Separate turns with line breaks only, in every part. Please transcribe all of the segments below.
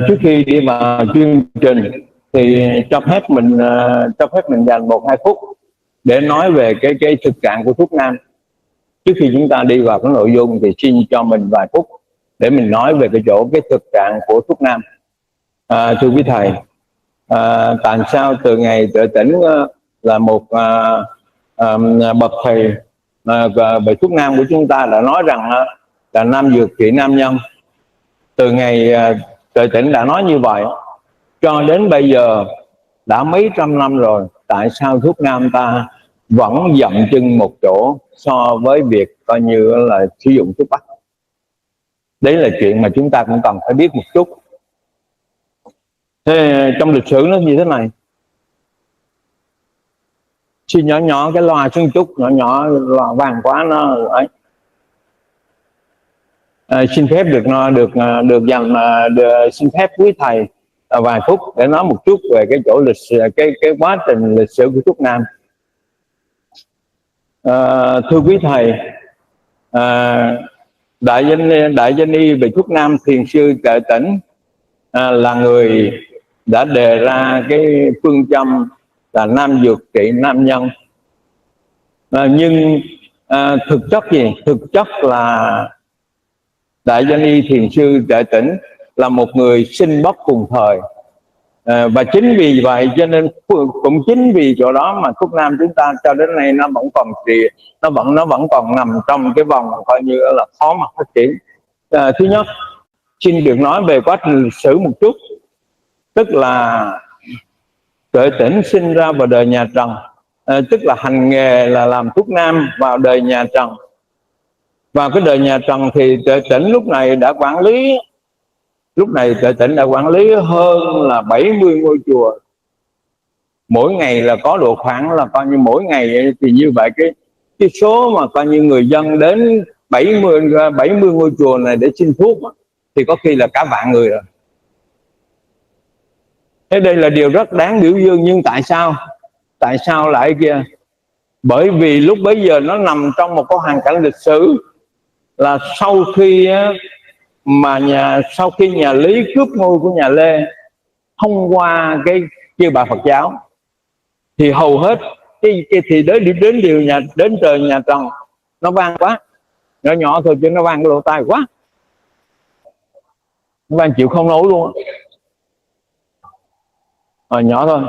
Trước khi đi vào chương trình thì cho phép mình dành 1-2 phút để nói về cái thực trạng của thuốc nam. Trước khi chúng ta đi vào cái nội dung thì xin cho mình vài phút để mình nói về cái thực trạng của thuốc nam. Thưa quý thầy, tại sao từ ngày Tuệ Tĩnh là một bậc thầy về thuốc nam của chúng ta đã nói rằng là nam dược trị nam nhân. Từ ngày Tuệ Tĩnh đã nói như vậy cho đến bây giờ đã mấy trăm năm rồi, tại sao thuốc nam ta vẫn dậm chân một chỗ so với việc coi như là sử dụng thuốc bắc? Đấy là chuyện mà chúng ta cũng cần phải biết một chút. Thế trong lịch sử nó như thế này. Xin nhỏ nhỏ cái loa xuống chút, nhỏ loa vàng quá nó ấy. Xin phép xin phép quý thầy vài phút để nói một chút về cái chỗ lịch sử, cái quá trình lịch sử của thuốc nam. Thưa quý thầy, đại danh y về thuốc nam Thiền sư Tuệ Tĩnh là người đã đề ra cái phương châm là nam dược trị nam nhân. Nhưng thực chất gì? Thực chất là đại danh y Thiền sư Tuệ Tĩnh là một người sinh bất cùng thời, và chính vì vậy cho nên cũng chính vì chỗ đó mà thuốc nam chúng ta cho đến nay nó vẫn còn nằm trong cái vòng coi như là khó mà phát triển. Thứ nhất, xin được nói về quá trình lịch sử một chút, tức là Tuệ Tĩnh sinh ra vào đời nhà Trần, tức là hành nghề là làm thuốc nam vào đời nhà Trần. Vào cái đời nhà Trần thì Tuệ Tĩnh lúc này Tuệ Tĩnh đã quản lý hơn là 70 ngôi chùa. Mỗi ngày là có độ khoảng là coi như mỗi ngày thì như vậy cái số mà coi như người dân đến 70 ngôi chùa này để xin thuốc thì có khi là cả vạn người rồi. Thế đây là điều rất đáng biểu dương. Nhưng tại sao lại kia? Bởi vì lúc bấy giờ nó nằm trong một cái hoàn cảnh lịch sử là sau khi nhà Lý cướp ngôi của nhà Lê thông qua cái chiêu bài Phật giáo thì hầu hết thì đến trời nhà Trần nó vang quá, nhỏ nhỏ thôi chứ nó vang cái lỗ tai quá, nó vang chịu không nổi luôn nhỏ thôi.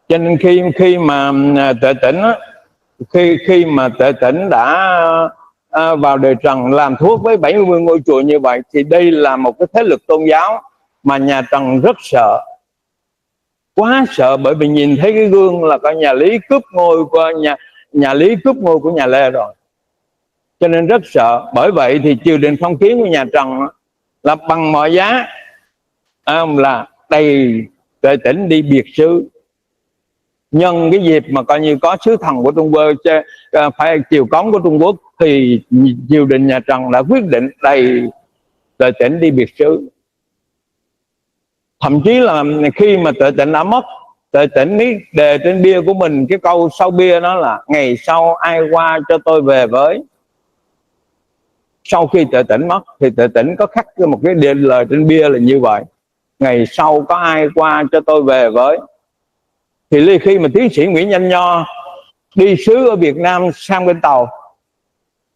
Cho nên khi mà Tuệ Tĩnh khi mà Tuệ Tĩnh đã vào đời Trần làm thuốc với 70 ngôi chùa như vậy thì đây là một cái thế lực tôn giáo mà nhà Trần rất sợ, quá sợ, bởi vì nhìn thấy cái gương là coi nhà Lý cướp ngôi của nhà Lý cướp ngôi của nhà Lê rồi, cho nên rất sợ. Bởi vậy thì triều đình phong kiến của nhà Trần là bằng mọi giá là đầy Tuệ Tĩnh đi biệt xứ. Nhân cái dịp mà coi như có sứ thần của Trung Quốc, phải triều cống của Trung Quốc, thì triều đình nhà Trần đã quyết định đầy Tuệ Tĩnh đi biệt xứ. Thậm chí là khi mà Tuệ Tĩnh đã mất, Tuệ Tĩnh đề trên bia của mình cái câu sau bia đó là ngày sau ai qua cho tôi về với. Sau khi Tuệ Tĩnh mất thì Tuệ Tĩnh có khắc một cái lời trên bia là như vậy: ngày sau có ai qua cho tôi về với. Thì khi mà tiến sĩ Nguyễn Danh Nho đi sứ ở Việt Nam sang bên Tàu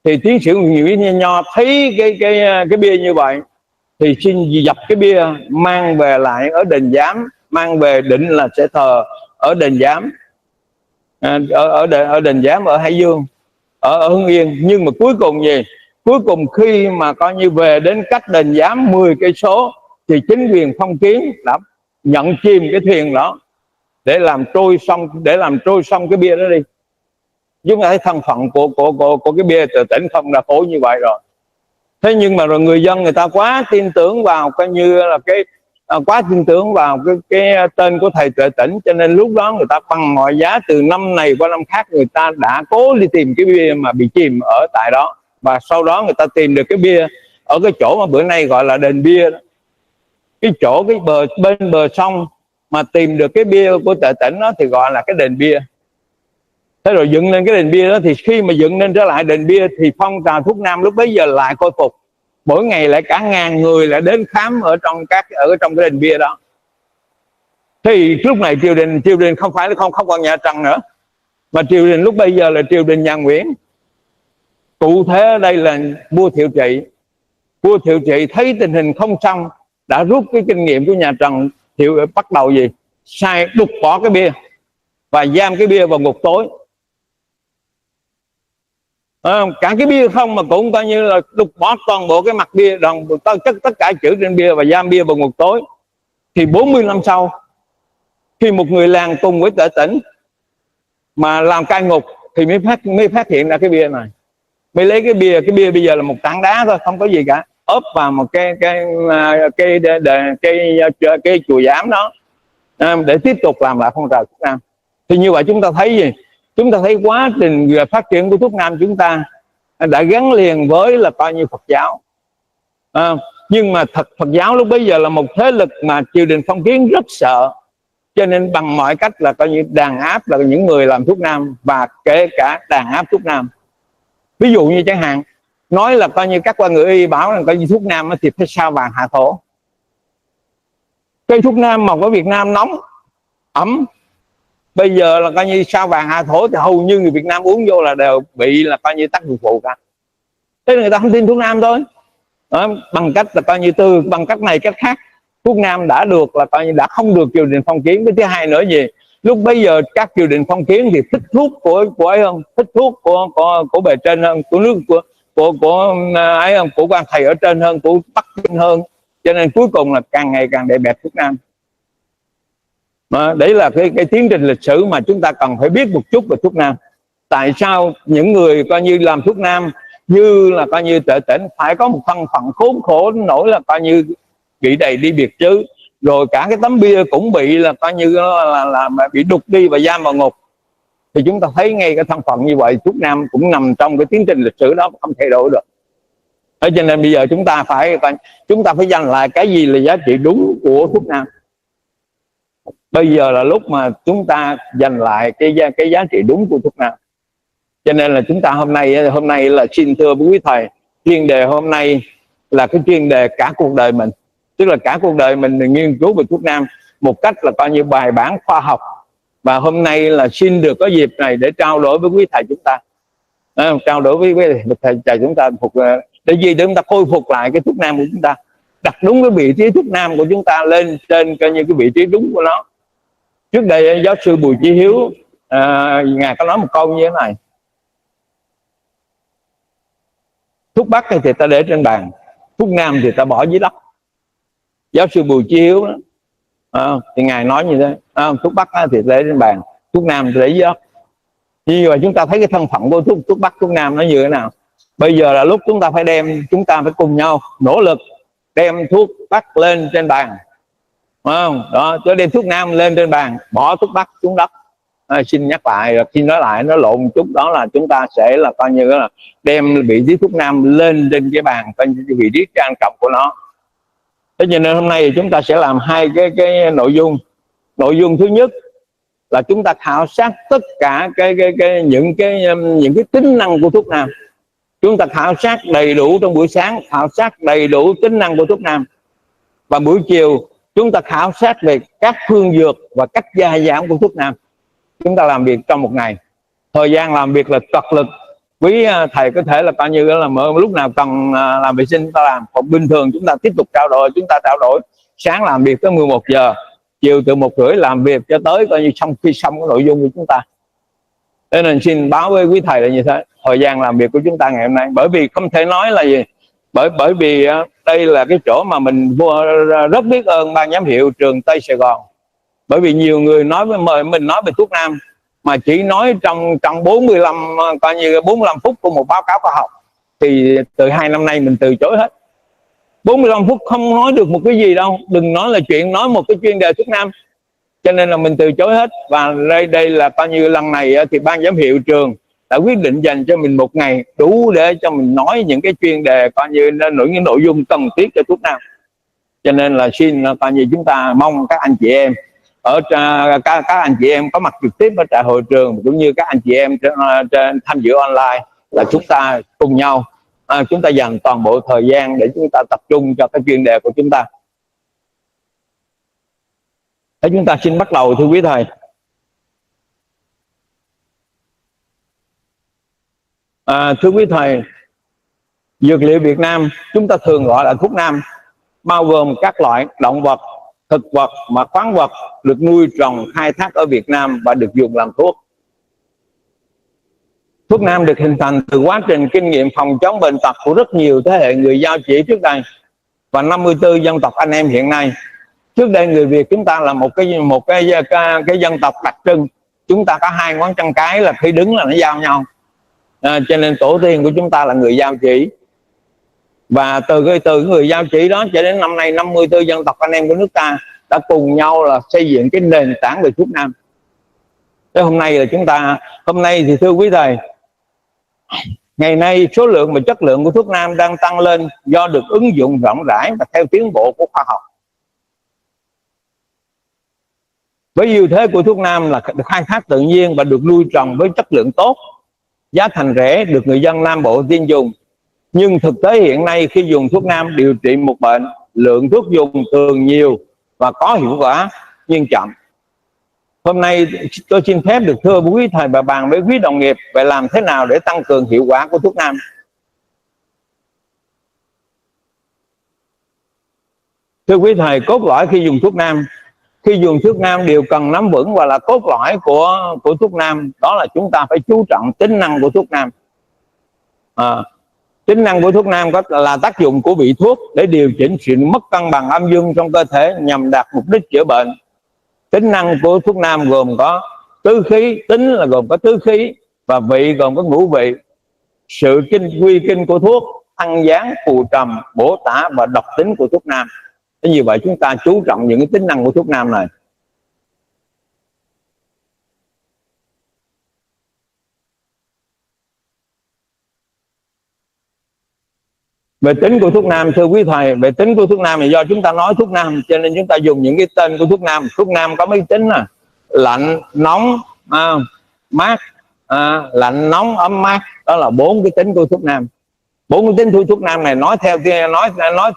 thì tiến sĩ Nguyễn Danh Nho thấy cái bia như vậy thì xin dập cái bia mang về lại ở đền Giám, mang về định là sẽ thờ ở đền Giám, ở đền Giám ở Hải Dương, ở Hưng Yên. Nhưng mà cuối cùng khi mà coi như về đến cách đền Giám 10 cây số thì chính quyền phong kiến đã nhận chìm cái thuyền đó để làm trôi xong cái bia đó đi. Chúng ta thấy thân phận của cái bia Tuệ Tĩnh không đã khổ như vậy rồi. Thế nhưng mà rồi người dân người ta quá tin tưởng vào coi như là quá tin tưởng vào cái tên của thầy Tuệ Tĩnh, cho nên lúc đó người ta bằng mọi giá từ năm này qua năm khác người ta đã cố đi tìm cái bia mà bị chìm ở tại đó. Và sau đó người ta tìm được cái bia ở cái chỗ mà bữa nay gọi là đền bia đó. Cái chỗ bên bờ sông mà tìm được cái bia của Tuệ Tĩnh đó thì gọi là cái đền bia. Thế rồi dựng lên cái đền bia đó, thì khi mà dựng lên trở lại đền bia thì phong trào thuốc nam lúc bấy giờ lại khôi phục. mỗi ngày lại cả ngàn người lại đến khám ở trong cái đền bia đó. Thì lúc này triều đình không phải là không còn nhà Trần nữa, mà triều đình lúc bây giờ là triều đình nhà Nguyễn. Cụ thể ở đây là vua Thiệu Trị. Vua Thiệu Trị thấy tình hình không xong, đã rút cái kinh nghiệm của nhà Trần. Bắt đầu gì? Sai đục bỏ cái bia và giam cái bia vào ngục tối. Cả cái bia không mà cũng coi như là đục bỏ toàn bộ cái mặt bia, tất cả chữ trên bia và giam bia vào ngục tối. Thì 40 năm sau, khi một người làng cùng với Tể Tỉnh mà làm cai ngục thì mới phát hiện ra cái bia này, mới lấy cái bia bây giờ là một tảng đá thôi, không có gì cả, ốp vào một cái chùa giám đó để tiếp tục làm lại phong trào thuốc nam. Thì như vậy chúng ta thấy gì? Chúng ta thấy quá trình phát triển của thuốc nam chúng ta đã gắn liền với là coi như Phật giáo. Nhưng mà Phật giáo lúc bấy giờ là một thế lực mà triều đình phong kiến rất sợ, cho nên bằng mọi cách là coi như đàn áp là những người làm thuốc nam, và kể cả đàn áp thuốc nam. Ví dụ như chẳng hạn nói là coi như các quan người y bảo là coi như thuốc nam thì phải sao vàng hạ thổ. Cây thuốc nam mọc ở Việt Nam nóng ẩm, bây giờ là coi như sao vàng hạ thổ thì hầu như người Việt Nam uống vô là đều bị là coi như tác dụng phụ cả. Thế là người ta không tin thuốc nam thôi. Bằng cách là coi như bằng cách này cách khác, thuốc nam đã được là coi như đã không được triều đình phong kiến. Cái thứ hai nữa gì? Lúc bây giờ các triều đình phong kiến thì thích thuốc của ấy hơn, thích thuốc của bề trên hơn, của nước của ấy hơn, của quan thầy ở trên hơn, của Bắc Kinh hơn, cho nên cuối cùng là càng ngày càng đè bẹp thuốc nam. Đấy là cái tiến trình lịch sử mà chúng ta cần phải biết một chút về thuốc nam. Tại sao những người coi như làm thuốc nam như là coi như Tể Tỉnh phải có một thân phận khốn khổ nổi là coi như bị đầy đi biệt chứ, rồi cả cái tấm bia cũng bị là coi như là bị đục đi và giam vào ngục. Thì chúng ta thấy ngay cái thân phận như vậy, thuốc nam cũng nằm trong cái tiến trình lịch sử đó, không thay đổi được. Thế cho nên bây giờ chúng ta phải giành lại cái gì là giá trị đúng của thuốc nam. Bây giờ là lúc mà chúng ta giành lại cái giá trị đúng của thuốc nam. Cho nên là chúng ta hôm nay là xin thưa với quý thầy, chuyên đề hôm nay là cái chuyên đề cả cuộc đời mình, tức là cả cuộc đời mình nghiên cứu về thuốc nam một cách là coi như bài bản khoa học. Và hôm nay là xin được có dịp này để trao đổi với quý thầy chúng ta, trao đổi với thầy chúng ta để chúng ta khôi phục lại cái thuốc nam của chúng ta, đặt đúng cái vị trí thuốc nam của chúng ta lên trên coi như cái vị trí đúng của nó. Trước đây giáo sư Bùi Chí Hiếu ngài có nói một câu như thế này: thuốc bắc thì ta để trên bàn, thuốc nam thì ta bỏ dưới đất. Giáo sư Bùi Chí Hiếu đó, thì ngài nói như thế, thuốc bắc thì để trên bàn, thuốc nam thì để dưới đất. Như vậy chúng ta thấy cái thân phận của thuốc bắc thuốc nam nó như thế nào. Bây giờ là lúc chúng ta phải cùng nhau nỗ lực đem thuốc bắc lên trên bàn, đó, cho đem thuốc nam lên trên bàn, bỏ thuốc bắc xuống đất. Xin nhắc lại, xin nói lại, nó lộn một chút, đó là chúng ta sẽ là coi như là đem vị trí thuốc nam lên trên cái bàn, coi như vị trí trang trọng của nó. Thế cho nên hôm nay thì chúng ta sẽ làm hai cái nội dung. Nội dung thứ nhất là chúng ta khảo sát tất cả những cái tính năng của thuốc nam. Chúng ta khảo sát đầy đủ trong buổi sáng, khảo sát đầy đủ tính năng của thuốc nam, và buổi chiều chúng ta khảo sát về các phương dược và cách gia giảm của thuốc nam. Chúng ta làm việc trong một ngày, thời gian làm việc là cật lực. Quý thầy có thể là coi như là lúc nào cần làm vệ sinh ta làm, còn bình thường chúng ta tiếp tục trao đổi. Sáng làm việc tới 11 giờ, chiều từ 1:30 làm việc cho tới coi như xong cái nội dung của chúng ta. Thế nên xin báo với quý thầy là như thế, thời gian làm việc của chúng ta ngày hôm nay. Bởi vì không thể nói là gì, bởi vì đây là cái chỗ mà mình rất biết ơn ban giám hiệu trường Tây Sài Gòn. Bởi vì nhiều người mời mình nói về thuốc nam mà chỉ nói trong 45 phút của một báo cáo khoa học, thì từ 2 năm nay mình từ chối hết. 45 phút không nói được một cái gì đâu, đừng nói là chuyện nói một cái chuyên đề thuốc nam. Cho nên là mình từ chối hết. Và đây là coi như lần này thì ban giám hiệu trường đã quyết định dành cho mình một ngày đủ để cho mình nói những cái chuyên đề coi như những nội dung cần thiết cho thuốc nam. Cho nên là xin coi như chúng ta mong các anh chị em các anh chị em có mặt trực tiếp ở tại hội trường, cũng như các anh chị em trên tham dự online, là chúng ta cùng nhau chúng ta dành toàn bộ thời gian để chúng ta tập trung cho cái chuyên đề của chúng ta. Thế chúng ta xin bắt đầu thưa quý thầy. Thưa quý thầy, dược liệu Việt Nam chúng ta thường gọi là thuốc nam, bao gồm các loại động vật, thực vật và khoáng vật được nuôi trồng khai thác ở Việt Nam và được dùng làm thuốc. Thuốc nam được hình thành từ quá trình kinh nghiệm phòng chống bệnh tật của rất nhiều thế hệ người Dao Chỉ trước đây và 54 dân tộc anh em hiện nay. Trước đây người Việt chúng ta là một cái dân tộc đặc trưng, chúng ta có 2 ngón chân cái là khi đứng là nó giao nhau, cho nên tổ tiên của chúng ta là người Dao Chỉ. Và từ người Dao Chỉ đó cho đến năm nay 54 dân tộc anh em của nước ta đã cùng nhau là xây dựng cái nền tảng về thuốc nam. Thế hôm nay thì thưa quý thầy, ngày nay số lượng và chất lượng của thuốc nam đang tăng lên do được ứng dụng rộng rãi và theo tiến bộ của khoa học. Với ưu thế của thuốc nam là được khai thác tự nhiên và được nuôi trồng với chất lượng tốt, giá thành rẻ, được người dân Nam Bộ tin dùng. Nhưng thực tế hiện nay khi dùng thuốc nam điều trị một bệnh, lượng thuốc dùng thường nhiều và có hiệu quả nhưng chậm. Hôm nay tôi xin phép được thưa quý thầy và bàn với quý đồng nghiệp về làm thế nào để tăng cường hiệu quả của thuốc nam. Thưa quý thầy, cốt lõi khi dùng thuốc nam, điều cần nắm vững và là cốt lõi của thuốc nam đó là chúng ta phải chú trọng tính năng của thuốc nam. Tính năng của thuốc nam là tác dụng của vị thuốc để điều chỉnh sự mất cân bằng âm dương trong cơ thể nhằm đạt mục đích chữa bệnh. Tính năng của thuốc nam gồm có tứ khí, tính là gồm có tứ khí, và vị gồm có ngũ vị. Sự quy kinh của thuốc, thăng gián, phù trầm, bổ tả và độc tính của thuốc nam. Thế như vậy chúng ta chú trọng những cái tính năng của thuốc nam này. Về tính của thuốc nam, thưa quý thầy, về tính của thuốc nam thì do chúng ta nói thuốc nam cho nên chúng ta dùng những cái tên của thuốc nam. Thuốc nam có mấy tính là lạnh, nóng, mát, lạnh, nóng, ấm, mát. Đó là 4 cái tính của thuốc nam. 4 cái tính của thuốc nam này nói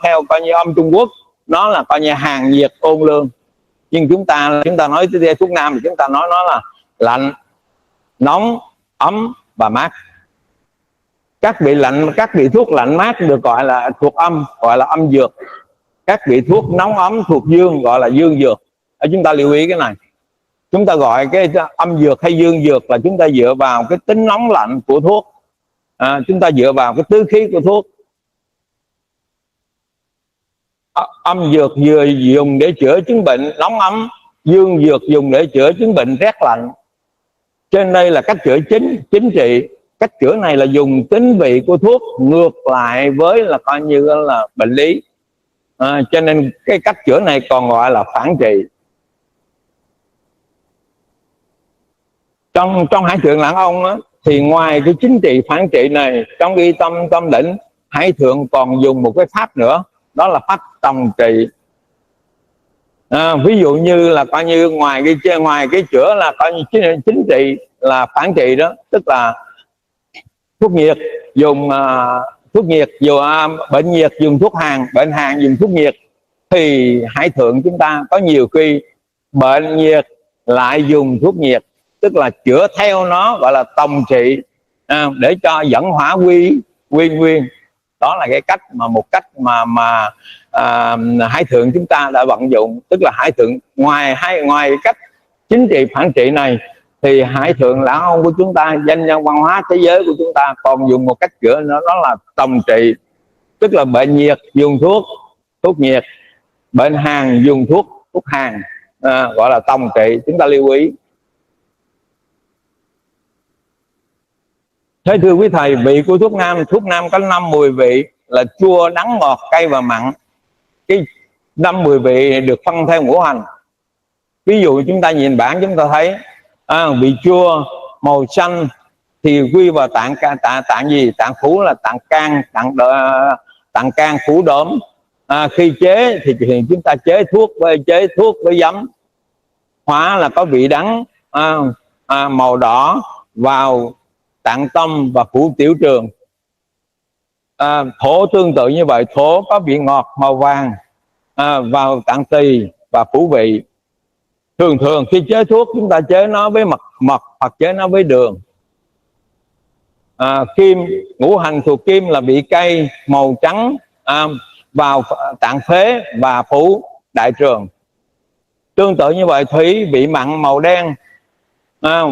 theo coi như âm Trung Quốc, nó là coi như hàng nhiệt ôn lương. Nhưng chúng ta nói thuốc nam thì chúng ta nói nó là lạnh, nóng, ấm và mát. Các vị thuốc lạnh mát được gọi là thuộc âm, gọi là âm dược. Các vị thuốc nóng ấm thuộc dương gọi là dương dược. Chúng ta lưu ý cái này. Chúng ta gọi cái âm dược hay dương dược là chúng ta dựa vào cái tính nóng lạnh của thuốc, chúng ta dựa vào cái tứ khí của thuốc. Âm dược vừa dùng để chữa chứng bệnh nóng ấm, dương dược dùng để chữa chứng bệnh rét lạnh. Trên đây là cách chữa chính trị. Cách chữa này là dùng tính vị của thuốc ngược lại với là coi như là bệnh lý, cho nên cái cách chữa này còn gọi là phản trị. Trong Hải Thượng Lãng Ông á, thì ngoài cái chính trị phản trị này, trong y tâm đỉnh, Hải Thượng còn dùng một cái pháp nữa, đó là pháp tòng trị. Ví dụ như là coi như ngoài cái chữa là coi như chính trị là phản trị đó, tức là thuốc nhiệt dùng bệnh nhiệt dùng thuốc hàn, bệnh hàn dùng thuốc nhiệt. Thì Hải Thượng chúng ta có nhiều khi bệnh nhiệt lại dùng thuốc nhiệt, tức là chữa theo nó, gọi là tòng trị, để cho dẫn hỏa quy nguyên. Đó là cái cách mà Hải Thượng chúng ta đã vận dụng. Tức là Hải Thượng ngoài cách chính trị phản trị này thì Hải Thượng Lãng Ông của chúng ta, danh nhân văn hóa thế giới của chúng ta còn dùng một cách chữa nữa, đó là tòng trị. Tức là bệnh nhiệt dùng thuốc nhiệt, bệnh hàn dùng thuốc hàn, gọi là tòng trị. Chúng ta lưu ý. Thế thưa quý thầy, vị của thuốc nam có 5 mùi vị là chua, đắng, ngọt, cay và mặn. Cái 5 mùi vị được phân theo ngũ hành. Ví dụ chúng ta nhìn bảng chúng ta thấy vị chua màu xanh thì quy vào tạng gì? Tạng phủ là tạng can phủ đốm. Khi chế thì chúng ta chế thuốc với giấm. Hóa là có vị đắng, màu đỏ vào tạng tâm và phủ tiểu trường. Thổ tương tự như vậy, thổ có vị ngọt màu vàng vào tạng tỳ và phủ vị. Thường thường khi chế thuốc chúng ta chế nó với mật hoặc chế nó với đường. Kim, ngũ hành thuộc kim là vị cay màu trắng vào tạng phế và phủ đại trường. Tương tự như vậy, thủy vị mặn màu đen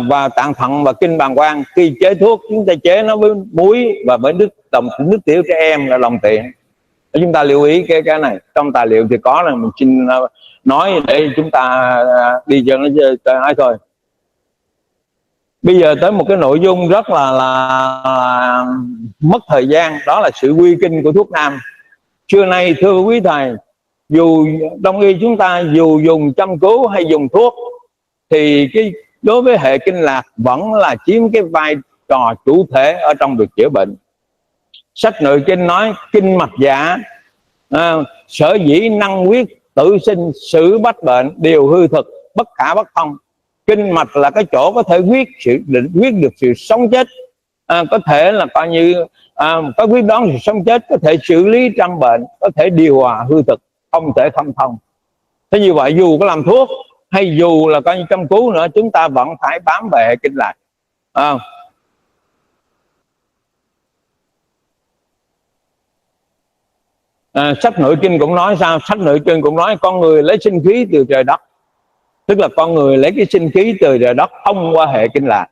và tạng thận và kinh bàng quang. Khi chế thuốc chúng ta chế nó với muối và với nước tiểu trẻ em là lòng tiện. Chúng ta lưu ý cái này, trong tài liệu thì có, là mình xin nói để chúng ta đi cho nó ấy thôi. Bây giờ tới một cái nội dung rất là mất thời gian, đó là sự quy kinh của thuốc nam. Trưa nay thưa quý thầy, dù đông y chúng ta dù dùng châm cứu hay dùng thuốc thì đối với hệ kinh lạc vẫn là chiếm cái vai trò chủ thể ở trong việc chữa bệnh. Sách Nội Kinh nói kinh mạch dạ sở dĩ năng quyết tự sinh xử bách bệnh đều hư thực bất khả bất thông. Kinh mạch là cái chỗ có thể quyết được sự sống chết, có thể là coi như có quyết đoán sự sống chết, có thể xử lý trăm bệnh, có thể điều hòa hư thực, không thể không thông. Thế như vậy dù có làm thuốc hay dù là coi như châm cứu nữa, chúng ta vẫn phải bám về kinh lạc. Sách Nội Kinh cũng nói sao? Sách Nội Kinh cũng nói con người lấy sinh khí từ trời đất, tức là con người lấy cái sinh khí từ trời đất thông qua hệ kinh lạc.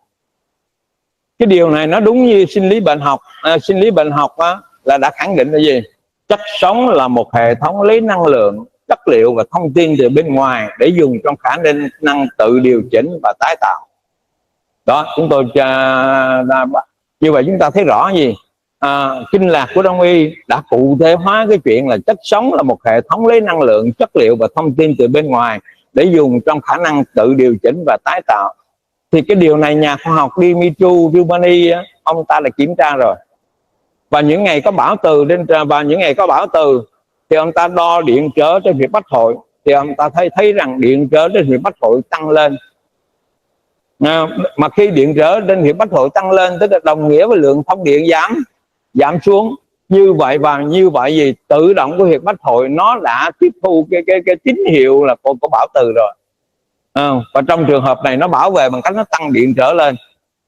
Cái điều này nó đúng như sinh lý bệnh học. Sinh lý bệnh học là đã khẳng định là gì? Chất sống là một hệ thống lấy năng lượng, chất liệu và thông tin từ bên ngoài để dùng trong khả năng tự điều chỉnh và tái tạo. Đó, chúng tôi như vậy chúng ta thấy rõ gì? Kinh lạc của Đông y đã cụ thể hóa cái chuyện là chất sống là một hệ thống lấy năng lượng, chất liệu và thông tin từ bên ngoài để dùng trong khả năng tự điều chỉnh và tái tạo. Thì cái điều này nhà khoa học Dimitru Rumani ông ta đã kiểm tra rồi. Và những ngày có bão từ thì ông ta đo điện trở trên huyệt bách hội, thì ông ta thấy rằng điện trở trên huyệt bách hội tăng lên. Mà khi điện trở trên huyệt bách hội tăng lên, tức là đồng nghĩa với lượng thông điện giảm xuống. Như vậy và như vậy gì tự động của huyệt bách hội nó đã tiếp thu cái tín hiệu là của bão từ rồi. Và trong trường hợp này nó bảo vệ bằng cách nó tăng điện trở lên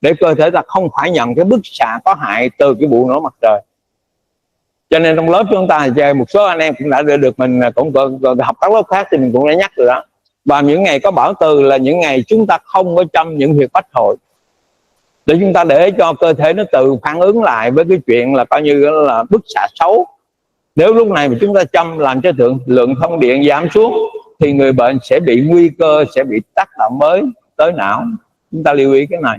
để cơ thể ta không phải nhận cái bức xạ có hại từ cái vụ nổ mặt trời. Cho nên trong lớp chúng ta thì một số anh em cũng đã được mình cũng học các lớp khác thì mình cũng đã nhắc rồi đó. Và những ngày có bão từ là những ngày chúng ta không có châm những huyệt bách hội, để chúng ta để cho cơ thể nó tự phản ứng lại với cái chuyện là coi như là bức xạ xấu. Nếu lúc này mà chúng ta châm làm cho lượng thông điện giảm xuống thì người bệnh sẽ bị nguy cơ, sẽ bị tác động mới tới não. Chúng ta lưu ý cái này.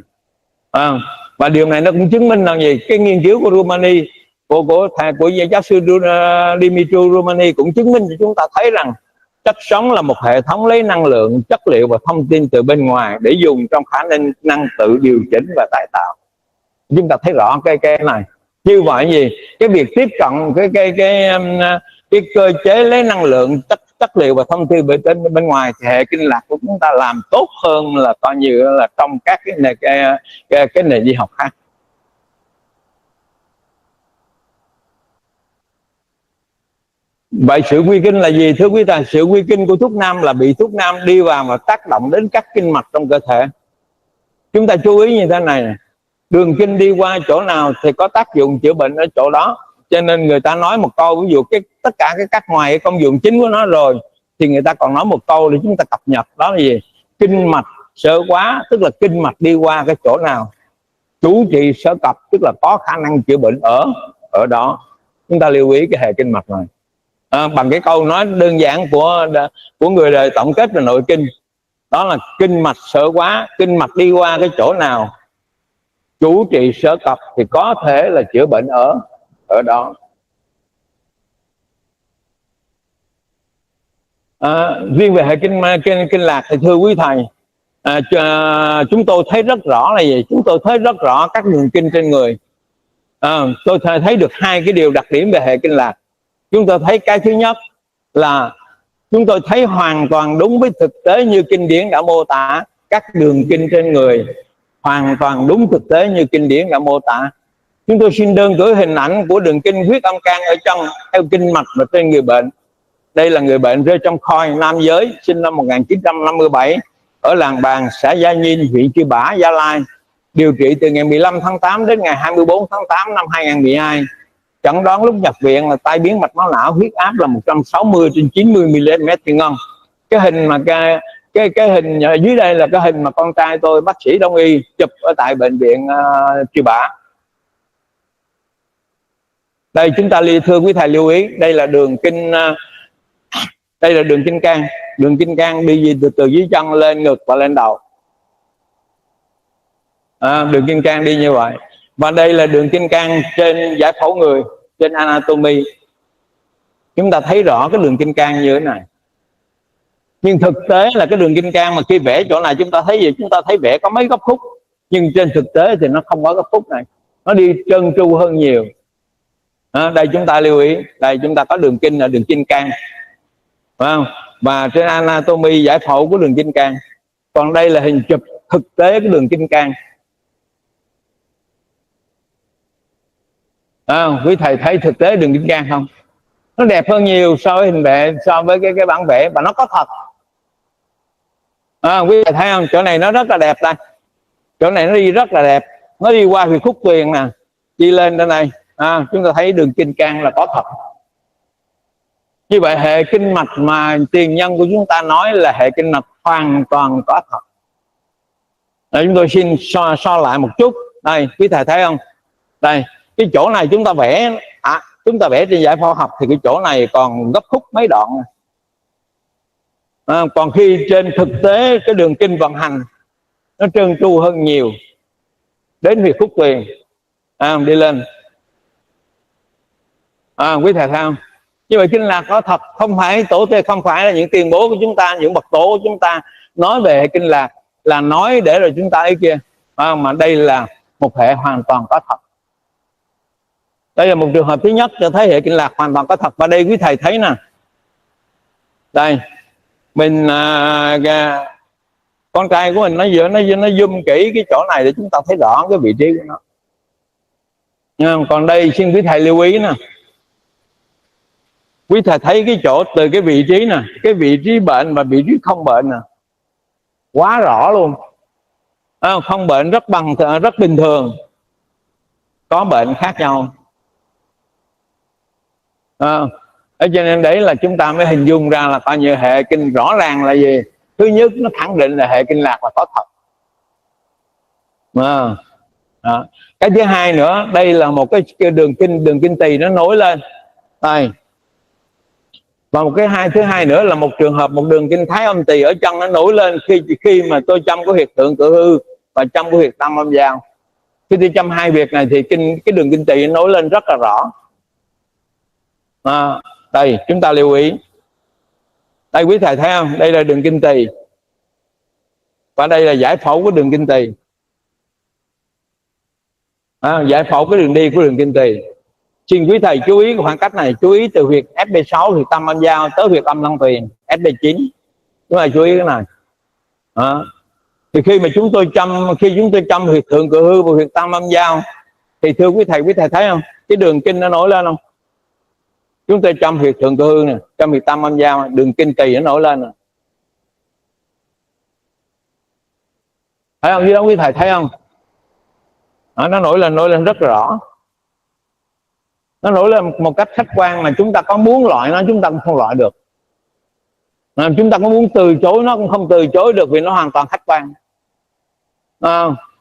Và điều này nó cũng chứng minh là gì? Cái nghiên cứu của Rumani, của giáo sư Dimitru Rumani cũng chứng minh cho chúng ta thấy rằng chất sống là một hệ thống lấy năng lượng, chất liệu và thông tin từ bên ngoài để dùng trong khả năng tự điều chỉnh và tái tạo. Chúng ta thấy rõ cái này. Như vậy gì? Cái việc tiếp cận cái cơ chế lấy năng lượng, chất liệu và thông tin bên ngoài thì hệ kinh lạc của chúng ta làm tốt hơn là coi như là trong các cái nền y học khác. Vậy sự quy kinh là gì thưa quý thầy? Sự quy kinh của thuốc nam là bị thuốc nam đi vào và tác động đến các kinh mạch trong cơ thể. Chúng ta chú ý như thế này, đường kinh đi qua chỗ nào thì có tác dụng chữa bệnh ở chỗ đó. Cho nên người ta nói một câu, ví dụ tất cả các ngoài cái công dụng chính của nó rồi thì người ta còn nói một câu để chúng ta cập nhật, đó là gì? Kinh mạch sở quá, tức là kinh mạch đi qua cái chỗ nào chủ trị sở cập, tức là có khả năng chữa bệnh ở đó. Chúng ta lưu ý cái hệ kinh mạch này. Bằng cái câu nói đơn giản của người đời tổng kết về nội kinh, đó là kinh mạch sở quá, kinh mạch đi qua cái chỗ nào chủ trị sở cập thì có thể là chữa bệnh ở đó. Riêng về hệ kinh lạc thì thưa quý thầy, chúng tôi thấy rất rõ là gì? Chúng tôi thấy rất rõ các đường kinh trên người. Tôi thấy được hai cái điều đặc điểm về hệ kinh lạc. Chúng tôi thấy cái thứ nhất là chúng tôi thấy hoàn toàn đúng với thực tế như kinh điển đã mô tả. Các đường kinh trên người hoàn toàn đúng thực tế như kinh điển đã mô tả. Chúng tôi xin đơn cử hình ảnh của đường kinh huyết âm can ở trong theo kinh mạch và trên người bệnh. Đây là người bệnh rơi trong khoi, nam giới, sinh năm 1957 ở làng Bàn, xã Gia Nhiên, huyện Chư Bả, Gia Lai. Điều trị từ ngày 15 tháng 8 đến ngày 24 tháng 8 năm 2012. Chẩn đoán lúc nhập viện là tai biến mạch máu não, huyết áp là 160/90 mm thủy ngân. Cái hình mà cái hình ở dưới đây là cái hình mà con trai tôi, bác sĩ đông y, chụp ở tại bệnh viện Chư Bả. Đây chúng ta thưa quý thầy lưu ý, đây là đường kinh can. Đường kinh can đi từ dưới chân lên ngực và lên đầu. Đường kinh can đi như vậy. Và đây là đường kinh can trên giải phẫu người, trên anatomy. Chúng ta thấy rõ cái đường kinh can như thế này. Nhưng thực tế là cái đường kinh can mà khi vẽ chỗ này chúng ta thấy gì? Chúng ta thấy vẽ có mấy góc khúc, nhưng trên thực tế thì nó không có góc khúc này, nó đi trơn tru hơn nhiều. Đây chúng ta lưu ý, đây chúng ta có đường kinh là đường kinh can, phải không? Và trên anatomy giải phẫu của đường kinh can. Còn đây là hình chụp thực tế cái đường kinh can. Quý thầy thấy thực tế đường kinh can không? Nó đẹp hơn nhiều so với hình vẽ, so với cái bản vẽ, và nó có thật. Quý thầy thấy không? Chỗ này nó rất là đẹp đây. Chỗ này nó đi rất là đẹp, nó đi qua huyệt khúc tuyền nè, đi lên đây này. Chúng ta thấy đường kinh can là có thật. Như vậy hệ kinh mạch mà tiền nhân của chúng ta nói là hệ kinh mạch hoàn toàn có thật. Chúng tôi xin so lại một chút. Đây quý thầy thấy không? Đây cái chỗ này chúng ta vẽ, chúng ta vẽ trên giải phẫu học thì cái chỗ này còn gấp khúc mấy đoạn. Còn khi trên thực tế cái đường kinh vận hành nó trơn tru hơn nhiều, đến huyệt khúc tuyền đi lên. Quý thầy thấy không? Như vậy kinh lạc có thật, không phải tổ tiên, không phải là những tiền bố của chúng ta, những bậc tổ của chúng ta nói về kinh lạc là nói để rồi chúng ta ấy kia, mà đây là một hệ hoàn toàn có thật. Đây là một trường hợp thứ nhất cho thấy hệ kinh lạc hoàn toàn có thật. Và đây quý thầy thấy nè, đây mình con trai của mình nó zoom kỹ cái chỗ này để chúng ta thấy rõ cái vị trí của nó. Còn đây xin quý thầy lưu ý nè, quý thầy thấy cái chỗ từ cái vị trí nè, cái vị trí bệnh và vị trí không bệnh nè, quá rõ luôn. Không bệnh rất bình thường, có bệnh khác nhau. Cho nên đấy là chúng ta mới hình dung ra là coi như hệ kinh rõ ràng là gì. Thứ nhất, nó khẳng định là hệ kinh lạc là có thật. Cái thứ hai nữa, đây là một cái đường kinh tỳ nó nối lên đây. Và một cái thứ hai nữa là một trường hợp một đường kinh thái âm tỳ ở chân nó nổi lên khi mà tôi chăm có huyệt thượng cự hư và chăm có huyệt tam âm giao. Khi tôi chăm hai việc này thì cái đường kinh tỳ nó nổi lên rất là rõ. Đây chúng ta lưu ý, đây quý thầy thấy không? Đây là đường kinh tỳ và đây là giải phẫu của đường kinh tỳ. Giải phẫu cái đường đi của đường kinh tỳ. Xin quý thầy chú ý khoảng cách này, chú ý từ huyệt FB6, huyệt tam âm giao tới huyệt âm lăng tuyền FB9. Chúng ta chú ý cái này. Thì khi mà chúng tôi chăm huyệt thượng cự hư và huyệt tam âm giao thì thưa quý thầy thấy không? Cái đường kinh nó nổi lên không? Chúng tôi chăm huyệt thượng cự hư nè, chăm huyệt tam âm giao, đường kinh tỳ nó nổi lên nè. Thấy không? Dưới đó quý thầy thấy không? Nó nổi lên rất rõ. Nó nổi lên một cách khách quan mà chúng ta có muốn loại nó chúng ta cũng không loại được. Chúng ta có muốn từ chối nó cũng không từ chối được vì nó hoàn toàn khách quan.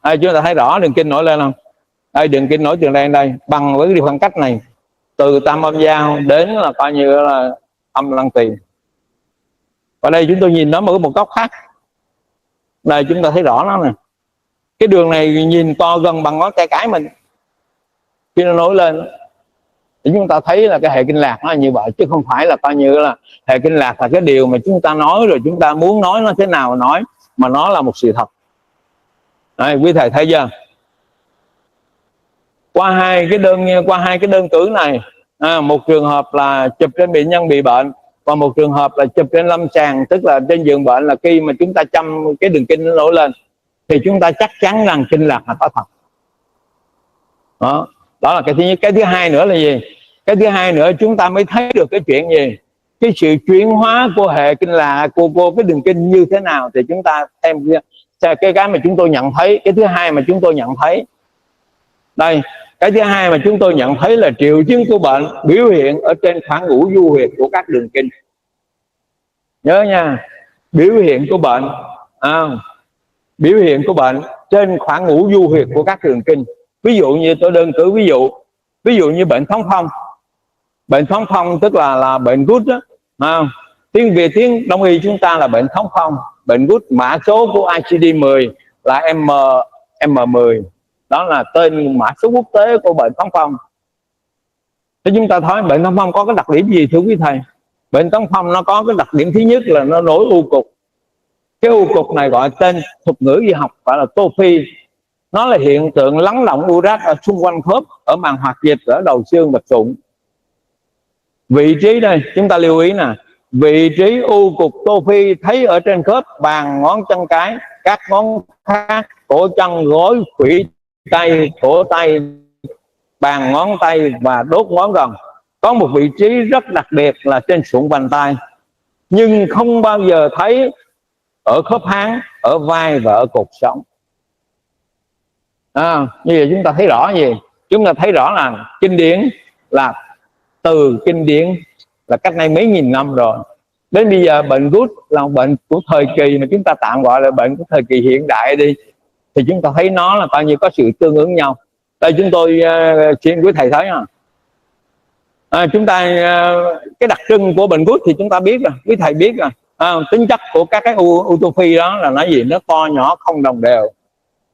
Chúng ta thấy rõ đường kinh nổi lên không? Đây đường kinh nổi từ đây bằng với cái khoảng cách này từ tam âm giao đến là coi như là âm lăng tỳ. Và đây chúng tôi nhìn nó ở một góc khác. Đây chúng ta thấy rõ nó nè. Cái đường này nhìn to gần bằng ngón tay cái mình. Khi nó nổi lên thì chúng ta thấy là cái hệ kinh lạc nó là như vậy, chứ không phải là coi như là hệ kinh lạc là cái điều mà chúng ta nói rồi chúng ta muốn nói nó thế nào nói, mà nó là một sự thật. Đây, quý thầy thấy chưa? Qua hai cái đơn cử này, một trường hợp là chụp trên bệnh nhân bị bệnh và một trường hợp là chụp trên lâm sàng, tức là trên giường bệnh, là khi mà chúng ta chăm cái đường kinh nó nổi lên thì chúng ta chắc chắn rằng kinh lạc là có thật. Đó. Đó là cái thứ nhất. Cái thứ hai nữa là gì? Cái thứ hai nữa chúng ta mới thấy được cái chuyện gì, cái sự chuyển hóa của hệ kinh là của cái đường kinh như thế nào. Thì chúng ta xem cái mà chúng tôi nhận thấy. Cái thứ hai mà chúng tôi nhận thấy đây, cái thứ hai mà chúng tôi nhận thấy là triệu chứng của bệnh biểu hiện ở trên khoảng ngũ du huyệt của các đường kinh. Nhớ nha, biểu hiện của bệnh biểu hiện của bệnh trên khoảng ngũ du huyệt của các đường kinh. Ví dụ như tôi đơn cử ví dụ như bệnh thống phong. Bệnh thống phong tức là bệnh gút đó. Tiếng Việt, tiếng Đông y chúng ta là bệnh thống phong. Bệnh gút mã số của ICD-10 là M10. Đó là tên mã số quốc tế của bệnh thống phong. Thế chúng ta thấy bệnh thống phong có cái đặc điểm gì thưa quý thầy? Bệnh thống phong nó có cái đặc điểm thứ nhất là nó nổi u cục. Cái u cục này gọi tên thuật ngữ y học gọi là tô phi. Nó là hiện tượng lắng động urat ở xung quanh khớp, ở màng hoạt dịch, ở đầu xương bạch sụn. Vị trí đây chúng ta lưu ý nè, vị trí u cục tô phi thấy ở trên khớp bàn ngón chân cái, các ngón khác, cổ chân, gối, khuỷu tay, cổ tay, bàn ngón tay và đốt ngón gần. Có một vị trí rất đặc biệt là trên sụn vành tay, nhưng không bao giờ thấy ở khớp háng, ở vai và ở cột sống. Như vậy chúng ta thấy rõ gì? Chúng ta thấy rõ là kinh điển, là từ kinh điển là cách đây mấy nghìn năm rồi đến bây giờ, bệnh gút là bệnh của thời kỳ mà chúng ta tạm gọi là bệnh của thời kỳ hiện đại đi, thì chúng ta thấy nó là coi như có sự tương ứng nhau. Đây chúng tôi xin quý thầy thấy chúng ta cái đặc trưng của bệnh gút thì chúng ta biết rồi, quý thầy biết rồi. Tính chất của các cái u tô phi đó là nó gì? Nó to nhỏ không đồng đều,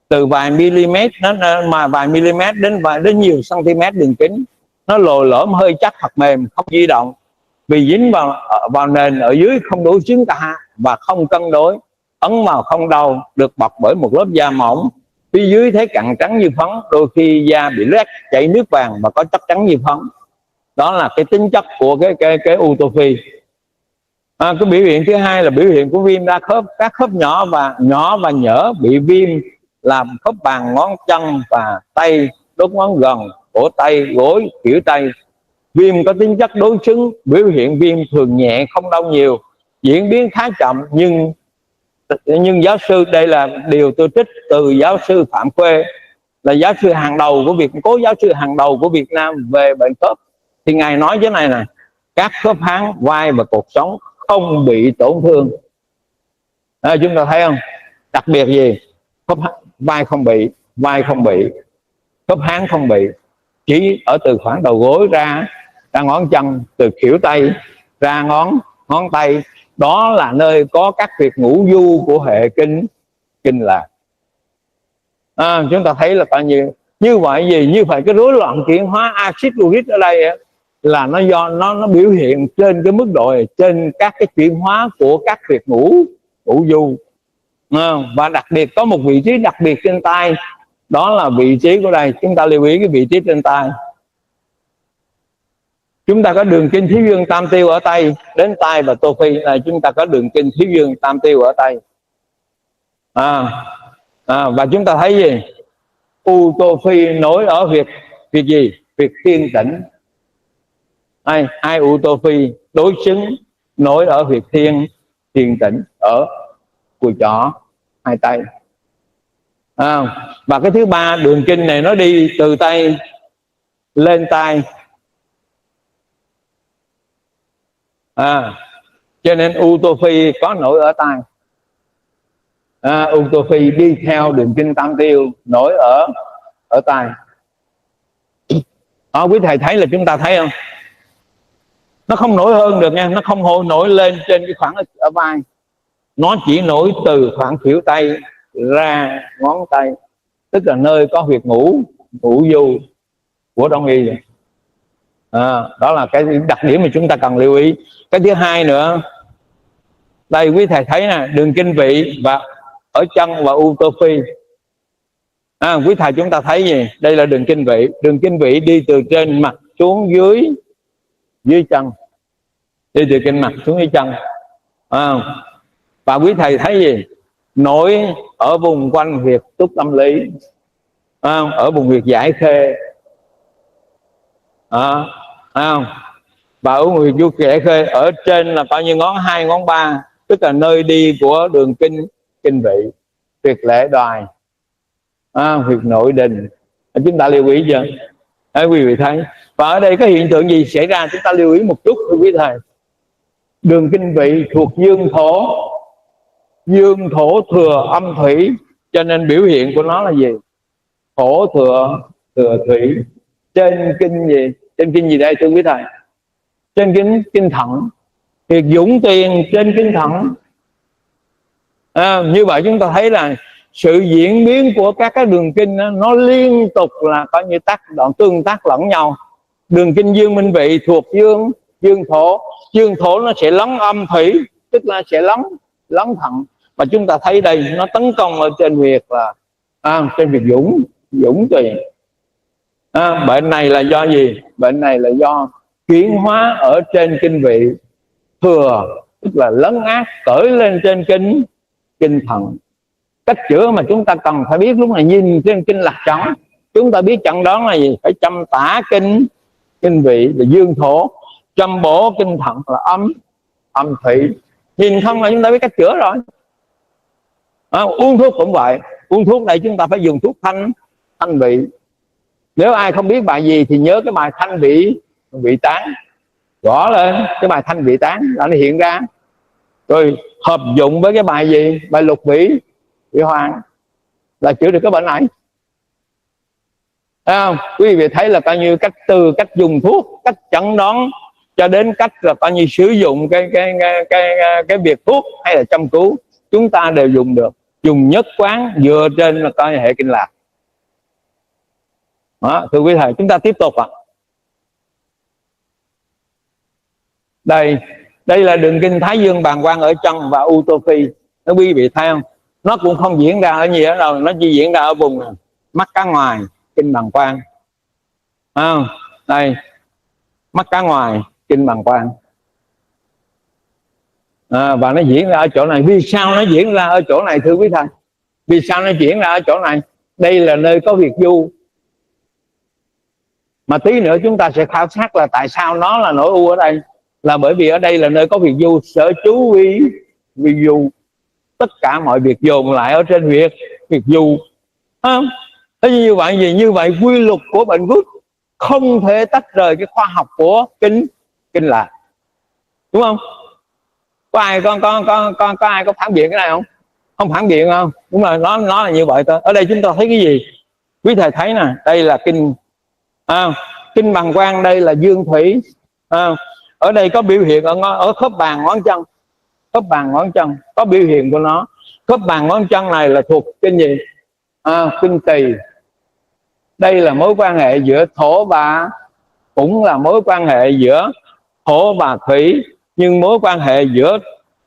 từ vài mm mà vài mm đến nhiều cm đường kính. Nó lồi lõm, hơi chắc hoặc mềm, không di động, vì dính vào nền ở dưới không đối xứng cả và không cân đối, ấn vào không đau, được bọc bởi một lớp da mỏng, phía dưới thấy cặn trắng như phấn, đôi khi da bị loét chảy nước vàng và có chất trắng như phấn. Đó là cái tính chất của cái u tô phi. Cái biểu hiện thứ hai là biểu hiện của viêm đa khớp. Các khớp nhỏ và nhỡ bị viêm làm khớp bàn ngón chân và tay, đốt ngón gần, cổ tay, gối, khuỷu tay. Viêm có tính chất đối xứng, biểu hiện viêm thường nhẹ, không đau nhiều, diễn biến khá chậm, nhưng giáo sư, đây là điều tôi trích từ giáo sư Phạm Khuê, là giáo sư hàng đầu của cố giáo sư hàng đầu của Việt Nam về bệnh khớp, thì ngài nói thế này nè: các khớp háng, vai và cột sống không bị tổn thương. Chúng ta thấy không? Đặc biệt gì? Khớp vai không bị, khớp háng không bị, chỉ ở từ khoảng đầu gối ra ngón chân, từ khuỷu tay ra ngón tay, đó là nơi có các huyệt ngũ du của hệ kinh lạc. Chúng ta thấy là coi như vậy gì? Như vậy cái rối loạn chuyển hóa axit uric ở đây là nó do nó biểu hiện trên cái mức độ này, trên các cái chuyển hóa của các huyệt ngũ du. Và đặc biệt có một vị trí đặc biệt trên tay, đó là vị trí của đây. Chúng ta lưu ý cái vị trí trên tay. Chúng ta có đường kinh thiếu dương tam tiêu ở tay, đến tay và tô phi này chúng ta có đường kinh thiếu dương tam tiêu ở tay. Và chúng ta thấy gì? U tô phi nối ở huyệt gì? Huyệt thiên tĩnh. Hai u tô phi đối xứng nối ở huyệt thiên tĩnh ở cùi chỏ, hai tay. Và cái thứ ba, đường kinh này nó đi từ tay lên tay. Cho nên u tô phi có nổi ở tay. U tô phi đi theo đường kinh tam tiêu nổi ở tay. Quý thầy thấy là chúng ta thấy không? Nó không nổi hơn được nha, nó không nổi lên trên cái khoảng ở vai, nó chỉ nổi từ khoảng khuỷu tay ra ngón tay, tức là nơi có huyệt ngũ du của Đông y. Đó là cái đặc điểm mà chúng ta cần lưu ý. Cái thứ hai nữa, đây quý thầy thấy nè, đường kinh vị và ở chân và u tô phi. Quý thầy chúng ta thấy gì? Đây là đường kinh vị. Đường kinh vị đi từ trên mặt xuống dưới chân, đi từ kinh mặt xuống dưới chân. Và quý thầy thấy gì? Nổi ở vùng quanh huyệt túc tâm lý, ở vùng huyệt giải khê, Không? Và ở huyệt du kẻ khê ở trên là coi như ngón 2 ngón 3, tức là nơi đi của đường kinh kinh vị, huyệt lễ đoài, huyệt nội đình. Chúng ta lưu ý chưa? Quý vị thấy. Và ở đây có hiện tượng gì xảy ra chúng ta lưu ý một chút thưa quý thầy. Đường kinh vị thuộc dương thổ thừa âm thủy, cho nên biểu hiện của nó là gì? Thổ thừa thủy. Trên kinh gì? Trên kinh gì đây thưa quý thầy? Trên kinh thận. Thì dũng tiền trên kinh thận. Như vậy chúng ta thấy là sự diễn biến của các cái đường kinh đó, nó liên tục là coi như tương tác lẫn nhau. Đường kinh dương minh vị thuộc dương thổ nó sẽ lấn âm thủy, tức là sẽ lấn thận. Và chúng ta thấy đây nó tấn công ở trên huyệt là trên huyệt dũng tuyền. Bệnh này là do gì? Bệnh này là do chuyển hóa ở trên kinh vị thừa, tức là lấn át cởi lên trên kinh thận. Cách chữa mà chúng ta cần phải biết lúc này, nhìn trên kinh lạc trống chúng ta biết chẩn đoán là gì? Phải châm tả kinh vị là dương thổ, châm bổ kinh thận là âm thủy. Nhìn không là chúng ta biết cách chữa rồi. Uống thuốc cũng vậy. Uống thuốc này chúng ta phải dùng thuốc thanh vị. Nếu ai không biết bài gì thì nhớ cái bài thanh vị tán, gõ lên cái bài thanh vị tán là nó hiện ra, rồi hợp dụng với cái bài gì? Bài lục vị hoàng là chữa được cái bệnh này. Thấy không? Quý vị thấy là coi như từ cách dùng thuốc, cách chẩn đoán cho đến cách là coi như sử dụng cái việc thuốc hay là châm cứu, chúng ta đều dùng được, dùng nhất quán dựa trên là coi hệ kinh lạc. Thưa quý thầy, chúng ta tiếp tục ạ. Đây là đường kinh Thái Dương bàng quang ở chân và u tô phi. Nó quý vị thấy không? Nó cũng không diễn ra ở gì ở đâu, nó chỉ diễn ra ở vùng mắt cá ngoài, kinh bàng quang. Đây, mắt cá ngoài, kinh bàng quang. Và nó diễn ra ở chỗ này. Vì sao nó diễn ra ở chỗ này thưa quý thầy? Vì sao nó diễn ra ở chỗ này? Đây là nơi có huyệt du. Mà tí nữa chúng ta sẽ khảo sát là tại sao nó là nổi u ở đây. Là bởi vì ở đây là nơi có huyệt du, sở chú vi du. Tất cả mọi việc dồn lại ở trên huyệt du. Thế như vậy gì? Như vậy quy luật của bệnh gút không thể tách rời cái khoa học của kinh lạc, đúng không? Có ai có phản biện cái này không? Không phản biện không? Đúng rồi, nó là như vậy thôi. Ở đây chúng ta thấy cái gì? Quý thầy thấy nè, đây là kinh bàng quang, đây là dương thủy. Ở đây có biểu hiện ở khớp bàn ngón chân. Khớp bàn ngón chân có biểu hiện của nó. Khớp bàn ngón chân này là thuộc kinh gì? Kinh tỳ. Đây là mối quan hệ giữa thổ và, cũng là mối quan hệ giữa thổ và thủy, nhưng mối quan hệ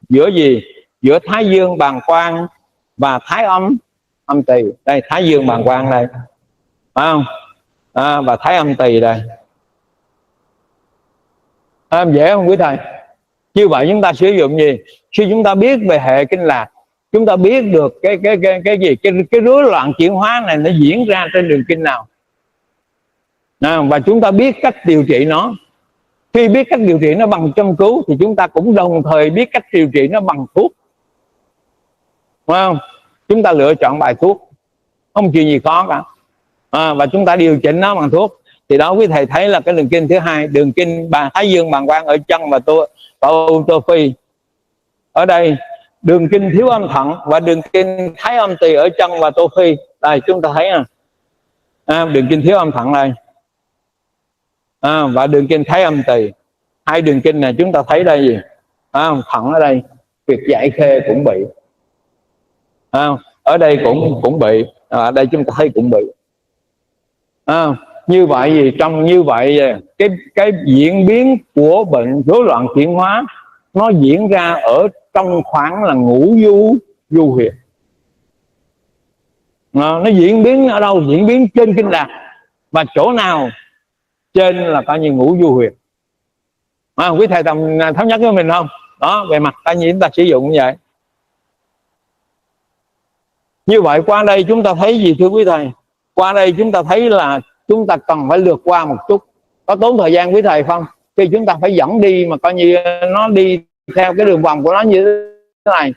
giữa gì? Giữa Thái Dương bàng quang và Thái âm tỳ. Đây, Thái Dương bàng quang đây, và Thái âm tỳ đây. Dễ không quý thầy? Như vậy chúng ta sử dụng gì? Khi chúng ta biết về hệ kinh lạc, chúng ta biết được cái gì? Cái rối loạn chuyển hóa này nó diễn ra trên đường kinh nào. Và chúng ta biết cách điều trị nó. Khi biết cách điều trị nó bằng châm cứu thì chúng ta cũng đồng thời biết cách điều trị nó bằng thuốc, đúng không? Chúng ta lựa chọn bài thuốc, không chuyện gì khó cả. Và chúng ta điều chỉnh nó bằng thuốc. Thì đó quý thầy thấy là cái đường kinh thứ hai, đường kinh Thái Dương bàng quang ở chân và u tô phi. Ở đây đường kinh thiếu âm thận và đường kinh Thái âm tỳ ở chân và tô phi. Đây chúng ta thấy đường kinh thiếu âm thận đây, và đường kinh Thái âm tỳ. Hai đường kinh này chúng ta thấy đây gì? Thận ở đây, huyệt dại khê cũng bị. Ở đây cũng bị. Ở đây chúng ta thấy cũng bị. Như vậy gì? Trong như vậy cái diễn biến của bệnh rối loạn chuyển hóa nó diễn ra ở trong khoảng là ngũ du huyệt. Nó diễn biến ở đâu? Diễn biến trên kinh lạc. Và chỗ nào trên là coi như ngũ du huyệt. Quý thầy thống nhất với mình không? Đó, về mặt ta nhiên chúng ta sử dụng như vậy. Như vậy qua đây chúng ta thấy gì thưa quý thầy? Qua đây chúng ta thấy là chúng ta cần phải lược qua một chút. Có tốn thời gian quý thầy không? Khi chúng ta phải dẫn đi mà coi như nó đi theo cái đường vòng của nó như thế này.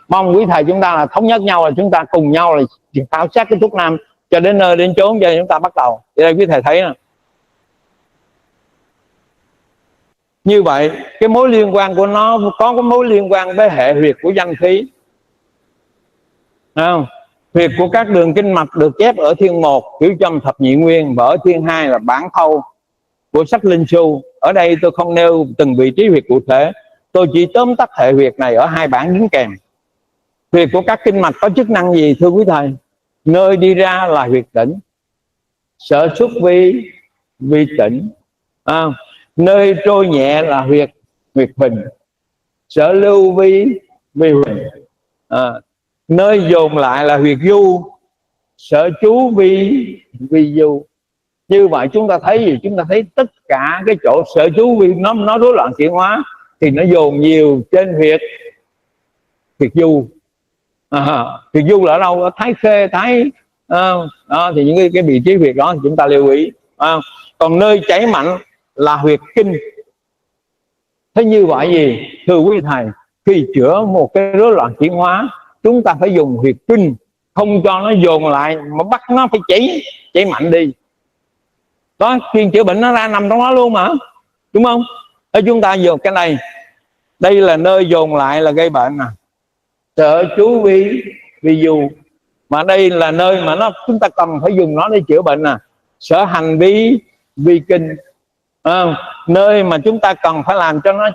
Mong quý thầy chúng ta là thống nhất nhau, là chúng ta cùng nhau là khảo sát cái thuốc nam cho đến nơi đến chốn, cho chúng ta bắt đầu. Thì đây quý thầy thấy nè, như vậy cái mối liên quan của nó có cái mối liên quan với hệ huyệt của danh khí. Huyệt của các đường kinh mạch được chép ở thiên 1 Cửu Châm Thập Nhị Nguyên, và ở thiên 2 là bản thâu của sách Linh Su. Ở đây tôi không nêu từng vị trí huyệt cụ thể, tôi chỉ tóm tắt hệ huyệt này ở 2 bản đính kèm. Huyệt của các kinh mạch có chức năng gì thưa quý thầy? Nơi đi ra là huyệt tĩnh, sở xuất vi tĩnh. Nơi trôi nhẹ là huyệt huỳnh, sở lưu vi huỳnh. Nơi dồn lại là huyệt du, sở chú vi du. Như vậy chúng ta thấy gì? Chúng ta thấy tất cả cái chỗ sở chú vi nó rối loạn chuyển hóa thì nó dồn nhiều trên huyệt du. Huyệt du là ở đâu? Ở Thái Khê, thì những cái vị trí huyệt đó chúng ta lưu ý. Còn nơi chảy mạnh là huyệt kinh. Thế như vậy gì thưa quý thầy, khi chữa một cái rối loạn chuyển hóa, chúng ta phải dùng huyệt kinh, không cho nó dồn lại mà bắt nó phải chảy mạnh đi. Đó, chuyên chữa bệnh nó ra nằm trong đó luôn mà, đúng không? Để chúng ta dùng cái này, đây là nơi dồn lại là gây bệnh nè, sở chú vi du. Mà đây là nơi mà chúng ta cần phải dùng nó để chữa bệnh nè, sở hành vi kinh. Nơi mà chúng ta cần phải làm cho nó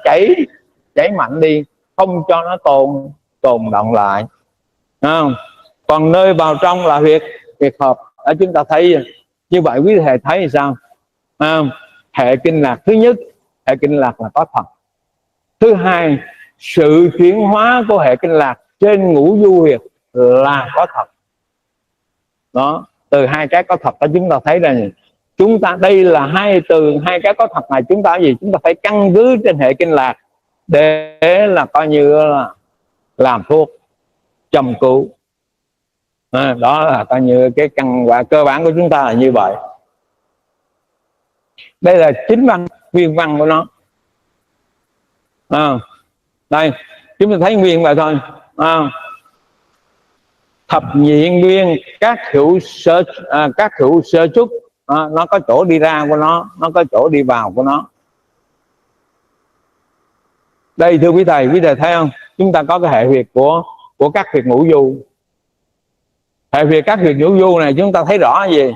chảy mạnh đi, không cho nó tồn động lại. Còn nơi vào trong là huyệt hợp. Ở chúng ta thấy như vậy, quý thầy thấy sao? Hệ kinh lạc, thứ nhất, hệ kinh lạc là có thật. Thứ hai, sự chuyển hóa của hệ kinh lạc trên ngũ du huyệt là có thật. Đó, từ 2 cái có thật đó chúng ta thấy rằng chúng ta đây là hai cái có thật này, chúng ta gì? Chúng ta phải căn cứ trên hệ kinh lạc để là coi như là làm thuốc châm cứu. Đó là coi như cái căn quả cơ bản của chúng ta là như vậy. Đây là chính văn, nguyên văn của nó. Đây chúng ta thấy nguyên vậy thôi. Thập nhị nguyên, các hữu sơ xuất, nó có chỗ đi ra của nó có chỗ đi vào của nó. Đây thưa quý thầy thấy không? Chúng ta có cái hệ huyệt của các huyệt ngũ du. Hệ huyệt các huyệt ngũ du này chúng ta thấy rõ gì?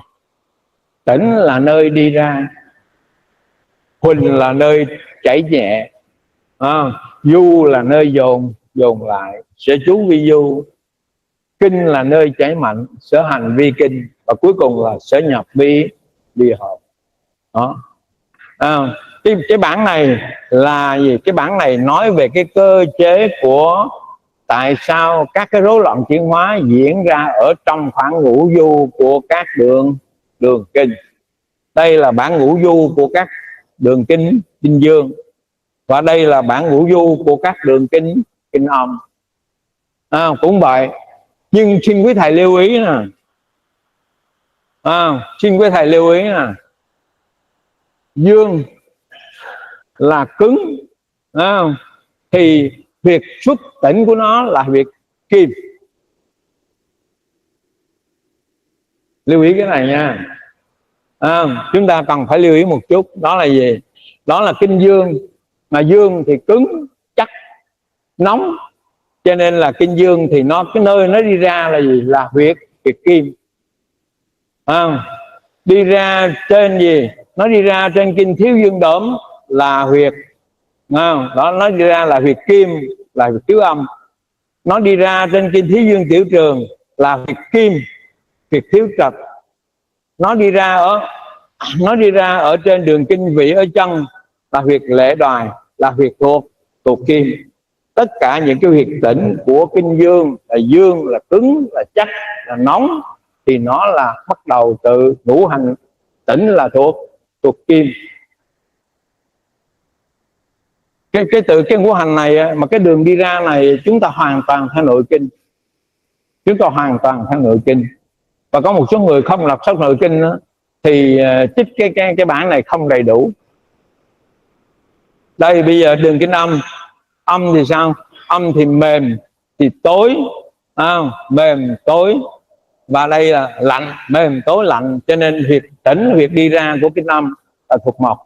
Tĩnh là nơi đi ra, huỳnh là nơi chảy nhẹ, du là nơi dồn lại, sở chú vi du. Kinh là nơi chảy mạnh, sở hành vi kinh, và cuối cùng là sở nhập vi hợp. Đó. Cái bản này là gì? Cái bản này nói về cái cơ chế của tại sao các cái rối loạn chuyển hóa diễn ra ở trong khoảng ngũ du của các đường kinh. Đây là bản ngũ du của các đường kinh dương, và đây là bản ngũ du của các đường kinh âm. Cũng vậy. Nhưng xin quý thầy lưu ý nè, dương là cứng, thì việc xuất tỉnh của nó là việc kim. Lưu ý cái này nha. Chúng ta cần phải lưu ý một chút, đó là gì? Đó là kinh dương, mà dương thì cứng chắc nóng, cho nên là kinh dương thì cái nơi nó đi ra là gì? Là huyệt kim. Đi ra trên gì? Nó đi ra trên kinh thiếu dương đốm là huyệt, đó, nó đi ra là huyệt kim, là huyệt thiếu âm. Nó đi ra trên kinh thiếu dương tiểu trường là huyệt kim, huyệt thiếu trạch. Nó đi ra ở trên đường kinh vị ở chân là huyệt lễ đoài, là huyệt thuộc kim. Tất cả những cái huyệt tĩnh của kinh dương là cứng, là chắc, là nóng, thì nó là bắt đầu từ ngũ hành tĩnh là thuộc kim. Từ cái ngũ hành này mà cái đường đi ra này chúng ta hoàn toàn theo nội kinh. Và có một số người không lập sắc nội kinh đó, thì chích cái bản này không đầy đủ. Đây bây giờ đường kinh âm, âm thì sao? Âm thì mềm thì tối, mềm tối, và đây là lạnh, mềm tối lạnh, cho nên việc tỉnh, việc đi ra của kinh âm là thuộc mộc.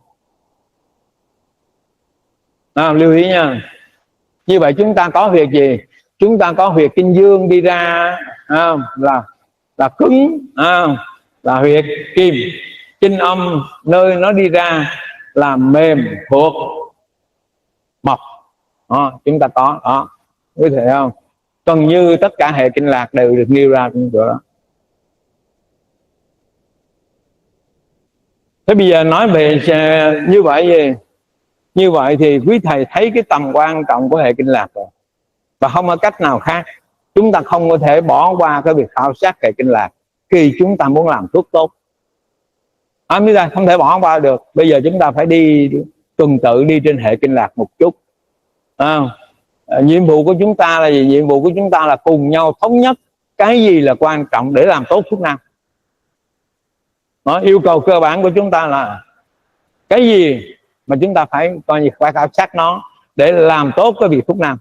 Lưu ý nha. Như vậy chúng ta có việc gì? Chúng ta có việc kinh dương đi ra là cứng, là huyệt kim. Kinh âm nơi nó đi ra là mềm thuộc mộc. Chúng ta có đó, quý thể không? Gần như tất cả hệ kinh lạc đều được nêu ra trong chỗ đó. Thế bây giờ nói về như vậy gì? Như vậy thì quý thầy thấy cái tầm quan trọng của hệ kinh lạc rồi, và không có cách nào khác. Chúng ta không có thể bỏ qua cái việc khảo sát hệ kinh lạc khi chúng ta muốn làm thuốc tốt. Bây giờ không thể bỏ qua được. Bây giờ chúng ta phải đi tuần tự đi trên hệ kinh lạc một chút. Nhiệm vụ của chúng ta là gì? Nhiệm vụ của chúng ta là cùng nhau thống nhất cái gì là quan trọng để làm tốt thuốc nam. Yêu cầu cơ bản của chúng ta là cái gì mà chúng ta phải coi như phải khảo sát nó để làm tốt cái việc thuốc nam.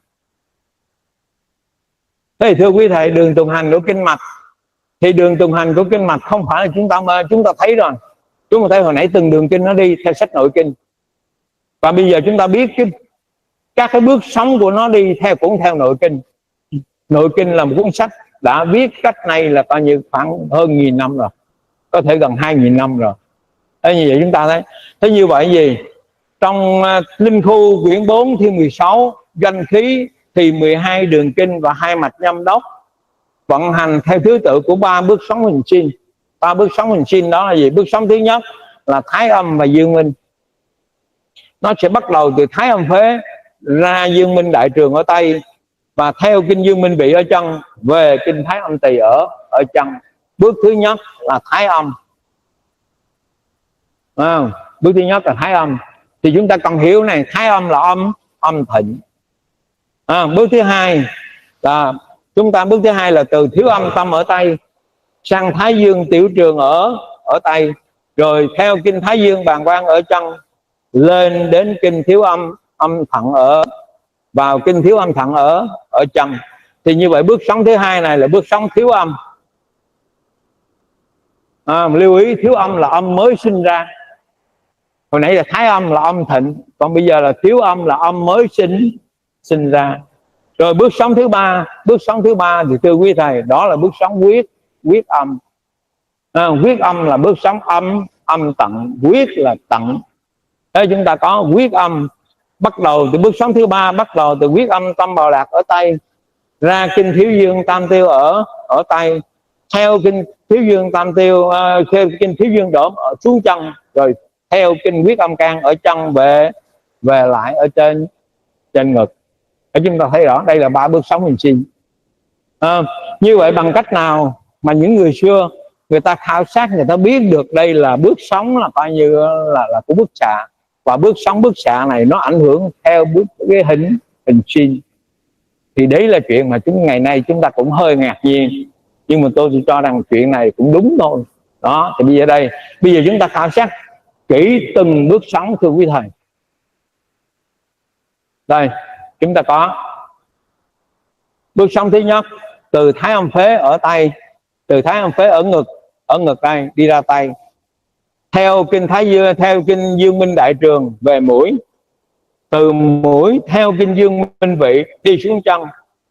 Thế thì thưa quý thầy, đường tuần hành của kinh mạch, thì đường tuần hành của kinh mạch không phải là chúng ta thấy rồi. Chúng ta thấy hồi nãy từng đường kinh nó đi theo sách nội kinh, và bây giờ chúng ta biết các cái bước sống của nó đi cũng theo nội kinh. Nội kinh là một cuốn sách đã viết cách này là coi như khoảng hơn 1000 năm rồi, có thể gần 2000 năm rồi. Thế như vậy chúng ta thấy. Thế như vậy gì? Trong Linh Khu quyển 4 thiên 16 doanh khí thì 12 đường kinh và 2 mạch nhâm đốc vận hành theo thứ tự của 3 bước sống hình sinh. 3 bước sống hình sinh đó là gì? Bước sống thứ nhất là thái âm và dương minh. Nó sẽ bắt đầu từ thái âm phế ra dương minh đại trường ở tay, và theo kinh dương minh vị ở chân về kinh thái âm tỳ ở chân. Bước thứ nhất là thái âm. Bước thứ nhất là thái âm. Thì chúng ta cần hiểu này, thái âm là âm thịnh. Bước thứ hai là bước thứ hai là từ thiếu âm tâm ở tay sang thái dương tiểu trường ở tay, rồi theo kinh thái dương bàng quang ở chân lên đến kinh thiếu âm thận vào kinh thiếu âm thận ở chân. Thì như vậy bước sống thứ hai này là bước sống thiếu âm. Lưu ý, thiếu âm là âm mới sinh ra. Hồi nãy là thái âm là âm thịnh, còn bây giờ là thiếu âm là âm mới sinh ra. Rồi bước sống thứ ba thì thưa quý thầy, đó là bước sống quyết âm. Quyết âm là bước sống âm tận, quyết là tận. Thế chúng ta có quyết âm, bắt đầu từ bước sống thứ ba, bắt đầu từ quyết âm tâm bào lạc ở tay ra kinh thiếu dương tam tiêu ở tay, theo kinh thiếu dương tam tiêu, theo kinh thiếu dương đổm ở xuống chân, rồi theo kinh quyết âm can ở chân về lại ở trên ngực. Để chúng ta thấy rõ đây là 3 bước sống hình sinh. Như vậy bằng cách nào mà những người xưa người ta khảo sát, người ta biết được đây là bước sống là coi như là của bức xạ, và bước xạ này nó ảnh hưởng theo cái hình sinh. Thì đấy là chuyện mà ngày nay chúng ta cũng hơi ngạc nhiên, nhưng mà tôi chỉ cho rằng chuyện này cũng đúng thôi. Đó, thì bây giờ chúng ta khảo sát kỹ từng bước sống thưa quý thầy. Đây chúng ta có bước sống thứ nhất từ thái âm phế ở tay, từ thái âm phế ở ngực đây đi ra tay, theo kinh theo kinh dương minh đại trường về mũi, từ mũi theo kinh dương minh vị đi xuống chân,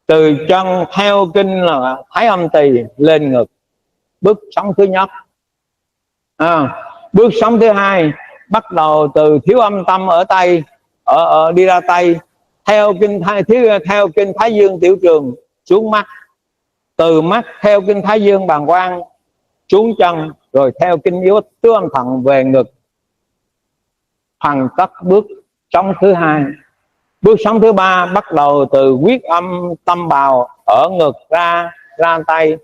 từ chân theo kinh là thái âm tỳ lên ngực. Bước sống thứ nhất. Bước sống thứ hai bắt đầu từ thiếu âm tâm ở tay, đi ra tay, theo kinh thái dương tiểu trường xuống mắt, từ mắt theo kinh thái dương bàng quang xuống chân, rồi theo kinh thiếu âm thận về ngực. Hoàn tất bước sống thứ hai. Bước sống thứ ba bắt đầu từ quyết âm tâm bào ở ngực ra tay,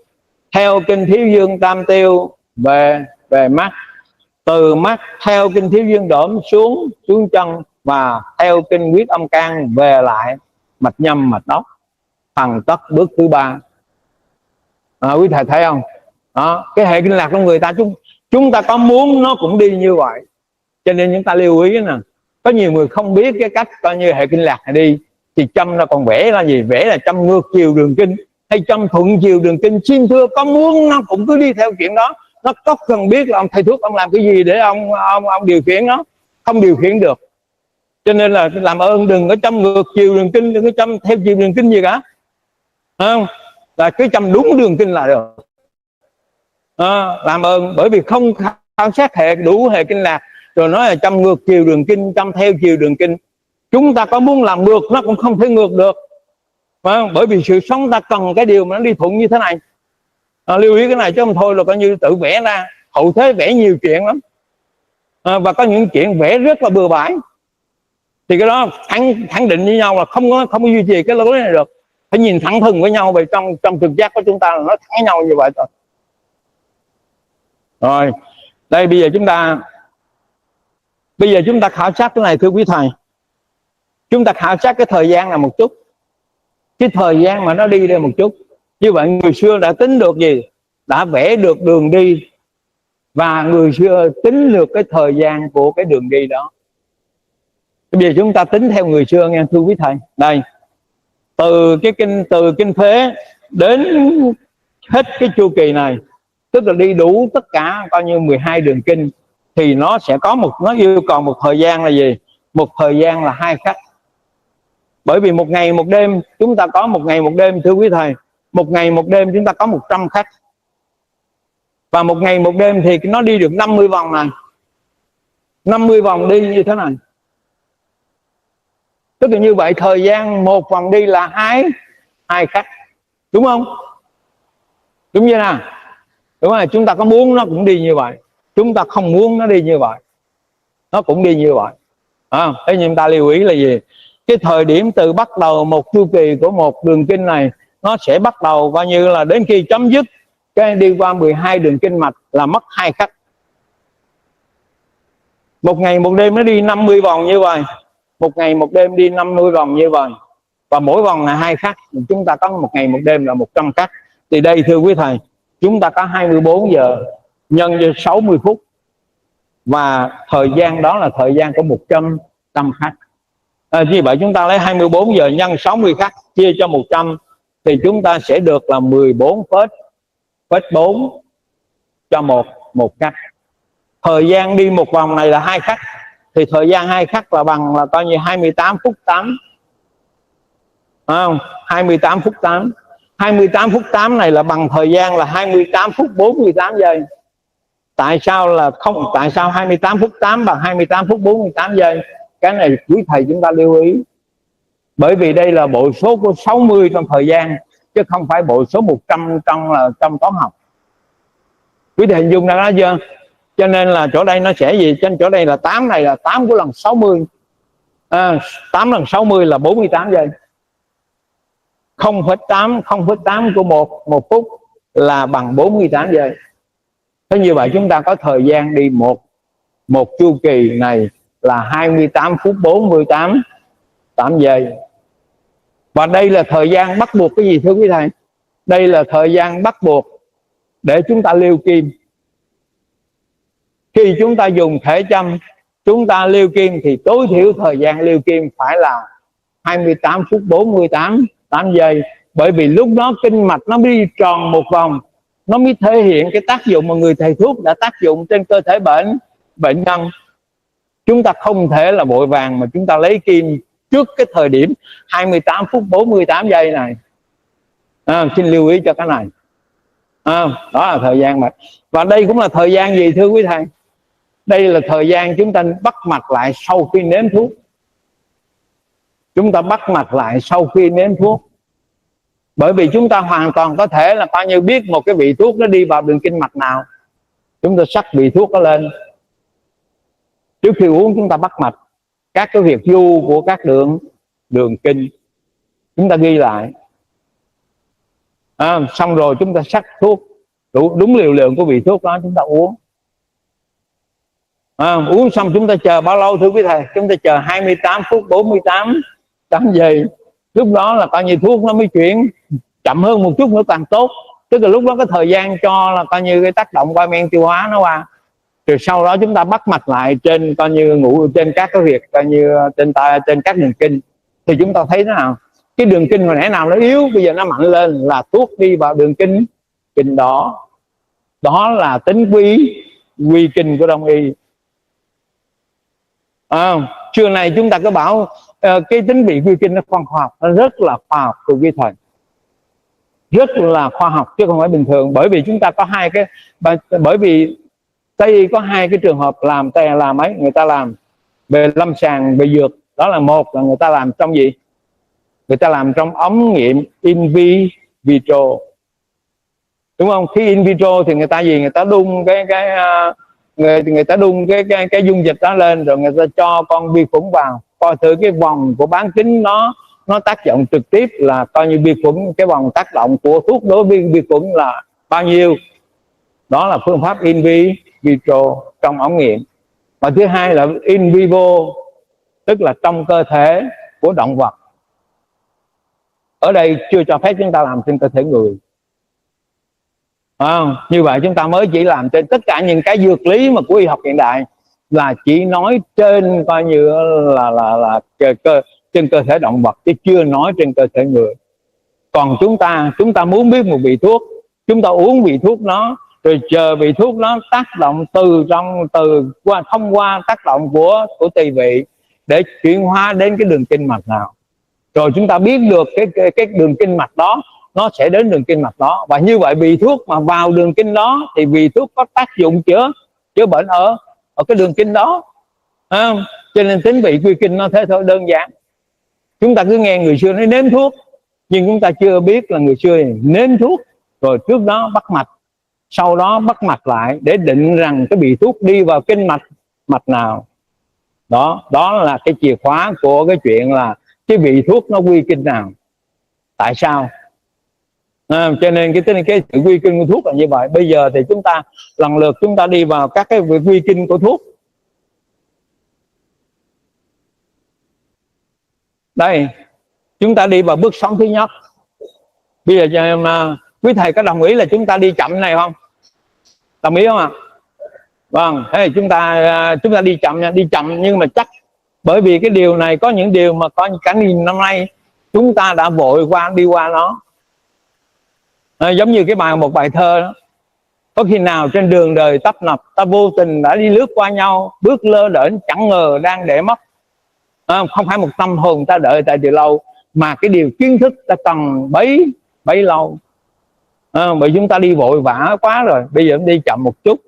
theo kinh thiếu dương tam tiêu về mắt, từ mắt theo kinh thiếu dương đổm xuống chân, và theo kinh quyết âm can về lại mạch nhâm mạch đốc. Hoàn tất bước thứ ba. Quý thầy thấy không? Đó, cái hệ kinh lạc trong người ta Chúng ta có muốn nó cũng đi như vậy. Cho nên chúng ta lưu ý nè, có nhiều người không biết cái cách coi như hệ kinh lạc này đi, thì châm nó còn vẽ là gì? Vẽ là châm ngược chiều đường kinh hay châm thuận chiều đường kinh. Xin thưa, có muốn nó cũng cứ đi theo chuyện đó. Nó có cần biết là ông thầy thuốc ông làm cái gì để ông điều khiển nó? Không điều khiển được. Cho nên là làm ơn đừng có châm ngược chiều đường kinh, đừng có châm theo chiều đường kinh gì cả, không? Là cứ châm đúng đường kinh là được. Làm ơn, bởi vì không khảo sát đủ hệ kinh lạc rồi nói là châm ngược chiều đường kinh, châm theo chiều đường kinh. Chúng ta có muốn làm ngược nó cũng không thể ngược được, bởi vì sự sống ta cần cái điều mà nó đi thuận như thế này. Lưu ý cái này chứ không thôi là coi như tự vẽ ra. Hậu thế vẽ nhiều chuyện lắm, và có những chuyện vẽ rất là bừa bãi, thì cái đó khẳng định với nhau là không có duy trì cái lối này được. Phải nhìn thẳng thừng với nhau về trong trực giác của chúng ta là nó thẳng nhau như vậy thôi. Rồi đây bây giờ chúng ta khảo sát cái này, thưa quý thầy. Chúng ta khảo sát cái thời gian là một chút, cái thời gian mà nó đi đây một chút. Như vậy người xưa đã tính được gì? Đã vẽ được đường đi, và người xưa tính được cái thời gian của cái đường đi đó. Bây giờ chúng ta tính theo người xưa nghe thưa quý thầy. Đây, từ kinh phế đến hết cái chu kỳ này, tức là đi đủ tất cả coi như 12 đường kinh, thì nó sẽ có nó yêu cầu một thời gian là gì? Một thời gian là 2 khắc. Bởi vì một ngày một đêm, chúng ta có một ngày một đêm thưa quý thầy. Một ngày một đêm chúng ta có 100 khắc. Và một ngày một đêm thì nó đi được 50 vòng này. 50 vòng đi như thế này. Tức là như vậy thời gian một vòng đi là 2 khắc. Đúng không? Đúng như nào? Đúng rồi, chúng ta có muốn nó cũng đi như vậy. Chúng ta không muốn nó đi như vậy, nó cũng đi như vậy. Thế nhưng ta lưu ý là gì? Cái thời điểm từ bắt đầu một chu kỳ của một đường kinh này, nó sẽ bắt đầu coi như là đến khi chấm dứt cái đi qua 12 đường kinh mạch là mất 2 khắc. Một ngày một đêm nó đi 50 vòng như vậy. Một ngày một đêm đi 50 vòng như vậy. Và mỗi vòng là 2 khắc. Chúng ta có một ngày một đêm là 100 khắc. Thì đây thưa quý thầy, chúng ta có 24 giờ nhân cho 60 phút. Và thời gian đó là thời gian của 100 khắc. Như vậy chúng ta lấy 24 giờ nhân 60 khắc chia cho 100, thì chúng ta sẽ được là 14,4 cho một khắc. Thời gian đi một vòng này là 2 khắc, thì thời gian 2 khắc là bằng là coi như 28 phút 8. 28 phút 8. 28 phút 8 này là bằng thời gian là 28 phút 48 giây. Tại sao 28 phút 8 bằng 28 phút 48 giây? Cái này quý thầy chúng ta lưu ý. Bởi vì đây là bộ số của 60 trong thời gian, chứ không phải bộ số 100 trong toán học. Quý thầy hình dung ra đó chưa? Cho nên là chỗ đây nó sẽ gì? Trên chỗ đây là 8 này là 8 của lần 60. 8 lần 60 là 48 giây. 0,8 của một phút là bằng 48 giây. Thế như vậy chúng ta có thời gian đi một chu kỳ này là 28 phút 48 giây. Và đây là thời gian bắt buộc cái gì thưa quý thầy? Đây là thời gian bắt buộc để chúng ta liêu kim. Khi chúng ta dùng thể châm, chúng ta liêu kim thì tối thiểu thời gian liêu kim phải là 28 phút 48 giây. Bởi vì lúc đó kinh mạch nó đi tròn một vòng, nó mới thể hiện cái tác dụng mà người thầy thuốc đã tác dụng trên cơ thể bệnh nhân. Chúng ta không thể là vội vàng mà chúng ta lấy kim trước cái thời điểm 28 phút 48 giây này. Xin lưu ý cho cái này. Đó là thời gian mà. Và đây cũng là thời gian gì thưa quý thầy? Đây là thời gian chúng ta bắt mạch lại sau khi nếm thuốc. Chúng ta bắt mạch lại sau khi nếm thuốc. Bởi vì chúng ta hoàn toàn có thể là coi như biết một cái vị thuốc nó đi vào đường kinh mạch nào, chúng ta sắc vị thuốc nó lên. Trước khi uống chúng ta bắt mạch các cái huyệt du của các đường kinh, chúng ta ghi lại. Xong rồi chúng ta sắc thuốc đúng liều lượng của vị thuốc đó chúng ta uống. Uống xong chúng ta chờ bao lâu thưa quý thầy? Chúng ta chờ 28 phút 48 giây. Lúc đó là coi như thuốc nó mới chuyển, chậm hơn một chút nữa càng tốt. Tức là lúc đó cái thời gian cho là coi như cái tác động qua men tiêu hóa nó qua, rồi sau đó chúng ta bắt mạch lại trên coi như ngủ trên các cái huyệt coi như trên các đường kinh, thì chúng ta thấy thế nào? Cái đường kinh hồi nãy nào nó yếu, bây giờ nó mạnh lên, là thuốc đi vào đường kinh đó. Đó là tính quy kinh của Đông y. Trưa nay chúng ta cứ bảo cái tính vị quy kinh nó khoa học, nó rất là khoa học của quý thầy, rất là khoa học chứ không phải bình thường. Bởi vì chúng ta có hai cái, bởi vì Tây y có hai cái trường hợp làm ấy, người ta làm về lâm sàng về dược. Đó là một là người ta làm trong gì? Người ta làm trong ống nghiệm in vitro, đúng không? Khi in vitro thì người ta gì? Người ta đun người ta đun cái dung dịch đó lên, rồi người ta cho con vi khuẩn vào, coi thử cái vòng của bán kính nó tác dụng trực tiếp là coi như vi khuẩn, cái vòng tác động của thuốc đối với vi khuẩn là bao nhiêu. Đó là phương pháp in vitro trong ống nghiệm. Và thứ hai là in vivo, tức là trong cơ thể của động vật. Ở đây chưa cho phép chúng ta làm trên cơ thể người. Như vậy chúng ta mới chỉ làm trên tất cả những cái dược lý mà của y học hiện đại là chỉ nói trên coi như là trên cơ thể động vật, chứ chưa nói trên cơ thể người. Còn chúng ta muốn biết một vị thuốc, chúng ta uống vị thuốc nó, rồi chờ vị thuốc nó tác động thông qua tác động của tỳ vị để chuyển hóa đến cái đường kinh mạch nào, rồi chúng ta biết được cái đường kinh mạch đó nó sẽ đến đường kinh mạch đó. Và như vậy vị thuốc mà vào đường kinh đó thì vị thuốc có tác dụng chữa bệnh ở cái đường kinh đó. Cho nên tính vị quy kinh nó thế thôi, đơn giản. Chúng ta cứ nghe người xưa nói nếm thuốc, nhưng chúng ta chưa biết là người xưa nếm thuốc rồi trước đó bắt mạch, sau đó bắt mạch lại để định rằng cái vị thuốc đi vào kinh mạch nào. Đó là cái chìa khóa của cái chuyện là cái vị thuốc nó quy kinh nào, tại sao. Cho nên cái sự quy kinh của thuốc là như vậy. Bây giờ thì chúng ta lần lượt chúng ta đi vào các cái quy kinh của thuốc. Đây, chúng ta đi vào bước sống thứ nhất. Bây giờ quý thầy có đồng ý là chúng ta đi chậm này không? Đồng ý không ạ? Vâng, thế thì chúng ta đi chậm nha, đi chậm nhưng mà chắc, bởi vì cái điều này có những điều mà có cả nghìn năm nay chúng ta đã vội đi qua nó. Giống như một bài thơ đó. Có khi nào trên đường đời tấp nập, ta vô tình đã đi lướt qua nhau, bước lơ đễnh chẳng ngờ đang để mất. Không phải một tâm hồn ta đợi tại từ lâu, mà cái điều kiến thức ta cần bấy lâu. Bởi chúng ta đi vội vã quá rồi, bây giờ đi chậm một chút.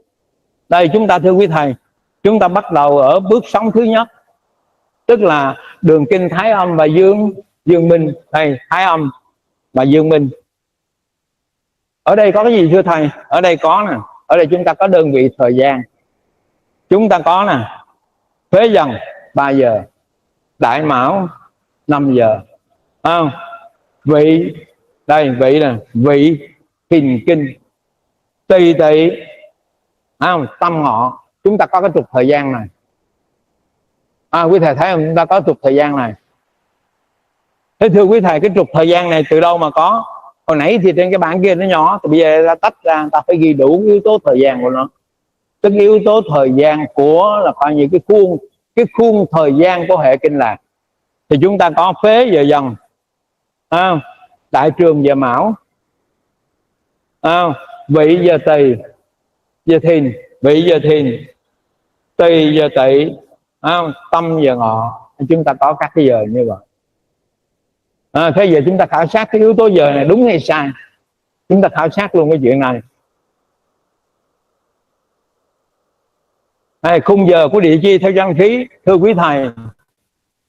Đây chúng ta, thưa quý thầy, chúng ta bắt đầu ở bước sống thứ nhất, tức là đường kinh Thái Âm và Dương Minh. Đây, Thái Âm và Dương Minh. Ở đây có cái gì thưa thầy? Ở đây có nè, ở đây chúng ta có đơn vị thời gian. Chúng ta có nè, Phế Dần 3 giờ, Đại Mão 5 giờ. Vị, đây vị nè, vị Thìn Kinh, Tỳ Tỵ, Tâm Ngọ. Chúng ta có cái trục thời gian này. Quý thầy thấy không? Chúng ta có trục thời gian này. Thế thưa quý thầy, cái trục thời gian này từ đâu mà có? Hồi nãy thì trên cái bảng kia nó nhỏ, thì bây giờ ta tách ra, ta phải ghi đủ yếu tố thời gian của nó. Tức yếu tố thời gian của là coi như cái khuôn thời gian của hệ kinh lạc. Thì chúng ta có Phế giờ Dần, Đại Trường giờ Mão, Vị giờ Tỳ, giờ Thìn, Vị giờ Thìn, Tỳ giờ Tỵ, Tâm giờ Ngọ. Chúng ta có các cái giờ như vậy. Thế giờ chúng ta khảo sát cái yếu tố giờ này đúng hay sai. Chúng ta khảo sát luôn cái chuyện này. Khung giờ của địa chi theo văn khí, thưa quý thầy,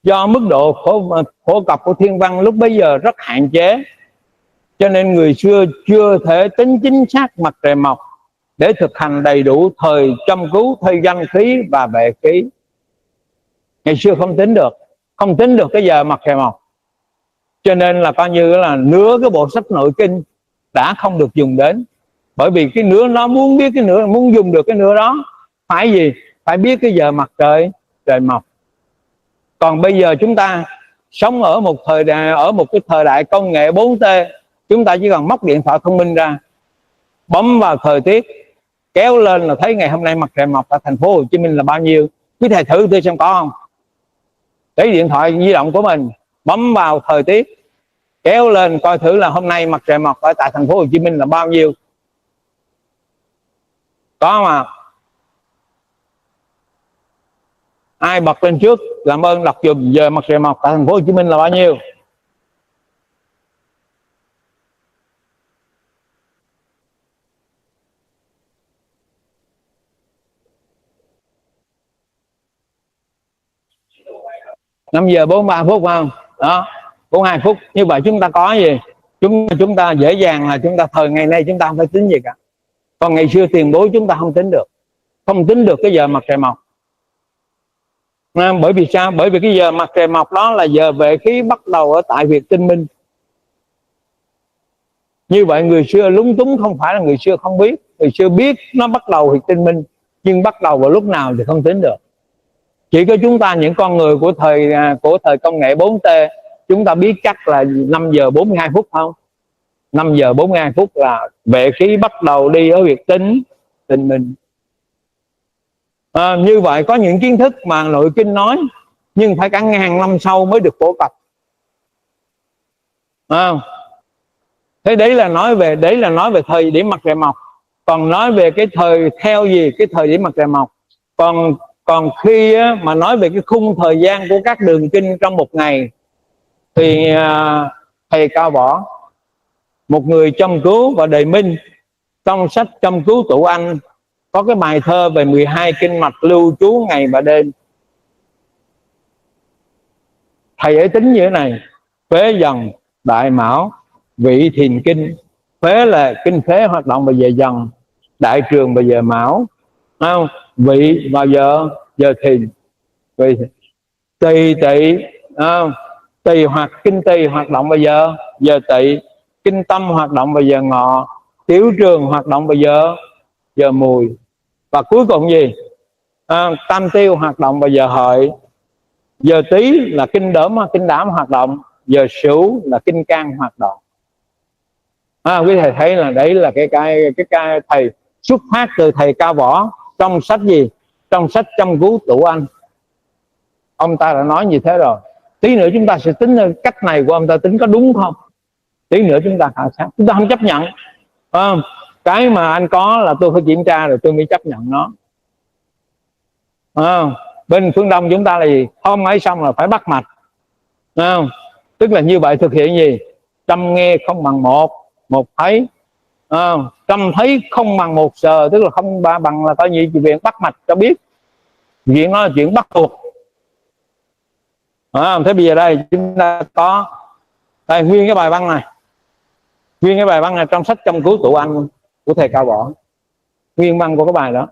do mức độ phổ cập của thiên văn lúc bấy giờ rất hạn chế, cho nên người xưa chưa thể tính chính xác mặt trời mọc để thực hành đầy đủ thời châm cứu theo văn khí và vệ khí. Ngày xưa không tính được cái giờ mặt trời mọc, cho nên là coi như là nửa cái bộ sách nội kinh đã không được dùng đến. Bởi vì cái nửa nó muốn biết cái nửa, muốn dùng được cái nửa đó phải gì? Phải biết cái giờ mặt trời mọc. Còn bây giờ chúng ta sống ở một cái thời đại công nghệ 4T, chúng ta chỉ cần móc điện thoại thông minh ra, bấm vào thời tiết, kéo lên là thấy ngày hôm nay mặt trời mọc ở thành phố Hồ Chí Minh là bao nhiêu. Quý thầy thử tôi xem có không. Lấy điện thoại di động của mình bấm vào thời tiết, kéo lên coi thử là hôm nay mặt trời mọc ở tại thành phố Hồ Chí Minh là bao nhiêu. Có mà. Ai bật lên trước làm ơn đọc dùm giờ mặt trời mọc tại thành phố Hồ Chí Minh là bao nhiêu. Năm giờ 43 phút phải không? Đó, 42 phút. Như vậy chúng ta có gì? Chúng ta dễ dàng là chúng ta thời ngày nay chúng ta không phải tính gì cả. Còn ngày xưa tiền bối chúng ta không tính được. Không tính được cái giờ mặt trời mọc. Bởi vì sao? Bởi vì cái giờ mặt trời mọc đó là giờ vệ khí bắt đầu ở tại Việt Tinh Minh. Như vậy người xưa lúng túng không phải là người xưa không biết. Người xưa biết nó bắt đầu Việt Tinh Minh, nhưng bắt đầu vào lúc nào thì không tính được. Chỉ có chúng ta những con người của thời công nghệ 4T, chúng ta biết chắc là 5 giờ 42 phút không? 5 giờ 42 phút là vệ khí bắt đầu đi ở Việt Tinh Minh. Như vậy có những kiến thức mà nội kinh nói nhưng phải cả ngàn năm sau mới được phổ cập. Thế đấy là nói về thời điểm mặt trời mọc. Còn nói về cái thời theo gì cái thời điểm mặt trời mọc. Còn khi mà nói về cái khung thời gian của các đường kinh trong một ngày thì thầy Cao Võ, một người châm cứu và đề minh, trong sách Châm Cứu Tụ Anh có cái bài thơ về 12 kinh mạch lưu trú ngày và đêm. Thầy ấy tính như thế này: Phế Dần, Đại Mão, Vị Thìn Kinh. Phế là kinh phế hoạt động vào giờ Dần, Đại Trường vào giờ Mão, Vị vào giờ Thìn, Tỳ Tỳ hoặc kinh Tỳ hoạt động vào giờ Tỵ, kinh Tâm hoạt động vào giờ Ngọ, Tiểu Trường hoạt động vào giờ Mùi, và cuối cùng gì? Tam Tiêu hoạt động vào giờ Hợi, giờ Tý là kinh Đảm hoạt động, giờ Sửu là kinh Can hoạt động. Quý thầy thấy là đấy là cái thầy xuất phát từ thầy Cao Võ trong sách gì? Trong sách Châm Cứu Tụ Anh. Ông ta đã nói như thế rồi. Tí nữa chúng ta sẽ tính cách này của ông ta tính có đúng không? Tí nữa chúng ta khảo sát. Chúng ta không chấp nhận. Cái mà anh có là tôi phải kiểm tra rồi tôi mới chấp nhận nó. Bên phương Đông chúng ta là gì? Hôm ấy xong là phải bắt mạch. Tức là như vậy thực hiện gì? Trăm nghe không bằng một thấy. Trăm thấy không bằng một sờ, tức là không bằng là coi như chuyện bắt mạch cho biết. Chuyện đó là chuyện bắt buộc. Thế bây giờ đây chúng ta có đây nguyên cái bài văn này. Nguyên cái bài văn này trong sách Châm Cứu Tụ Anh của thầy Cao Võ. Nguyên văn của cái bài đó.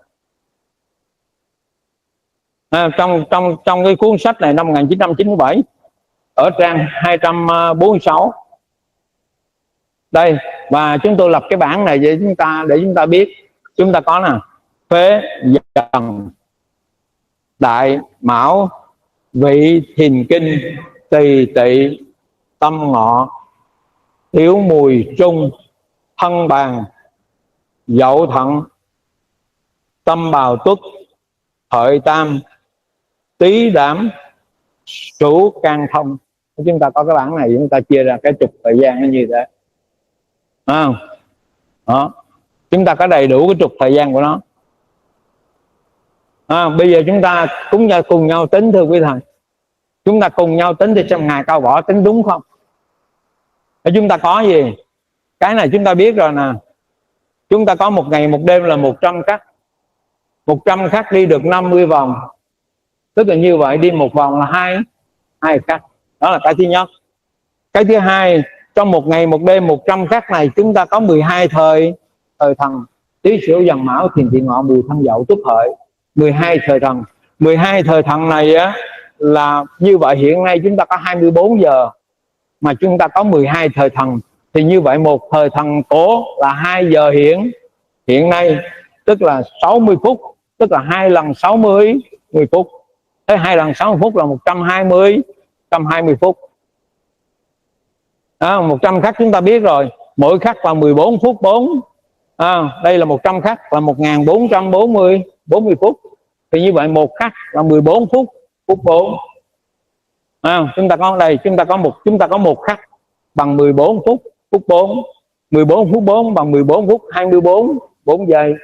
Trong cái cuốn sách này năm 1997 ở trang 246. Đây, và chúng tôi lập cái bảng này để chúng ta biết. Chúng ta có nè: Phế Dần, Đại Mão, Vị Thìn Kinh, Tỳ Tỵ, Tâm Ngọ, Tiểu Mùi Trung, Thân Bàn, Dậu Thận, Tâm Bào Tuất, Hợi Tam, Tý Đảm, Sửu Can Thông. Chúng ta có cái bảng này, chúng ta chia ra cái trục thời gian nó như thế. Đó. Chúng ta có đầy đủ cái trục thời gian của nó. Bây giờ chúng ta cùng nhau tính, thưa quý thầy. Chúng ta cùng nhau tính thì xem ngài Cao Võ tính đúng không? Chúng ta có gì? Cái này chúng ta biết rồi nè. Chúng ta có một ngày một đêm là 100 khắc. 100 khắc đi được 50 vòng. Tức là như vậy đi một vòng là 2 khắc. Đó là cái thứ nhất. Cái thứ hai, trong một ngày một đêm 100 khắc này chúng ta có 12 thời thần: Tý Sửu Dần Mão Thìn Tỵ Ngọ Mùi Thân Dậu Tuất Hợi. 12 thời thần. 12 thời thần này á, là như vậy hiện nay chúng ta có 24 giờ mà chúng ta có 12 thời thần, thì như vậy một thời thần cổ là 2 giờ hiện nay, tức là 60 phút, tức là 2 lần 60 phút. Thế 2 lần 60 phút là 120 phút. 100 khắc chúng ta biết rồi, mỗi khắc là 14 phút Đây là 100 khắc là 1440 phút. Thì như vậy một khắc là 14 phút, phút 4. Chúng ta có đây, chúng ta có một khắc bằng 14 phút, phút 4. 14 phút 4 bằng 14 phút 24 4 giây.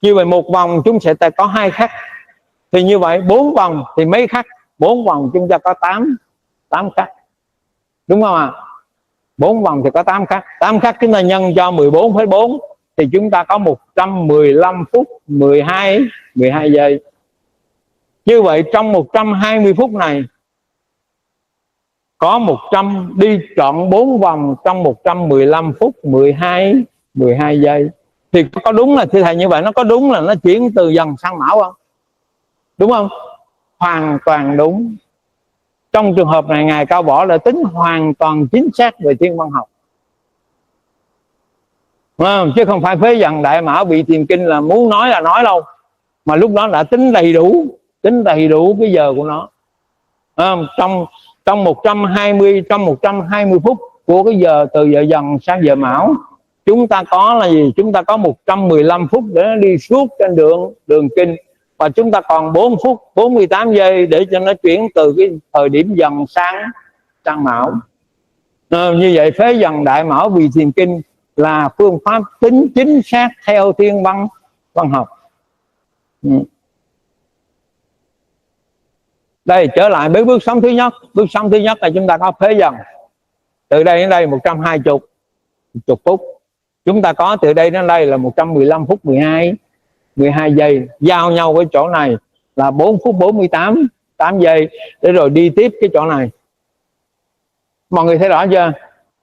Như vậy một vòng chúng sẽ có 2 khắc. Thì như vậy 4 vòng thì mấy khắc? 4 vòng chúng ta có 8 khắc. Đúng không ạ? 4 vòng thì có 8 khắc. 8 khắc chúng ta nhân cho 14,4 thì chúng ta có 115 phút 12 giây. Như vậy trong 120 phút này có đi trọn 4 vòng trong 115 phút 12 giây. Thì có đúng là thưa thầy như vậy, nó có đúng là nó chuyển từ dần sang mão không? Đúng không? Hoàn toàn đúng. Trong trường hợp này ngài Cao Võ đã tính hoàn toàn chính xác về thiên văn học, chứ không phải phế dần đại mão bị thiền kinh là muốn nói là nói đâu, mà lúc đó đã tính đầy đủ cái giờ của nó. Trong 120 phút của cái giờ từ giờ dần sang giờ mão, chúng ta có là gì? Chúng ta có 115 phút để nó đi suốt trên đường kinh, và chúng ta còn 4 phút 48 giây để cho nó chuyển từ cái thời điểm dần sang mão. Như vậy phế dần đại mão vì thiền kinh là phương pháp tính chính xác theo thiên văn học. Đây trở lại với bước sống thứ nhất. Bước sống thứ nhất là chúng ta có phế dần từ đây đến đây 120 phút. Chúng ta có từ đây đến đây là 115 phút 12 giây, giao nhau với chỗ này là 4 phút 48 giây để rồi đi tiếp cái chỗ này. Mọi người thấy rõ chưa?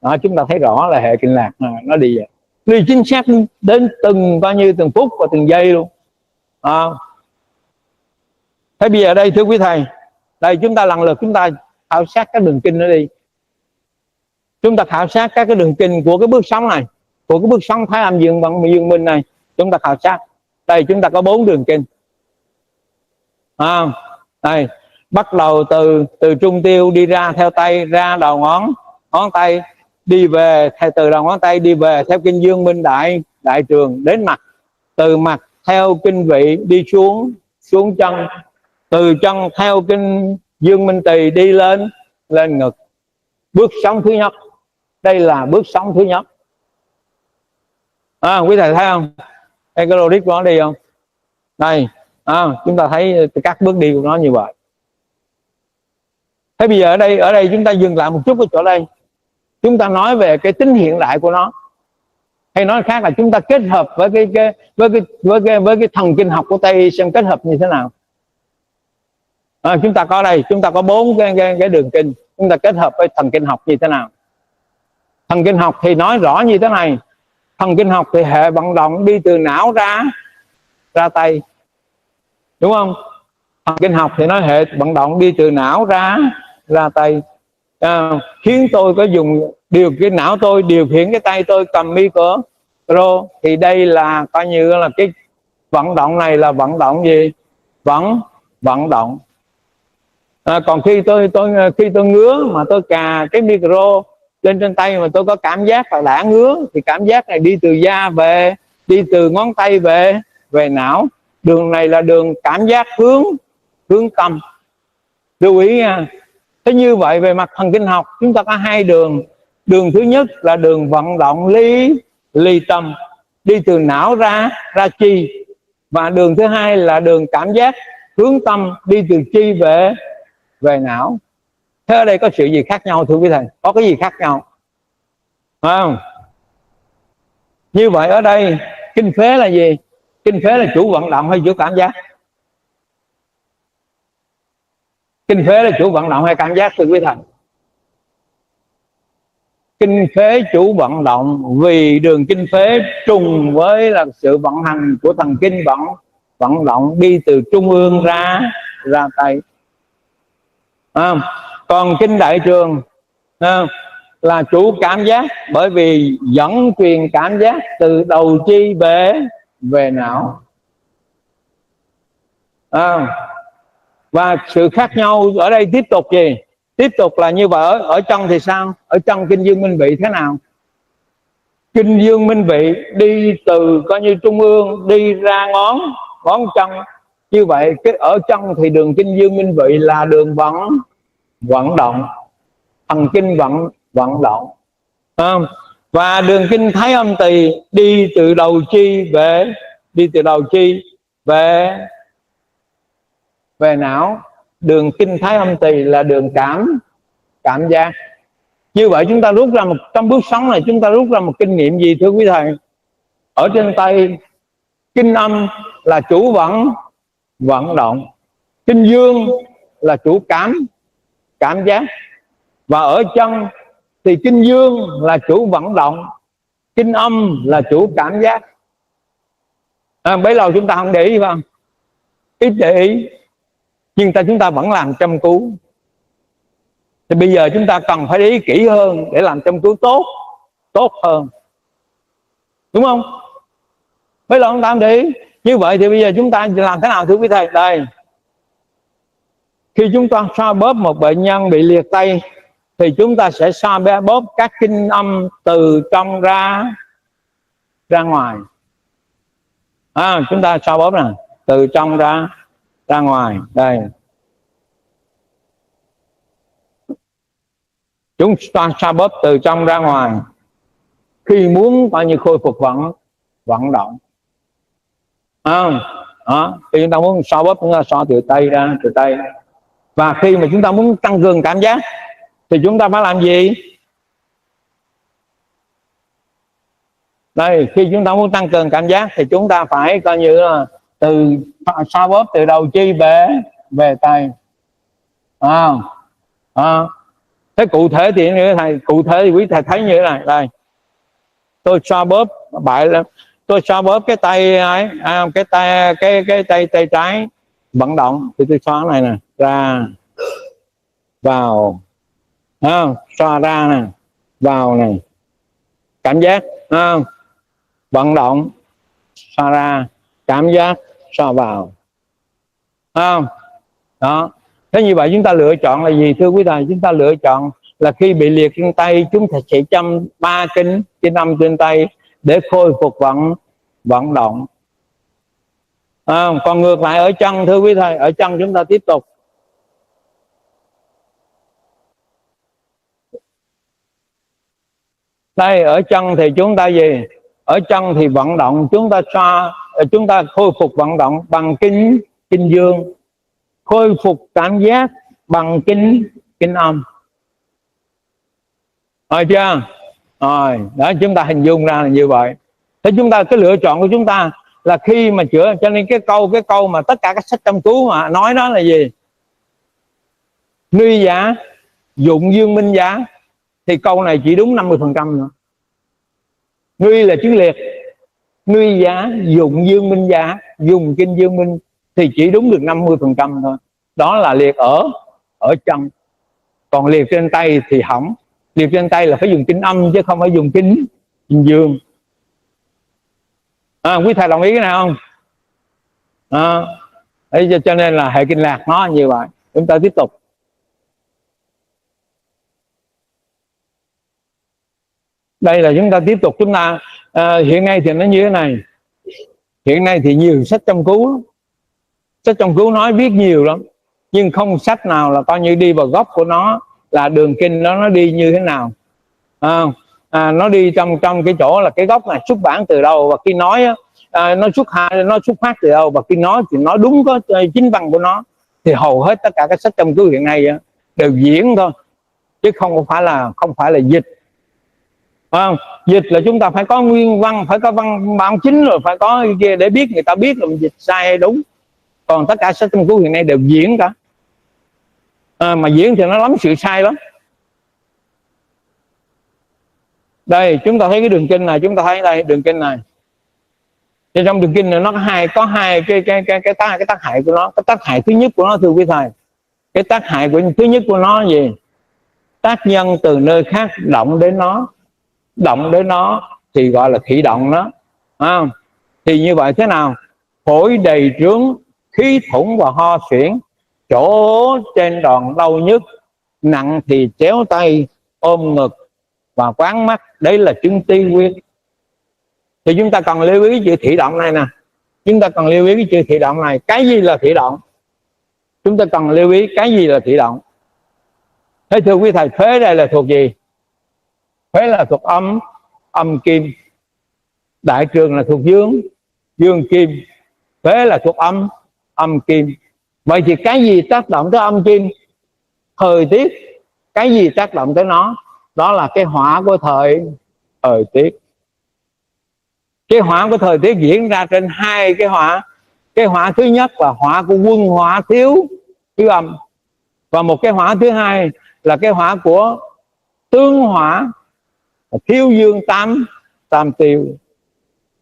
Đó, chúng ta thấy rõ là hệ kinh lạc nó đi chính xác đến từng phút và từng giây luôn. Thế bây giờ đây thưa quý thầy, đây chúng ta lần lượt chúng ta khảo sát các đường kinh nó đi. Chúng ta khảo sát các cái đường kinh của cái bước sống này, của cái bước sống Thái Âm Dương Minh này. Chúng ta khảo sát. Đây chúng ta có 4 đường kinh. Đây bắt đầu từ trung tiêu đi ra theo tay, ra đầu ngón tay, đi về theo từ đầu ngón tay đi về theo kinh Dương Minh đại trường đến mặt, từ mặt theo kinh vị đi xuống chân, từ chân theo kinh Dương Minh Tỳ đi lên ngực. Bước sống thứ nhất. Đây là bước sống thứ nhất. Quý thầy thấy không? Đây cái logic của nó đi không? Đây chúng ta thấy các bước đi của nó như vậy. Thế bây giờ ở đây chúng ta dừng lại một chút ở chỗ đây. Chúng ta nói về cái tính hiện đại của nó, hay nói khác là chúng ta kết hợp với cái thần kinh học của Tây xem kết hợp như thế nào. Chúng ta có đây, chúng ta có 4 cái đường kinh, chúng ta kết hợp với thần kinh học như thế nào. Thần kinh học thì nói rõ như thế này. Thần kinh học thì hệ vận động đi từ não ra tay, đúng không? Thần kinh học thì nói hệ vận động đi từ não ra tay, khiến tôi có dùng cái não tôi điều khiển cái tay tôi cầm micro. Thì đây là coi như là cái vận động này là vận động gì? Vận động. Còn khi tôi ngứa mà tôi cà cái micro lên trên tay mà tôi có cảm giác là đã ngứa, thì cảm giác này đi từ da về, đi từ ngón tay về não. Đường này là đường cảm giác hướng tâm. Lưu ý nha. Thế như vậy về mặt thần kinh học chúng ta có 2 đường. Đường thứ nhất là đường vận động ly tâm, đi từ não ra chi. Và đường thứ hai là đường cảm giác hướng tâm, đi từ chi về não. Thế ở đây có sự gì khác nhau thưa quý thầy? Có cái gì khác nhau? Như vậy ở đây kinh phế là gì? Kinh phế là chủ vận động hay chủ cảm giác? Kinh phế là chủ vận động hay cảm giác thưa quý thầy? Kinh phế chủ vận động, vì đường kinh phế trùng với là sự vận hành của thần kinh vận động đi từ trung ương ra tay. Còn kinh đại trường là chủ cảm giác, bởi vì dẫn truyền cảm giác từ đầu chi về não. Và sự khác nhau ở đây tiếp tục gì? Tiếp tục là như vậy. Ở chân thì sao? Ở chân kinh Dương Minh Vị thế nào? kinh dương minh vị, đi từ coi như trung ương đi ra ngón chân. Như vậy cái ở chân thì đường kinh dương minh vị là đường vận động, thần kinh vận động. Và đường kinh thái âm tỳ đi từ đầu chi về, đi từ đầu chi về về não. Đường kinh thái âm tỳ là đường cảm giác. Như vậy chúng ta rút ra trong bước sống này, chúng ta rút ra một kinh nghiệm gì thưa quý thầy? Ở trên tay kinh âm là chủ vận động, kinh dương là chủ cảm giác, và ở chân thì kinh dương là chủ vận động, kinh âm là chủ cảm giác. Bấy lâu chúng ta không để ý phải không? Ít để ý, nhưng chúng ta vẫn làm chăm cứu. Thì bây giờ chúng ta cần phải để ý kỹ hơn để làm chăm cứu tốt hơn, đúng không? Bấy lâu chúng ta không để ý. Như vậy thì bây giờ chúng ta làm thế nào thưa quý thầy? Đây, khi chúng ta xoa bóp một bệnh nhân bị liệt tay thì chúng ta sẽ xoa bóp các kinh âm từ trong ra ngoài. Chúng ta xoa bóp nè, từ trong ra ngoài. Đây, chúng ta xoa bóp từ trong ra ngoài khi muốn coi như khôi phục vận động. Khi chúng ta muốn xoa bóp, chúng ta xoa từ tay ra, từ tay. Và khi mà chúng ta muốn tăng cường cảm giác thì chúng ta phải làm gì? Đây, khi chúng ta muốn tăng cường cảm giác thì chúng ta phải coi như là từ xoa bóp từ đầu chi về tay. Thế cụ thể thì như thầy, cụ thể thì quý thầy thấy như thế này. Đây, tôi xoa bóp tôi xoa bóp cái tay ấy, cái tay trái vận động thì tôi xoa này nè, ra vào, xoa ra nè, vào này, cảm giác, vận động, xoa ra, cảm giác, xoa vào. Đó. Thế như vậy chúng ta lựa chọn là gì thưa quý thầy? Chúng ta lựa chọn là khi bị liệt trên tay, chúng ta sẽ châm 3 kinh âm trên tay để khôi phục vận động. Còn ngược lại ở chân thưa quý thầy, ở chân chúng ta tiếp tục. Đây, ở chân thì chúng ta gì? Ở chân thì vận động, chúng ta khôi phục vận động bằng kinh dương, khôi phục cảm giác bằng kinh âm. Rồi chưa? Rồi, đó, chúng ta hình dung ra là như vậy. Thế chúng ta, cái lựa chọn của chúng ta là khi mà chữa, cho nên cái câu mà tất cả các sách chăm cứu mà nói đó là gì? Nuy giả, dụng dương minh giả. Thì câu này chỉ đúng 50% nữa. Nuy là chữ liệt, nuy giả, dụng dương minh giả, dùng kinh dương minh thì chỉ đúng được 50% thôi. Đó là liệt ở chân. Còn liệt trên tay thì hỏng. Liệt trên tay là phải dùng kinh âm chứ không phải dùng kinh dương. Quý thầy đồng ý cái này không? Cho nên là hệ kinh lạc nó như vậy. Chúng ta tiếp tục. Đây là chúng ta tiếp tục. Chúng ta hiện nay thì nó như thế này. Hiện nay thì nhiều sách chăm cứu, sách chăm cứu nói viết nhiều lắm, nhưng không sách nào là coi như đi vào gốc của nó, là đường kinh nó đi như thế nào. Nó đi trong cái chỗ là cái gốc này xuất bản từ đâu, và khi nói nó xuất phát từ đâu, và khi nói thì nói đúng có chính văn của nó. Thì hầu hết tất cả các sách chăm cứu hiện nay đều diễn thôi, chứ không phải là dịch. Dịch là chúng ta phải có nguyên văn, phải có văn bản chính, rồi phải có kia để biết, người ta biết là mình dịch sai hay đúng. Còn tất cả sách chăm cứu hiện nay đều diễn cả. Mà diễn thì nó lắm sự sai lắm. Đây chúng ta thấy cái đường kinh này, chúng ta thấy đây đường kinh này. Thì trong đường kinh này nó có hai cái tác hại của nó. Cái tác hại thứ nhất của nó thưa quý thầy, cái tác hại thứ nhất của nó là gì? Tác nhân từ nơi khác động đến nó thì gọi là khỉ động nó. Thì như vậy thế nào? Phổi đầy trướng, khí thủng và ho suyễn, chỗ trên đòn đau nhức, nặng thì chéo tay, ôm ngực và quán mắt. Đấy là chứng tí huyết. thì chúng ta cần lưu ý chữ thủy động này nè. Chúng ta cần lưu ý cái chữ thủy động này. Cái gì là thủy động? Chúng ta cần lưu ý cái gì là thủy động. Thế thưa quý thầy, phế đây là thuộc gì? Phế là thuộc âm, âm kim. Đại trường là thuộc dương, dương kim. Phế là thuộc âm, âm kim. Vậy thì cái gì tác động tới âm kim? Thời tiết. Cái gì tác động tới nó? Đó là cái hỏa của thời tiết. Cái hỏa của thời tiết diễn ra trên hai cái hỏa. Cái hỏa thứ nhất là hỏa của quân hỏa thiếu âm, và một cái hỏa thứ hai là cái hỏa của tướng hỏa thiếu dương tam tiêu.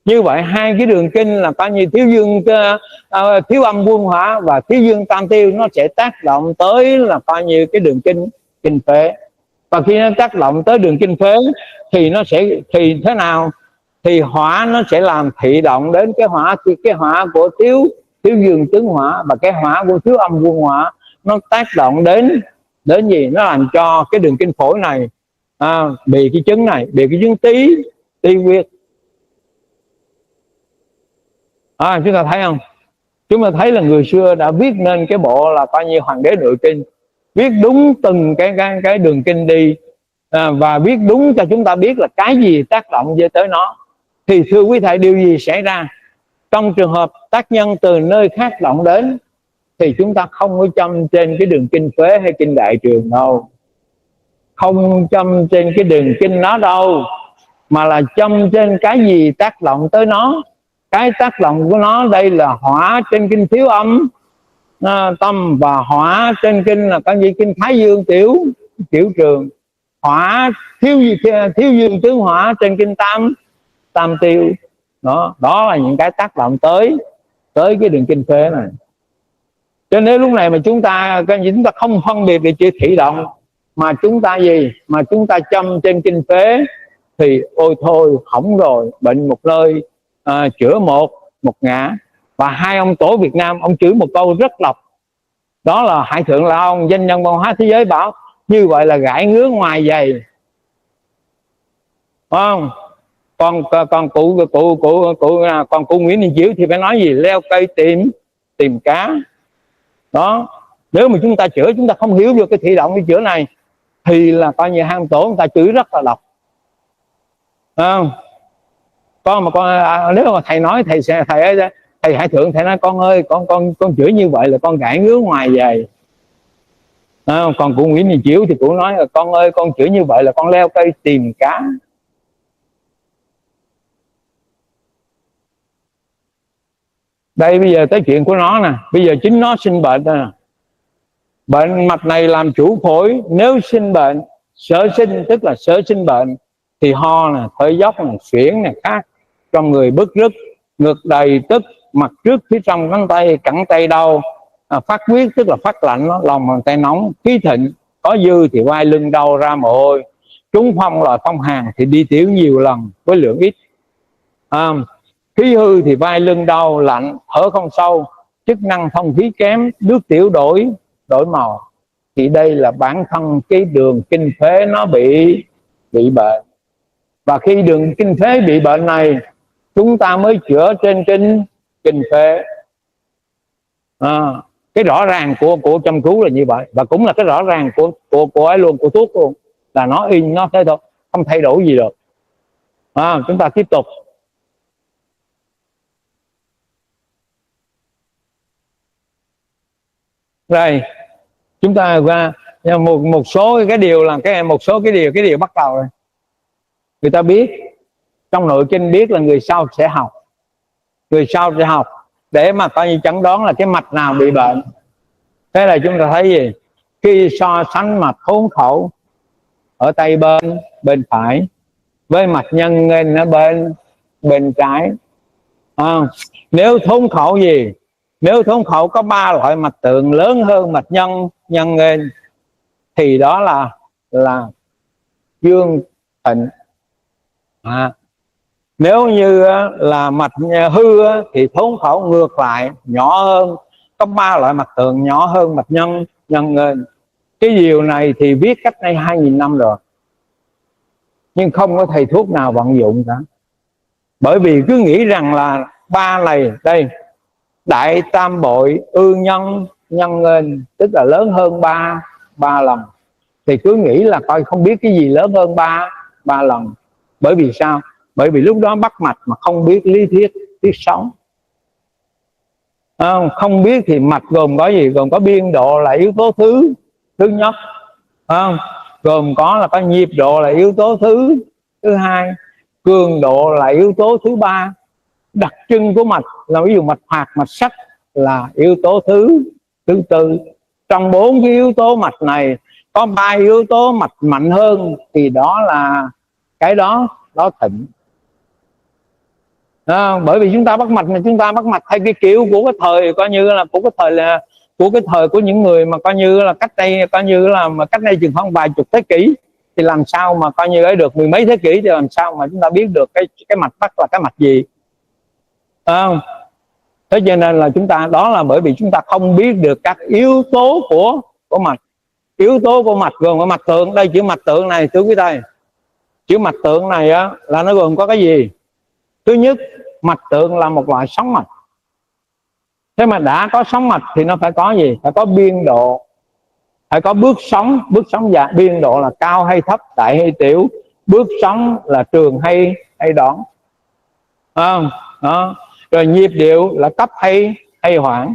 Như vậy hai cái đường kinh là coi như thiếu dương thiếu âm quân hỏa và thiếu dương tam tiêu, nó sẽ tác động tới là coi như cái đường kinh phế. Và khi nó tác động tới đường kinh phế thì nó sẽ thì thế nào? Thì hỏa nó sẽ làm thị động đến cái hỏa của thiếu dương tướng hỏa, và cái hỏa của thiếu âm quân hỏa nó tác động đến gì? Nó làm cho cái đường kinh phổi này bị cái chứng này, bị cái chứng tí huyết. Chúng ta thấy không? Chúng ta thấy là người xưa đã viết nên cái bộ là coi như Hoàng Đế Nội Kinh, viết đúng từng cái đường kinh đi, và viết đúng cho chúng ta biết là cái gì tác động về tới nó. Thì thưa quý thầy, điều gì xảy ra trong trường hợp tác nhân từ nơi khác động đến? Thì chúng ta không có châm trên cái đường kinh phế hay kinh đại trường đâu, không châm trên cái đường kinh nó đâu, mà là châm trên cái gì tác động tới nó. Cái tác động của nó đây là hỏa trên kinh thiếu âm tâm, và hỏa trên kinh là cái gì? Kinh Thái Dương tiểu trường. Hỏa thiếu dương tướng hỏa trên kinh tam tiêu. Đó là những cái tác động tới cái đường kinh phế này. Cho nên lúc này mà chúng ta không phân biệt được chữ thủy động, mà chúng ta gì? Mà chúng ta châm trên kinh phế thì ôi thôi hỏng rồi, bệnh một nơi chữa một ngã. Và hai ông tổ Việt Nam, ông chửi một câu rất độc, đó là Hải Thượng là ông danh nhân văn hóa thế giới bảo như vậy là gãi ngứa ngoài giày, không? Còn cụ Nguyễn Đình Chiểu thì phải nói gì? Leo cây tìm cá. Đó, nếu mà chúng ta chữa, chúng ta không hiểu được cái thị động cái chữa này thì là coi như hai ông tổ người ta chửi rất là độc, không? Nếu mà thầy nói thầy Hải Thượng, thầy nói con ơi, con chửi như vậy là con gãi ngứa ngoài về. Còn cụ Nguyễn Đình Chiểu thì cụ nói là con ơi, con chửi như vậy là con leo cây tìm cá. Đây bây giờ tới chuyện của nó nè. Bây giờ chính nó sinh bệnh nè. Bệnh mạch này làm chủ phổi. Nếu sinh bệnh sở sinh, tức là sở sinh bệnh, thì ho nè, thở dốc nè, xuyển nè, khát, trong người bứt rứt, ngực đầy tức, mặt trước phía trong cẳng tay đau, phát huyết tức là phát lạnh, lòng bàn tay nóng, khí thịnh, có dư thì vai lưng đau ra mồ hôi, trúng phong là phong hàn thì đi tiểu nhiều lần với lượng ít, khí hư thì vai lưng đau, lạnh, thở không sâu, chức năng thông khí kém, nước tiểu đổi màu. Thì đây là bản thân cái đường kinh phế nó bị bệnh. Và khi đường kinh phế bị bệnh này, chúng ta mới chữa trên kinh phế. Cái rõ ràng của châm cứu là như vậy, và cũng là cái rõ ràng của ấy luôn, của thuốc luôn, là nó in nó thế thôi, không thay đổi gì được. Chúng ta tiếp tục. Đây chúng ta qua một số cái điều là một số cái điều bắt đầu rồi. Người ta biết trong nội kinh, biết là người sau sẽ học, để mà coi như chẩn đoán là cái mạch nào bị bệnh. Thế là chúng ta thấy gì? Khi so sánh mạch thốn khẩu ở tay bên phải với mạch nhân nghênh ở bên trái, nếu thốn khẩu gì? Nếu thốn khẩu có 3 loại mạch tượng lớn hơn mạch nhân nghênh thì đó là dương thịnh. Nếu như là mạch hư thì thốn khẩu ngược lại, nhỏ hơn, có 3 loại mạch tượng nhỏ hơn mạch nhân nghênh. Cái điều này thì viết cách đây 2000 năm rồi, nhưng không có thầy thuốc nào vận dụng cả. Bởi vì cứ nghĩ rằng là ba này đây, đại tam bội ư nhân nhân lên, tức là lớn hơn ba lần, thì cứ nghĩ là coi không biết cái gì lớn hơn ba lần. Bởi vì sao? Bởi vì lúc đó bắt mạch mà không biết lý thuyết tiết sống. Không biết thì mạch gồm có gì? Gồm có biên độ là yếu tố thứ nhất, gồm có là có nhịp độ là yếu tố thứ hai, cường độ là yếu tố thứ ba, đặc trưng của mạch là ví dụ mạch hoạt, mạch sắc là yếu tố thứ tư. Trong bốn cái yếu tố mạch này có ba yếu tố mạch mạnh hơn thì đó là cái đó thịnh. Bởi vì chúng ta bắt mạch, mà chúng ta bắt mạch theo cái kiểu của cái thời, coi như là của cái thời của những người mà coi như là cách đây, coi như là mà cách đây chừng hơn vài chục thế kỷ, thì làm sao mà coi như ấy được mười mấy thế kỷ thì làm sao mà chúng ta biết được cái mạch bắt là cái mạch gì. Thế cho nên là chúng ta, đó là bởi vì chúng ta không biết được các yếu tố của mạch. Yếu tố của mạch gồm có mạch tượng. Đây chữ mạch tượng này thưa quý thầy, chữ mạch tượng này á là nó gồm có cái gì? Thứ nhất, mạch tượng là một loại sóng mạch. Thế mà đã có sóng mạch thì nó phải có gì? Phải có biên độ, phải có bước sóng dài. Biên độ là cao hay thấp, đại hay tiểu, bước sóng là trường hay đoạn. Đó. Rồi nhịp điệu là cấp hay hoãn.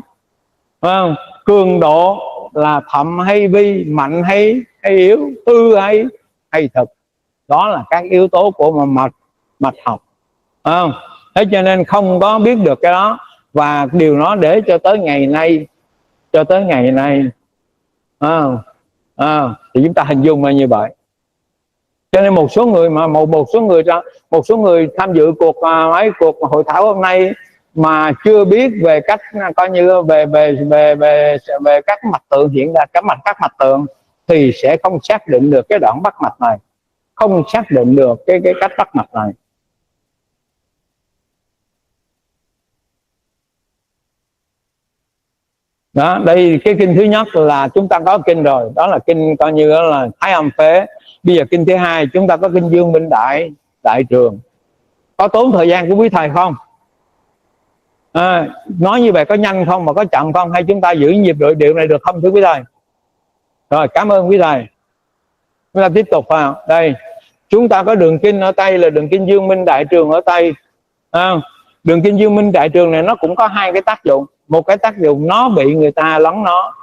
Cường độ là thậm hay vi, mạnh hay yếu, hư hay thực. Đó là các yếu tố của mạch học. Thế cho nên không có biết được cái đó, và điều đó để cho tới ngày nay thì chúng ta hình dung là như vậy. Cho nên một số người tham dự cuộc hội thảo hôm nay mà chưa biết về cách coi như về các mạch tượng hiện ra, các mạch tượng, thì sẽ không xác định được cái đoạn bắt mạch này, không xác định được cái cách bắt mạch này. Đó, đây cái kinh thứ nhất là chúng ta có kinh rồi, đó là kinh coi như là Thái Âm Phế. Bây giờ kinh thứ hai chúng ta có kinh Dương Minh Đại Trường. Có tốn thời gian của quý thầy không? Nói như vậy có nhanh không, mà có chậm không, hay chúng ta giữ nhịp độ điệu này được không thưa quý thầy? Rồi, cảm ơn quý thầy. Chúng ta tiếp tục vào đây. Chúng ta có đường kinh ở Tây là đường kinh Dương Minh Đại Trường ở Tây. Đường kinh Dương Minh Đại Trường này nó cũng có hai cái tác dụng. Một cái tác dụng nó bị người ta lấn nó,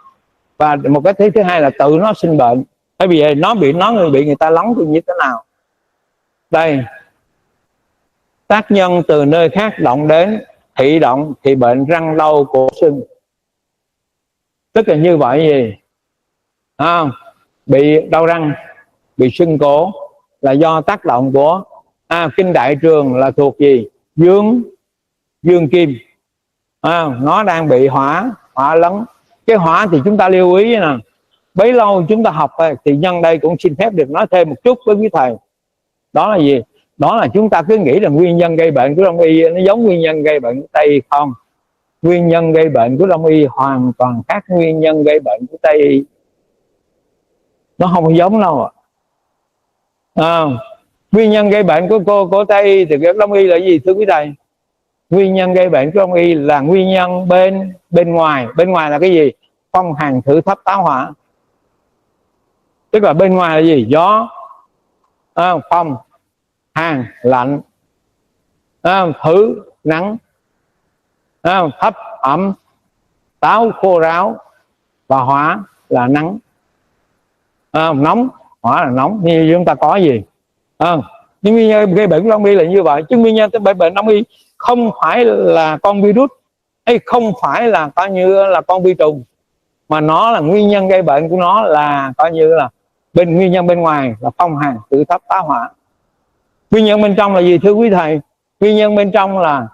và một cái thứ hai là tự nó sinh bệnh. Bởi vì nó bị người ta lấn thì như thế nào? Đây, tác nhân từ nơi khác động đến, thị động thì bệnh răng đau cổ sưng. Tức là như vậy gì? Bị đau răng, bị sưng cổ là do tác động của kinh Đại Trường là thuộc gì? Dương kim. Nó đang bị hỏa lấn. Cái hỏa thì chúng ta lưu ý nè, bấy lâu chúng ta học thì nhân đây cũng xin phép được nói thêm một chút với quý thầy. Đó là gì? Đó là chúng ta cứ nghĩ là nguyên nhân gây bệnh của Đông y nó giống nguyên nhân gây bệnh của Tây không. Nguyên nhân gây bệnh của Đông y hoàn toàn khác nguyên nhân gây bệnh của Tây y. Nó không giống đâu Nguyên nhân gây bệnh của Tây y thì cái Đông y là gì thưa quý thầy? Nguyên nhân gây bệnh của Đông y là nguyên nhân bên ngoài. Bên ngoài là cái gì? Phong hàn thử thấp táo hỏa. Tức là bên ngoài là gì? Gió, phong, hàn, lạnh, thử, nắng, thấp, ẩm, táo, khô ráo, và hỏa là nắng. Nóng, hỏa là nóng. Như chúng ta có gì? Nhưng nguyên nhân gây bệnh của Đông y là như vậy. Chứ nguyên nhân tới bệnh Đông y không phải là con virus, hay không phải là coi như là con vi trùng, mà nó là nguyên nhân gây bệnh của nó là coi như là nguyên nhân bên ngoài là phong hàn tự thấp tá hỏa. Nguyên nhân bên trong là gì thưa quý thầy? Nguyên nhân bên trong là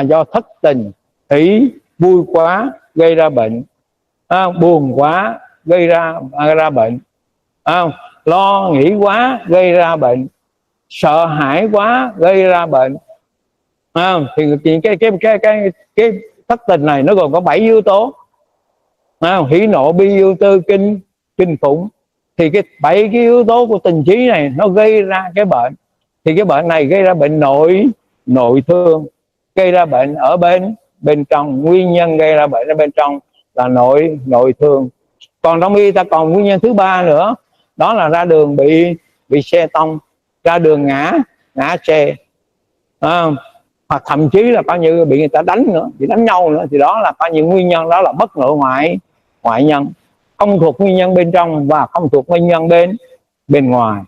do thất tình, hỷ vui quá gây ra bệnh, buồn quá gây ra bệnh, lo nghĩ quá gây ra bệnh, sợ hãi quá gây ra bệnh. Thì cái thất tình này nó gồm có 7 yếu tố. Hỷ nộ bi yêu tư kinh khủng. Thì cái 7 cái yếu tố của tình trí này nó gây ra cái bệnh. Thì cái bệnh này gây ra bệnh nội thương, gây ra bệnh ở bên trong. Nguyên nhân gây ra bệnh ở bên trong là nội thương. Còn đông y ta còn nguyên nhân thứ ba nữa, đó là ra đường bị xe tông, ra đường ngã xe, hoặc thậm chí là coi như bị người ta đánh nữa, bị đánh nhau nữa, thì đó là coi như nguyên nhân đó là bất nội ngoại nhân, không thuộc nguyên nhân bên trong và không thuộc nguyên nhân bên ngoài.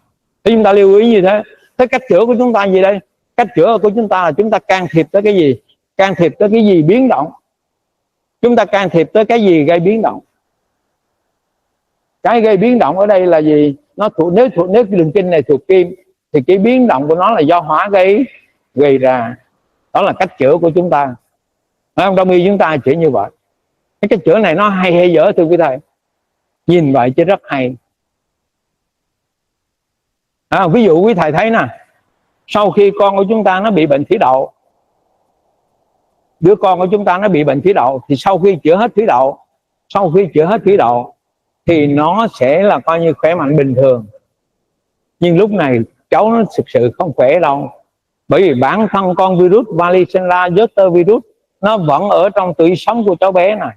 Thì chúng ta lưu ý như thế. Thế cách chữa của chúng ta gì đây? Cách chữa của chúng ta là chúng ta can thiệp tới cái gì? Can thiệp tới cái gì biến động? Chúng ta can thiệp tới cái gì gây biến động? Cái gây biến động ở đây là gì? Nó nếu cái đường kinh này thuộc kim thì cái biến động của nó là do hỏa gây ra. Đó là cách chữa của chúng ta. Đông y chúng ta chỉ như vậy. Cái cách chữa này nó hay dở thưa quý thầy? Nhìn vậy chứ rất hay. Ví dụ quý thầy thấy nè, sau khi con của chúng ta nó bị bệnh thủy đậu, đứa con của chúng ta nó bị bệnh thủy đậu, thì sau khi chữa hết thủy đậu thì nó sẽ là coi như khỏe mạnh bình thường. Nhưng lúc này cháu nó thực sự không khỏe đâu, bởi vì bản thân con virus Varicella zoster virus nó vẫn ở trong tủy sống của cháu bé này,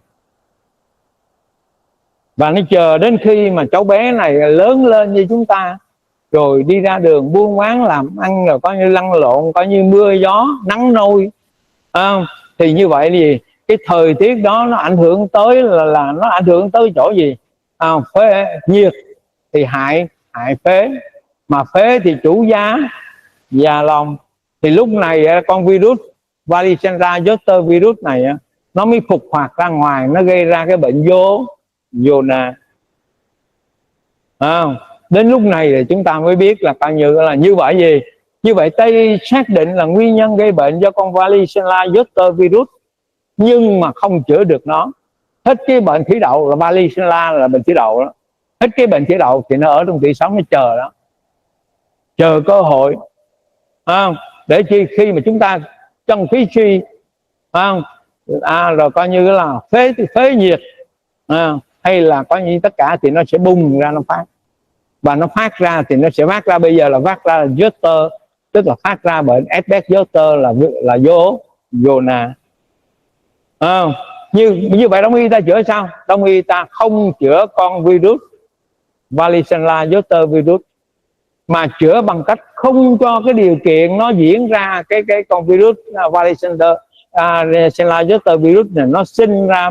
và nó chờ đến khi mà cháu bé này lớn lên như chúng ta, rồi đi ra đường buôn bán làm ăn, rồi coi như lăn lộn, coi như mưa gió nắng nôi, thì như vậy thì cái thời tiết đó nó ảnh hưởng tới là nó ảnh hưởng tới chỗ gì? Phế nhiệt thì hại phế, mà phế thì chủ già lòng. Thì lúc này con virus Varicella zoster virus này nó mới phục hoạt ra ngoài, nó gây ra cái bệnh zona. Đến lúc này thì chúng ta mới biết là coi như là như vậy gì? Như vậy Tây xác định là nguyên nhân gây bệnh do con Varicella zoster virus, nhưng mà không chữa được nó. Hết cái bệnh thủy đậu là Varicella là bệnh thủy đậu đó. Hết cái bệnh thủy đậu thì nó ở trong tủy sống, nó chờ đó, chờ cơ hội, để khi mà chúng ta chân khí suy, rồi coi như là phế nhiệt, hay là coi như tất cả thì nó sẽ bùng ra, nó phát. Và nó phát ra thì nó sẽ phát ra, bây giờ là phát ra zoster, tức là phát ra bệnh Asperg zoster là zona. Như vậy đông y ta chữa sao? Đông y ta không chữa con virus Varicella zoster virus, mà chữa bằng cách không cho cái điều kiện nó diễn ra cái con virus Varicella zoster virus này nó sinh ra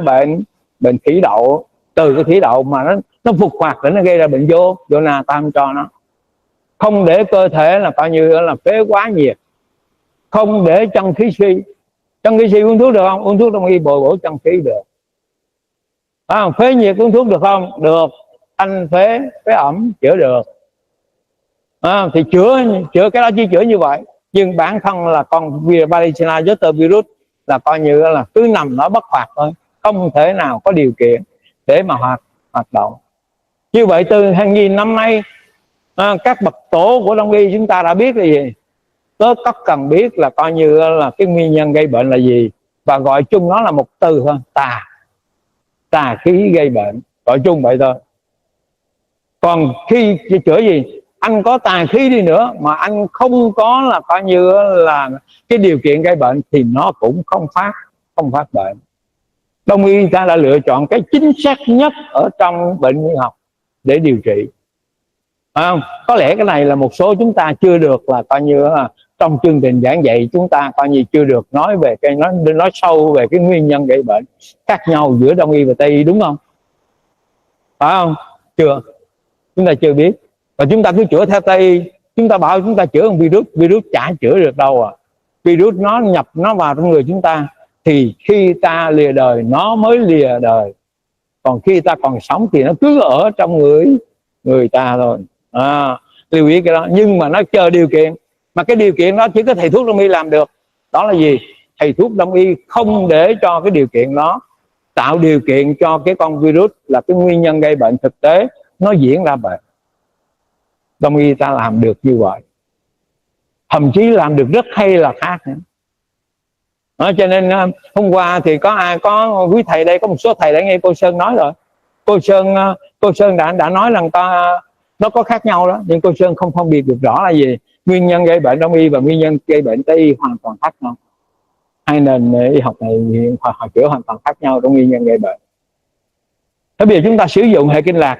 bệnh thủy đậu. Từ cái thủy đậu mà nó phục hoạt để nó gây ra bệnh zona, ta không cho nó. Không để cơ thể là coi như là phế quá nhiệt, không để chân khí suy. Chân khí suy uống thuốc được không? Uống thuốc đông y bổ chân khí được. Phế nhiệt uống thuốc được không? Được. Thanh phế ẩm chữa được. Thì chữa cái đó chỉ chữa như vậy. Nhưng bản thân là con Varicella zoster virus là coi như là cứ nằm nó bất hoạt thôi, không thể nào có điều kiện để mà hoạt động. Như vậy từ hàng nghìn năm nay, các bậc tổ của đông y chúng ta đã biết là gì? Tớ có cần biết là coi như là cái nguyên nhân gây bệnh là gì, và gọi chung nó là một từ thôi: tà khí gây bệnh, gọi chung vậy thôi. Còn khi chữa gì, anh có tà khí đi nữa mà anh không có là coi như là cái điều kiện gây bệnh thì nó cũng không phát bệnh. Đông y ta đã lựa chọn cái chính xác nhất ở trong bệnh y học để điều trị. Có lẽ cái này là một số chúng ta chưa được là coi như là trong chương trình giảng dạy chúng ta coi như chưa được nói về cái nói sâu về cái nguyên nhân gây bệnh khác nhau giữa đông y và tây y, đúng không? Phải không? Chúng ta chưa biết, và chúng ta cứ chữa theo tây y. Chúng ta bảo chúng ta chữa con virus chả chữa được đâu à. Virus nó nhập nó vào trong người chúng ta, thì khi ta lìa đời nó mới lìa đời, còn khi ta còn sống thì nó cứ ở trong người ta thôi. Lưu ý cái đó. Nhưng mà nó chờ điều kiện, mà cái điều kiện đó chỉ có thầy thuốc đông y làm được. Đó là gì? Thầy thuốc đông y không để cho cái điều kiện đó tạo điều kiện cho cái con virus là cái nguyên nhân gây bệnh thực tế nó diễn ra bệnh. Đông y ta làm được như vậy, thậm chí làm được rất hay là khác nữa. Cho nên hôm qua thì có quý thầy đây, có một số thầy đã nghe cô Sơn nói rồi. Cô Sơn đã nói rằng nó có khác nhau đó, nhưng cô Sơn không phân biệt được rõ là gì. Nguyên nhân gây bệnh đông y và nguyên nhân gây bệnh tây y hoàn toàn khác nhau. Hai nền y học này họ chữa hoàn toàn khác nhau trong nguyên nhân gây bệnh. Thế bây giờ chúng ta sử dụng hệ kinh lạc,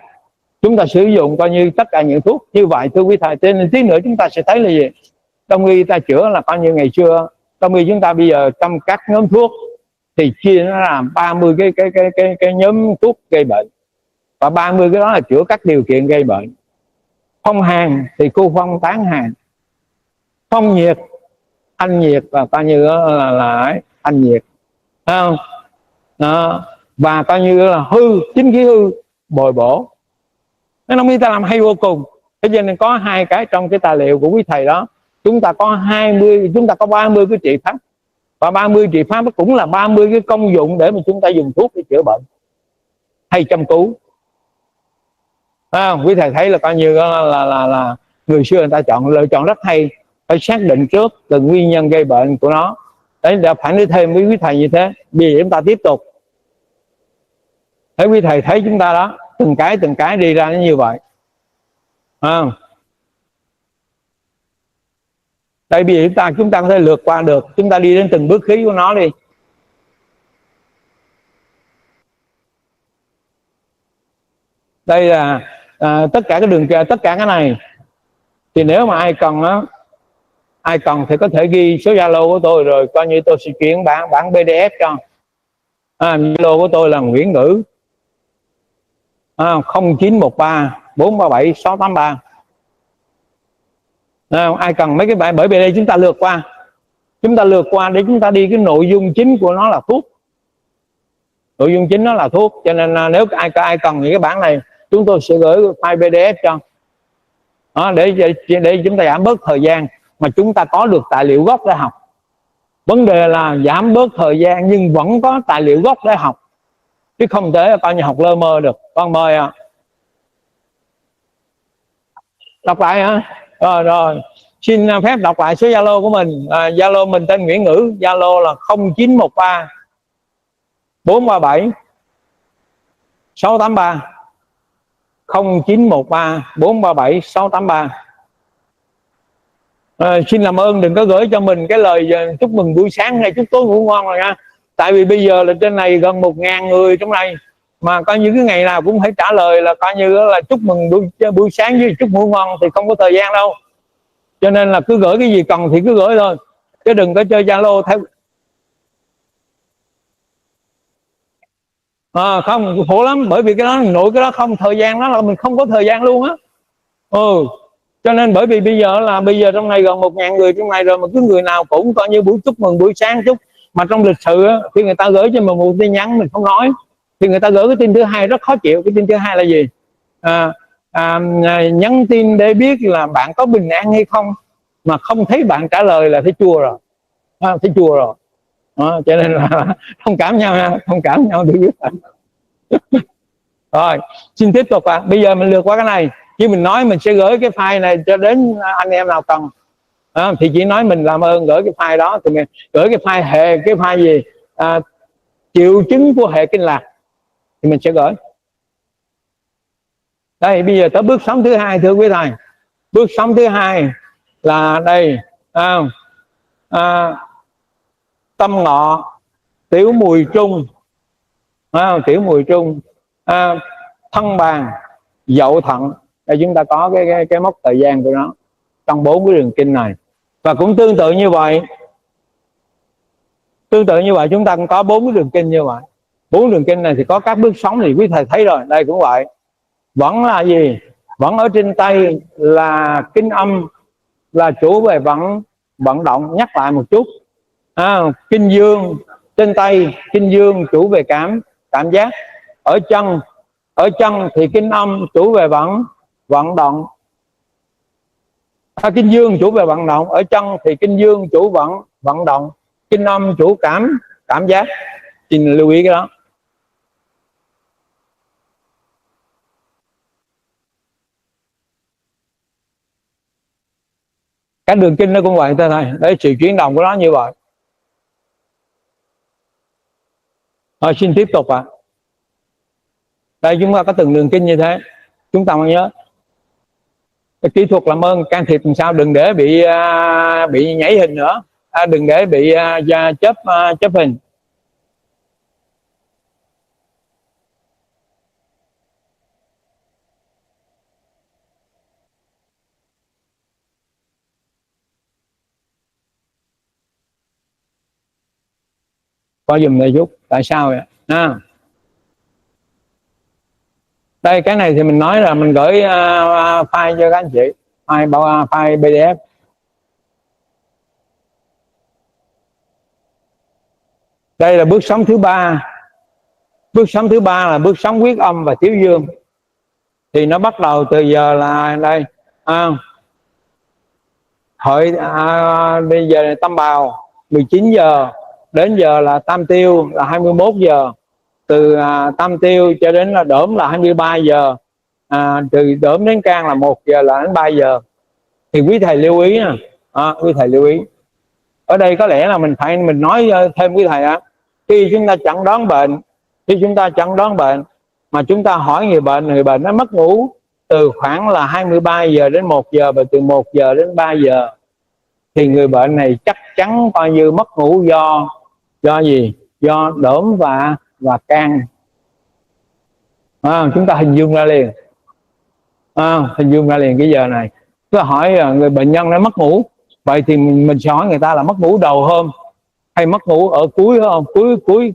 chúng ta sử dụng coi như tất cả những thuốc như vậy thưa quý thầy. Cho nên tí nữa chúng ta sẽ thấy là gì, đông y ta chữa là coi như ngày xưa. Đông y chúng ta bây giờ trong các nhóm thuốc thì chia nó làm 30 cái nhóm thuốc gây bệnh, và 30 cái đó là chữa các điều kiện gây bệnh. Phong hàn thì cô phong tán hàn, phong nhiệt thanh nhiệt, và coi như là thanh nhiệt, thấy không đó. Và coi như là hư, chính khí hư bồi bổ. Nó đông y ta làm hay vô cùng. Thế cho nên có hai cái trong cái tài liệu của quý thầy đó, chúng ta có 20, chúng ta có 30 cái trị pháp, và 30 trị pháp cũng là 30 cái công dụng để mà chúng ta dùng thuốc để chữa bệnh hay chăm cứu. Quý thầy thấy là coi như là người xưa người ta lựa chọn rất hay, phải xác định trước từng nguyên nhân gây bệnh của nó. Đấy là phải nói thêm với quý thầy như thế. Bây giờ chúng ta tiếp tục. Thấy quý thầy thấy chúng ta đó, từng cái đi ra nó như vậy. Đây bây giờ chúng ta có thể lượt qua được, chúng ta đi đến từng bước khí của nó đi. Đây là tất cả cái đường, tất cả cái này thì nếu mà ai cần á, ai cần thì có thể ghi số Zalo của tôi, rồi coi như tôi sẽ chuyển bản PDF cho. Zalo của tôi là Nguyễn Ngữ, 0913 437 683. Ai cần mấy cái bài, bởi vì đây chúng ta lượt qua để chúng ta đi cái nội dung chính của nó là thuốc. Nội dung chính nó là thuốc, cho nên nếu ai cần những cái bản này, chúng tôi sẽ gửi file PDF cho. Để chúng ta giảm bớt thời gian mà chúng ta có được tài liệu gốc để học. Vấn đề là giảm bớt thời gian nhưng vẫn có tài liệu gốc để học, chứ không thể coi như học lơ mơ được. Con mời đọc lại hả? Rồi xin phép đọc lại số Zalo của mình. Zalo mình tên Nguyễn Ngữ, Zalo là 0913 437 683, 0913 437 683. Xin làm ơn đừng có gửi cho mình cái lời chúc mừng buổi sáng hay chúc tối ngủ ngon rồi nha. Tại vì bây giờ là trên này gần 1000 người trong này, mà coi như cái ngày nào cũng phải trả lời là coi như là chúc mừng buổi sáng với chúc ngủ ngon thì không có thời gian đâu. Cho nên là cứ gửi cái gì cần thì cứ gửi thôi, chứ đừng có chơi Zalo theo. Không khổ lắm, bởi vì cái đó nội cái đó không thời gian đó là mình không có thời gian luôn á. Cho nên bởi vì bây giờ trong này gần 1000 người trong này rồi, mà cứ người nào cũng coi như buổi chúc mừng buổi sáng chúc. Mà trong lịch sử á, khi người ta gửi cho mình một tin nhắn mình không nói thì người ta gửi cái tin thứ hai rất khó chịu. Cái tin thứ hai là gì? Nhắn tin để biết là bạn có bình an hay không, mà không thấy bạn trả lời là thấy chua rồi. Thấy chua rồi. Cho nên là thông cảm nhau nha, thông cảm nhau được với bạn. Rồi xin tiếp tục bây giờ mình lượt qua cái này. Khi mình nói mình sẽ gửi cái file này cho đến anh em nào cần thì chỉ nói mình làm ơn gửi cái file đó, thì mình gửi cái file hệ, cái file gì triệu chứng của hệ kinh lạc thì mình sẽ gửi. Đây bây giờ tới bước sống thứ hai thưa quý thầy. Bước sống thứ hai là đây tâm ngọ, tiểu mùi trung, tiểu mùi trung, thân bàn, dậu thận. Đây chúng ta có cái mốc thời gian của nó trong 4 cái đường kinh này. Và cũng tương tự như vậy chúng ta cũng có 4 cái đường kinh như vậy. 4 đường kinh này thì có các bước sống thì quý thầy thấy rồi. Đây cũng vậy, vẫn là gì, vẫn ở trên tay là kinh âm, là chủ về vận động. Nhắc lại một chút, kinh dương trên tay, kinh dương chủ về cảm giác. Ở chân thì kinh âm chủ về vận động. Kinh dương chủ về vận động, ở chân thì kinh dương chủ vận động, kinh âm chủ cảm giác. Xin lưu ý cái đó. Các đường kinh nó cũng vậy thưa thầy. Đấy, sự chuyển động của nó như vậy. Rồi xin tiếp tục Đây chúng ta có từng đường kinh như thế, chúng ta muốn nhớ. Kỹ thuật làm ơn can thiệp làm sao đừng để bị nhảy hình nữa, đừng để bị chớp hình. Coi dùm này chút tại sao vậy đây cái này thì mình nói là mình gửi file cho các anh chị, file PDF. Đây là bước sống thứ ba. Bước sống thứ ba là bước sống huyết âm và thiếu dương. Thì nó bắt đầu từ giờ là đây bây giờ là Tam Bào 19 giờ đến giờ là Tam Tiêu là 21 giờ. Từ Tam Tiêu cho đến là Đỡm là 23 giờ, từ Đỡm đến Can là 1 giờ là đến 3 giờ. Thì quý thầy lưu ý nè, quý thầy lưu ý ở đây có lẽ là mình nói thêm quý thầy khi chúng ta chẩn đoán bệnh, mà chúng ta hỏi người bệnh nó mất ngủ từ khoảng là 23 giờ đến 1 giờ và từ 1 giờ đến 3 giờ, thì người bệnh này chắc chắn coi như mất ngủ do gì? Do Đỡm và Can. Chúng ta hình dung ra liền, cái giờ này. Cứ hỏi người bệnh nhân nó mất ngủ, vậy thì mình sẽ hỏi người ta là mất ngủ đầu hôm hay mất ngủ ở cuối hôm.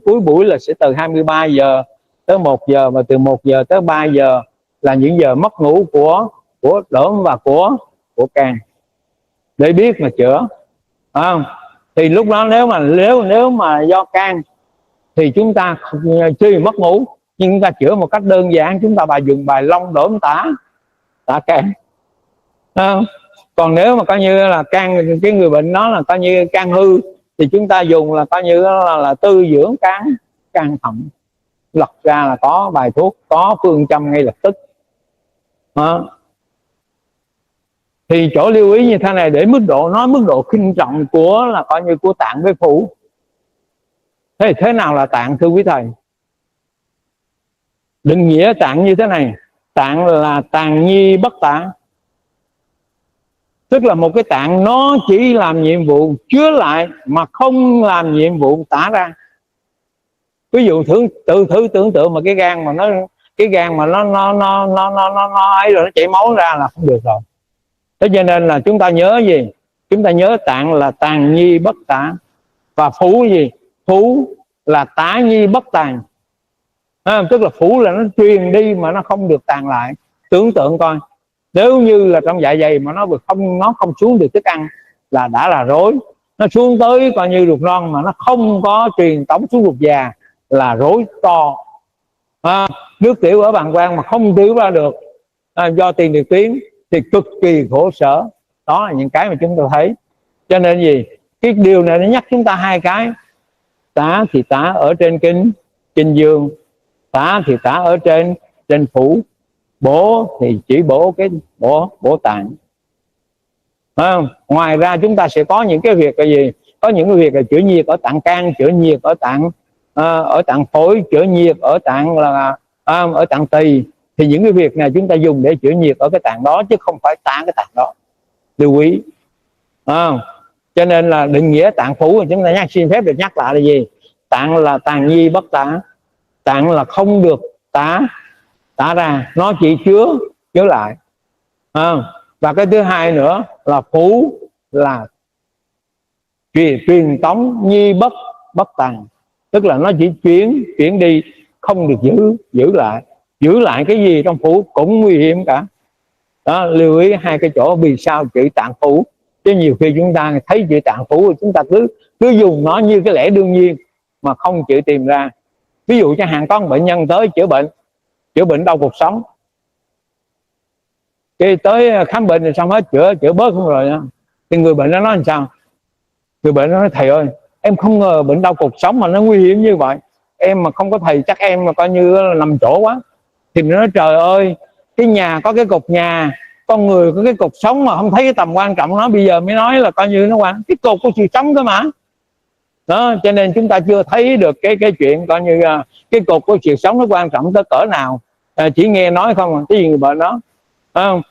Cuối buổi là sẽ từ 23 giờ tới 1 giờ và từ 1 giờ tới 3 giờ là những giờ mất ngủ của Đỡm và của Can, để biết mà chữa. Thì lúc đó nếu mà do Can thì chúng ta chưa mất ngủ, nhưng chúng ta chữa một cách đơn giản, chúng ta dùng bài Long Đỡm tả Can. Còn nếu mà coi như là Can, cái người bệnh đó là coi như Can hư, thì chúng ta dùng là coi như là tư dưỡng can thận, lật ra là có bài thuốc, có phương châm ngay lập tức. Thì chỗ lưu ý như thế này để mức độ kinh trọng của là coi như của tạng với phủ. Thế nào là tạng thưa quý thầy? Định nghĩa tạng như thế này: tạng là tàn nhi bất tả, tức là một cái tạng nó chỉ làm nhiệm vụ chứa lại mà không làm nhiệm vụ tả ra. Ví dụ thử tưởng tượng mà cái gan mà nó ấy rồi nó chảy máu ra là không được rồi. Thế cho nên là chúng ta nhớ gì? Chúng ta nhớ tạng là tàn nhi bất tả, và phủ gì? Phủ là tả nhi bất tàn. Tức là phủ là nó truyền đi mà nó không được tàn lại. Tưởng tượng coi, nếu như là trong dạ dày mà nó không xuống được thức ăn là đã là rối. Nó xuống tới coi như ruột non mà nó không có truyền tống xuống ruột già là rối to. Nước tiểu ở bàng quang mà không tiểu ra được do tiền liệt tuyến thì cực kỳ khổ sở. Đó là những cái mà chúng ta thấy. Cho nên gì? Cái điều này nó nhắc chúng ta hai cái: tả thì tả ở trên kinh dương, tả thì tả ở trên phủ, bổ thì chỉ bổ cái bổ tạng. Ngoài ra chúng ta sẽ có những cái việc là gì? Có những cái việc là chữa nhiệt ở tạng can, chữa nhiệt ở tạng phổi, chữa nhiệt ở tạng là ở tạng tỳ. Thì những cái việc này chúng ta dùng để chữa nhiệt ở cái tạng đó, chứ không phải tả cái tạng đó. Lưu ý. Cho nên là định nghĩa tạng phủ chúng ta xin phép được nhắc lại là gì? Tạng là tàn nhi bất tả, tạng là không được tả ra, nó chỉ chứa lại. Và cái thứ hai nữa là phủ là truyền tống nhi bất tàn, tức là nó chỉ chuyển đi, không được giữ lại. Giữ lại cái gì trong phủ cũng nguy hiểm cả. Đó, lưu ý hai cái chỗ vì sao chữ tạng phủ. Chứ nhiều khi chúng ta thấy chữ tạng phủ chúng ta cứ dùng nó như cái lẽ đương nhiên mà không chịu tìm ra. Ví dụ chẳng hạn có một bệnh nhân tới chữa bệnh đau cuộc sống, cái tới khám bệnh rồi xong hết chữa bớt không rồi đó. Thì người bệnh nó nói làm sao? Người bệnh nó nói: thầy ơi, em không ngờ bệnh đau cuộc sống mà nó nguy hiểm như vậy. Em mà không có thầy chắc em mà coi như là nằm chỗ quá. Thì mình nói: trời ơi, cái nhà có cái cục nhà, con người có cái cục sống mà không thấy cái tầm quan trọng nó. Bây giờ mới nói là coi như nó quan cái cục của sự sống cơ mà. Đó, cho nên chúng ta chưa thấy được cái chuyện coi như cái cục của sự sống nó quan trọng tới cỡ nào. Chỉ nghe nói không, cái gì người bệnh đó.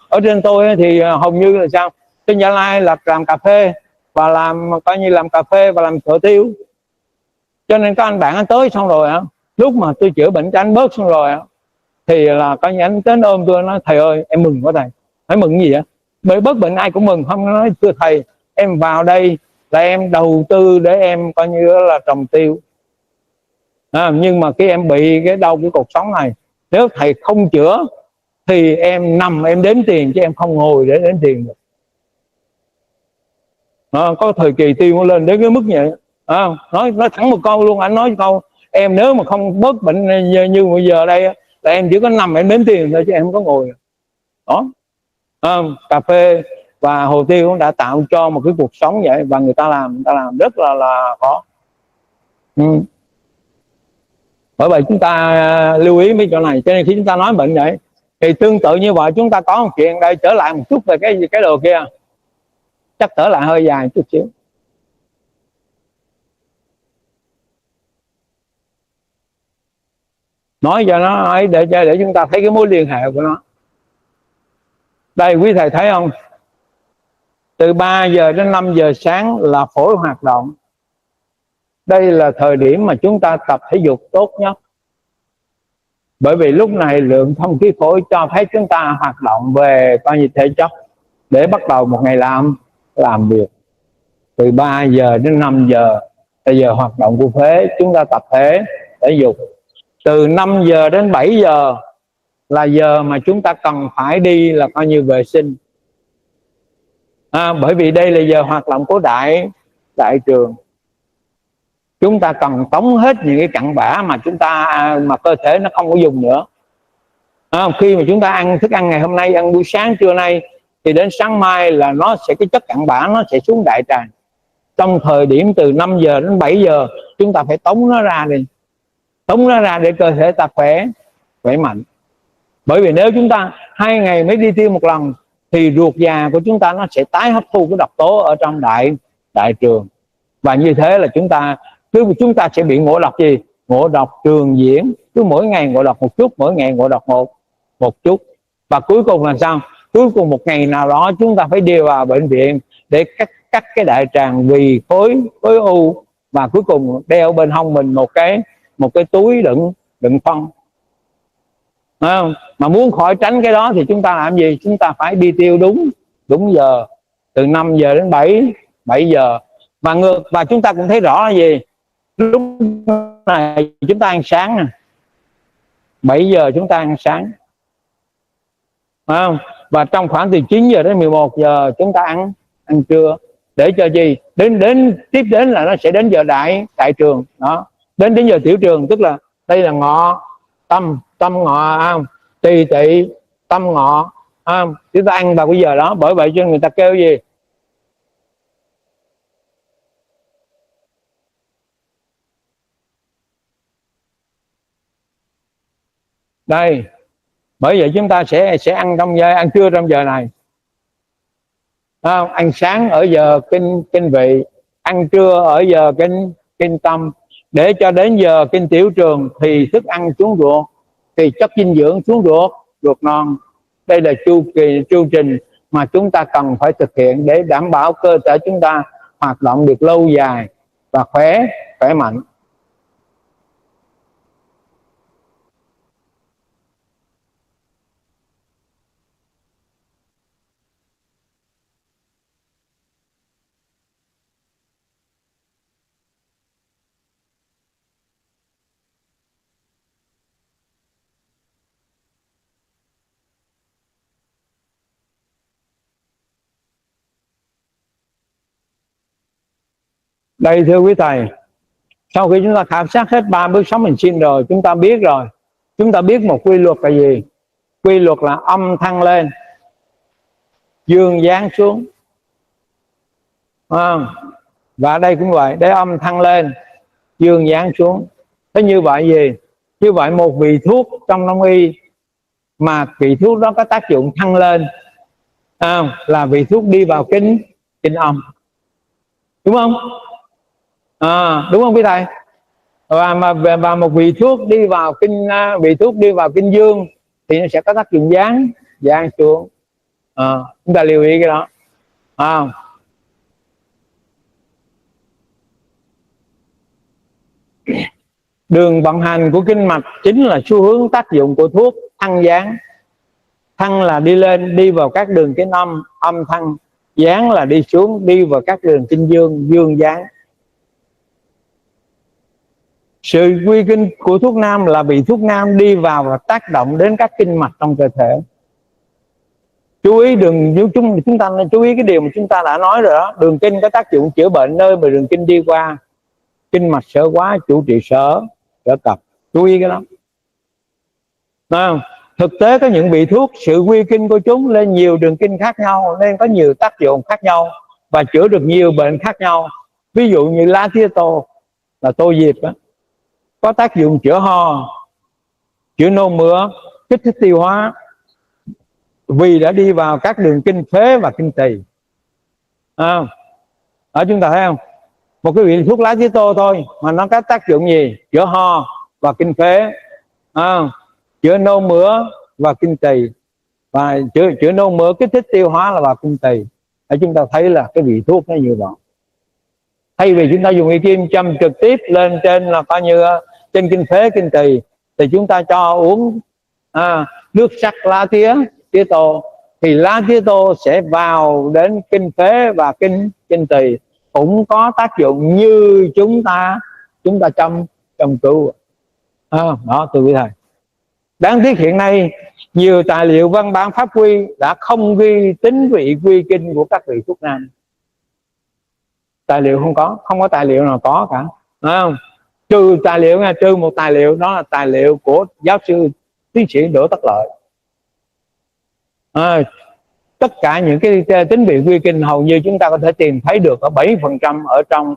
Ở trên tôi thì hầu như là sao, trên Gia Lai là làm cà phê và làm coi như làm cà phê và làm sữa tiêu, cho nên các anh bạn anh tới xong rồi lúc mà tôi chữa bệnh cho anh bớt xong rồi thì là coi như anh đến ôm tôi nói thầy ơi em mừng quá thầy. Nói mừng gì vậy? Bởi bớt bệnh ai cũng mừng. Không, nói thưa thầy em vào đây là em đầu tư để em coi như là trồng tiêu, nhưng mà khi em bị cái đau cái cột sống này, nếu thầy không chữa thì em nằm em đếm tiền chứ em không ngồi để đếm tiền được. Có thời kỳ tiêu nó lên đến cái mức vậy. Nói thẳng một câu luôn, anh nói câu em nếu mà không bớt bệnh như bây giờ đây là em chỉ có nằm em đếm tiền thôi chứ em không có ngồi đó. Cà phê và hồ tiêu cũng đã tạo cho một cái cuộc sống vậy, và người ta làm rất là khó. Bởi vậy chúng ta lưu ý mấy chỗ này, cho nên khi chúng ta nói bệnh vậy thì tương tự như vậy. Chúng ta có một chuyện đây, trở lại một chút về cái đồ kia, chắc trở lại hơi dài chút xíu. Nói cho nó ấy để chúng ta thấy cái mối liên hệ của nó. Đây quý thầy thấy không, từ 3 giờ đến 5 giờ sáng là phổi hoạt động. Đây là thời điểm mà chúng ta tập thể dục tốt nhất, bởi vì lúc này lượng thông khí phổi cho phép chúng ta hoạt động về coi như thể chất để bắt đầu một ngày làm việc. Từ 3 giờ đến 5 giờ là giờ hoạt động của phế, chúng ta tập thể dục. Từ 5 giờ đến 7 giờ là giờ mà chúng ta cần phải đi là coi như vệ sinh, bởi vì đây là giờ hoạt động của đại trường. Chúng ta cần tống hết những cái cặn bã mà chúng ta mà cơ thể nó không có dùng nữa. Khi mà chúng ta ăn thức ăn ngày hôm nay, ăn buổi sáng trưa nay, thì đến sáng mai là nó sẽ cái chất cặn bã nó sẽ xuống đại tràng. Trong thời điểm từ 5 giờ đến 7 giờ chúng ta phải tống nó ra đi, tống nó ra để cơ thể ta khỏe mạnh. Bởi vì nếu chúng ta 2 ngày mới đi tiêu một lần thì ruột già của chúng ta nó sẽ tái hấp thu cái độc tố ở trong đại trường, và như thế là chúng ta sẽ bị ngộ độc gì? Ngộ độc trường diễn, cứ mỗi ngày ngộ độc một chút, mỗi ngày ngộ độc một chút, và cuối cùng là sao? Cuối cùng một ngày nào đó chúng ta phải đi vào bệnh viện để cắt cái đại tràng vì khối u, và cuối cùng đeo bên hông mình một cái túi đựng phân. Mà muốn khỏi tránh cái đó thì chúng ta làm gì? Chúng ta phải đi tiêu đúng giờ, từ 5 giờ đến 7 giờ. Và chúng ta cũng thấy rõ là gì? Lúc này chúng ta ăn sáng nè, 7 giờ chúng ta ăn sáng, và trong khoảng từ 9 giờ đến 11 giờ chúng ta ăn trưa. Để cho gì? Tiếp đến là nó sẽ đến giờ đại trường đó, đến giờ tiểu trường, tức là đây là ngọ tâm ngọ, tỳ tỵ tâm ngọ, chúng ta ăn vào cái giờ đó. Bởi vậy cho người ta kêu gì? Đây, bởi vậy chúng ta sẽ ăn ăn trưa trong giờ này, ăn sáng ở giờ kinh vị, ăn trưa ở giờ kinh tâm, để cho đến giờ kinh tiểu trường thì thức ăn xuống ruột, thì chất dinh dưỡng xuống ruột non. Đây là chu trình mà chúng ta cần phải thực hiện để đảm bảo cơ thể chúng ta hoạt động được lâu dài và khỏe mạnh. Đây thưa quý thầy, sau khi chúng ta khảo sát hết 3 bước sống mình sinh rồi, chúng ta biết một quy luật là gì? Quy luật là âm thăng lên, dương giáng xuống. Và đây cũng vậy, để âm thăng lên, dương giáng xuống. Thế như vậy gì? Như vậy một vị thuốc trong đông y mà vị thuốc đó có tác dụng thăng lên, là vị thuốc đi vào kinh âm, đúng không? Đúng không quý thầy? Và một vị thuốc đi vào kinh dương thì nó sẽ có tác dụng giáng xuống. Chúng ta lưu ý cái đó. Đường vận hành của kinh mạch chính là xu hướng tác dụng của thuốc thăng giáng. Thăng là đi lên, đi vào các đường kinh âm, âm thăng. Giáng là đi xuống, đi vào các đường kinh dương, dương giáng. Sự quy kinh của thuốc nam là vì thuốc nam đi vào và tác động đến các kinh mạch trong cơ thể. Chú ý chúng ta nên chú ý cái điều mà chúng ta đã nói rồi đó. Đường kinh có tác dụng chữa bệnh nơi mà đường kinh đi qua. Kinh mạch sở quá, chủ trị sở cập. Chú ý cái đó. Thực tế có những vị thuốc sự quy kinh của chúng lên nhiều đường kinh khác nhau, nên có nhiều tác dụng khác nhau và chữa được nhiều bệnh khác nhau. Ví dụ như lá tía tô là tô diệp đó, có tác dụng chữa ho, chữa nôn mửa, kích thích tiêu hóa, vì đã đi vào các đường kinh phế và kinh tỳ. Ở chúng ta thấy không, một cái vị thuốc lá tía tô thôi mà nó có tác dụng gì? Chữa ho và kinh phế, chữa nôn mửa và kinh tỳ, và chữa nôn mửa kích thích tiêu hóa là vào kinh tỳ. Để chúng ta thấy là cái vị thuốc nó như vậy. Thay vì chúng ta dùng y kim châm trực tiếp lên trên là coi như trên kinh phế kinh tỳ, thì chúng ta cho uống nước sắc lá tía tô, thì lá tía tô sẽ vào đến kinh phế và kinh tỳ, cũng có tác dụng như chúng ta châm cứu. Đó thưa quý thầy. Đáng tiếc hiện nay nhiều tài liệu văn bản pháp quy đã không ghi tính vị quy kinh của các vị thuốc nam. Tài liệu không có tài liệu nào có cả, trừ tài liệu nha, trừ một tài liệu, đó là tài liệu của giáo sư tiến sĩ Đỗ Tất Lợi. Tất cả những cái tính vị quy kinh hầu như chúng ta có thể tìm thấy được ở 70% ở trong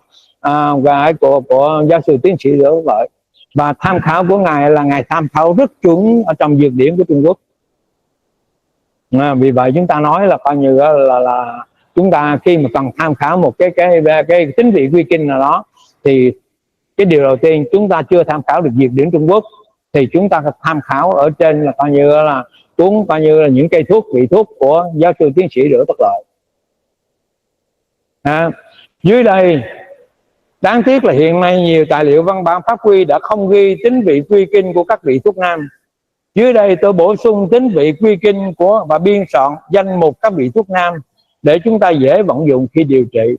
của giáo sư tiến sĩ Đỗ Tất Lợi. Và tham khảo của ngài là ngài tham khảo rất chuẩn ở trong dược điển của Trung Quốc. Vì vậy chúng ta nói là coi như là chúng ta khi mà cần tham khảo một cái tính vị quy kinh nào đó, thì cái điều đầu tiên chúng ta chưa tham khảo được dược điển Trung Quốc, thì chúng ta tham khảo ở trên là coi như là những cây thuốc, vị thuốc của giáo sư tiến sĩ Đỗ Tất Lợi. Dưới đây đáng tiếc là hiện nay nhiều tài liệu văn bản pháp quy đã không ghi tính vị quy kinh của các vị thuốc nam. Dưới đây tôi bổ sung tính vị quy kinh của và biên soạn danh mục các vị thuốc nam để chúng ta dễ vận dụng khi điều trị.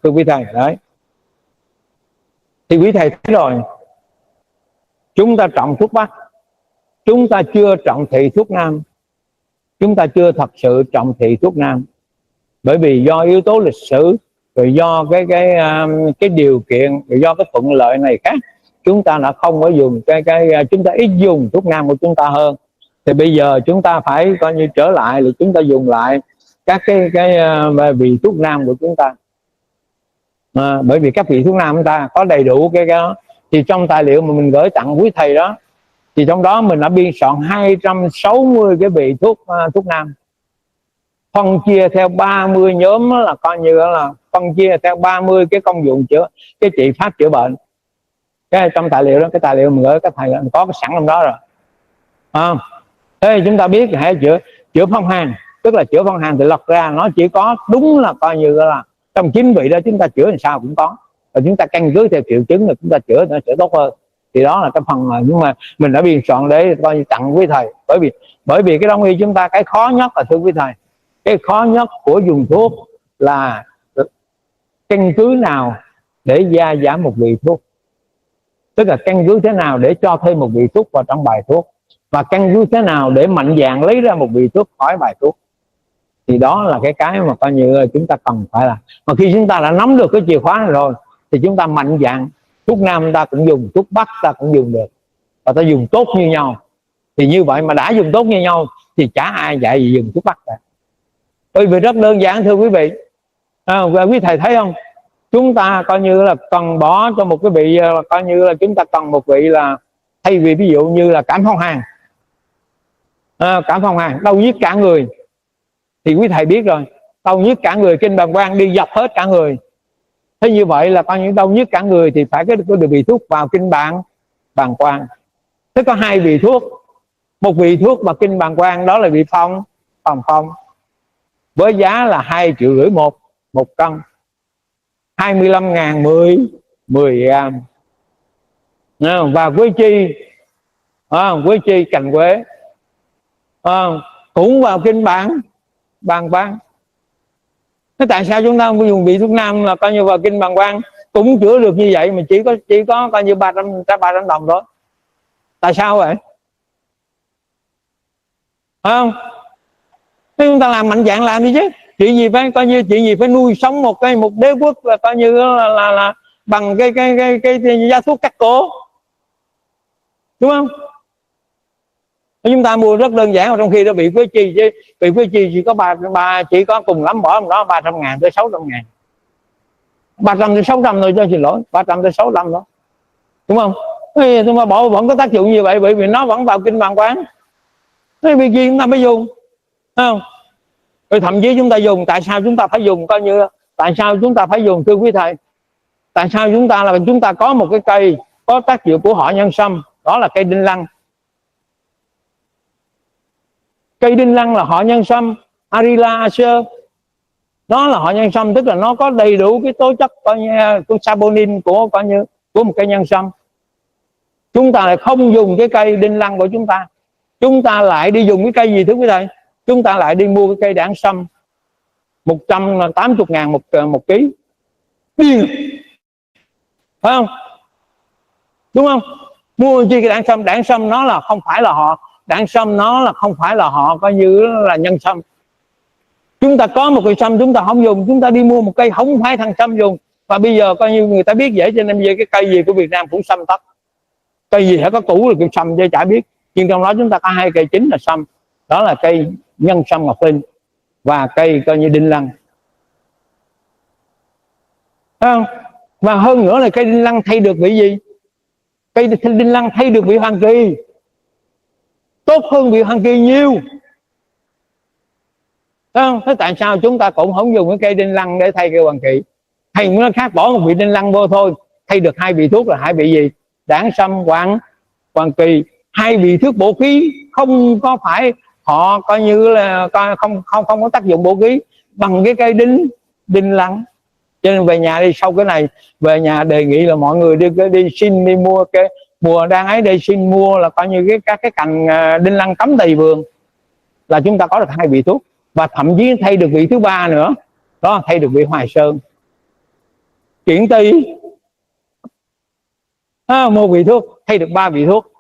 Thưa quý thầy, đấy thì quý thầy thấy rồi, chúng ta trọng thuốc bắc, chúng ta chưa trọng thị thuốc nam, chúng ta chưa thật sự trọng thị thuốc nam, bởi vì do yếu tố lịch sử, rồi do cái điều kiện, rồi do cái thuận lợi này khác, chúng ta đã không có dùng chúng ta ít dùng thuốc nam của chúng ta hơn. Thì bây giờ chúng ta phải coi như trở lại, là chúng ta dùng lại các cái vị thuốc nam của chúng ta. Bởi vì các vị thuốc nam chúng ta có đầy đủ cái đó. Thì trong tài liệu mà mình gửi tặng quý thầy đó, thì trong đó mình đã biên soạn 260 cái vị thuốc nam, phân chia theo 30 nhóm, là coi như là phân chia theo 30 cái công dụng chữa, cái trị pháp chữa bệnh. Cái trong tài liệu đó, cái tài liệu mình gửi các thầy có cái sẵn trong đó rồi. Thế chúng ta biết hệ chữa phong hàn, tức là chữa phong hàn thì lật ra nó chỉ có đúng là coi như là trong 9 vị đó chúng ta chữa làm sao cũng có, và chúng ta căn cứ theo triệu chứng là chúng ta chữa nó sẽ tốt hơn. Thì đó là cái phần mà nhưng mà mình đã biên soạn để coi như tặng quý thầy. Bởi vì cái đông y chúng ta, cái khó nhất là thưa quý thầy, cái khó nhất của dùng thuốc là căn cứ nào để gia giảm một vị thuốc, tức là căn cứ thế nào để cho thêm một vị thuốc vào trong bài thuốc, và căn cứ thế nào để mạnh dạn lấy ra một vị thuốc khỏi bài thuốc. Thì đó là cái mà coi như chúng ta cần phải là, mà khi chúng ta đã nắm được cái chìa khóa này rồi thì chúng ta mạnh dạn, thuốc nam ta cũng dùng, thuốc bắc ta cũng dùng được, và ta dùng tốt như nhau. Thì như vậy mà đã dùng tốt như nhau thì chả ai dạy gì dùng thuốc bắc cả. Bởi vì rất đơn giản thưa quý vị. Quý thầy thấy không, chúng ta coi như là cần bỏ cho một cái vị, coi như là chúng ta cần một vị là, thay vì ví dụ như là cảm phong hàn, cảm phong hàn đau nhức cả người, thì quý thầy biết rồi, đau nhức cả người, kinh bàng quang đi dọc hết cả người. Thế như vậy là coi như đau nhức cả người thì phải có được vị thuốc vào kinh bàng quang. Thế có hai vị thuốc, một vị thuốc vào kinh bàng quang đó là vị phong, với giá là 2,5 triệu một cân, 25.000 10 gram. Và quế chi cành quế cũng vào kinh bản bán. Thế tại sao chúng ta không dùng vị thuốc nam là coi như vào kinh bàng quang cũng chữa được như vậy, mà chỉ có coi như 300 đồng thôi? Tại sao vậy? Không, thế chúng ta làm mạnh dạn làm đi chứ. Chuyện gì phải nuôi sống một đế quốc là coi như là bằng cái giá thuốc cắt cổ, đúng không? Chúng ta mua rất đơn giản, trong khi đó bị quế chi chứ, bị quế chi chỉ có chỉ có cùng lắm bỏ đó 300.000 tới 600.000, 300 tới 600 thôi, cho xin lỗi, 300 tới 600 đó, đúng không? Thế chúng ta bỏ vẫn có tác dụng như vậy, bởi vì nó vẫn vào kinh bàng quán. Thế vì gì chúng ta mới dùng, không? Rồi thậm chí chúng ta dùng, tại sao chúng ta phải dùng, coi như tại sao chúng ta phải dùng, thưa quý thầy? Tại sao chúng ta có một cái cây có tác dụng của họ nhân sâm, đó là cây đinh lăng. Cây đinh lăng là họ nhân sâm, Arila Acer, nó là họ nhân sâm, tức là nó có đầy đủ cái tố chất coi như của saponin của một cây nhân sâm. Chúng ta lại không dùng cái cây đinh lăng của chúng ta lại đi dùng cái cây gì thưa quý thầy? Chúng ta lại đi mua cái cây đảng sâm 180.000 một ký, phải không? Đúng không? Mua chi cái đảng sâm nó là không phải là họ, đảng sâm nó là không phải là họ coi như là nhân sâm. Chúng ta có một cây sâm chúng ta không dùng, chúng ta đi mua một cây không phải thằng sâm dùng. Và bây giờ coi như người ta biết vậy, cho nên về cái cây gì của Việt Nam cũng sâm tất. Cây gì phải có củ là cây sâm chứ chả biết. Nhưng trong đó chúng ta có 2 cây chính là sâm, đó là cây nhân sâm ngọc linh và cây coi như đinh lăng, thấy không? Và hơn nữa là cây đinh lăng thay được vị gì? Cây đinh lăng thay được vị hoàng kỳ, tốt hơn vị hoàng kỳ nhiều, thấy không? Thế tại sao chúng ta cũng không dùng cái cây đinh lăng để thay cây hoàng kỳ? Thay nó khác, bỏ một vị đinh lăng vô thôi, thay được 2 vị thuốc là 2 vị gì? Đảng sâm, hoàng kỳ, 2 vị thuốc bổ khí, không có phải họ coi như là không có tác dụng bổ khí bằng cái cây đinh lăng. Cho nên về nhà đi, sau cái này về nhà đề nghị là mọi người đi mua cái mùa đang ấy, đi xin mua là coi như các cái cành đinh lăng cắm đầy vườn, là chúng ta có được 2 vị thuốc. Và thậm chí thay được vị thứ 3 nữa, đó thay được vị Hoài Sơn, Kiển Ty, mua vị thuốc thay được 3 vị thuốc.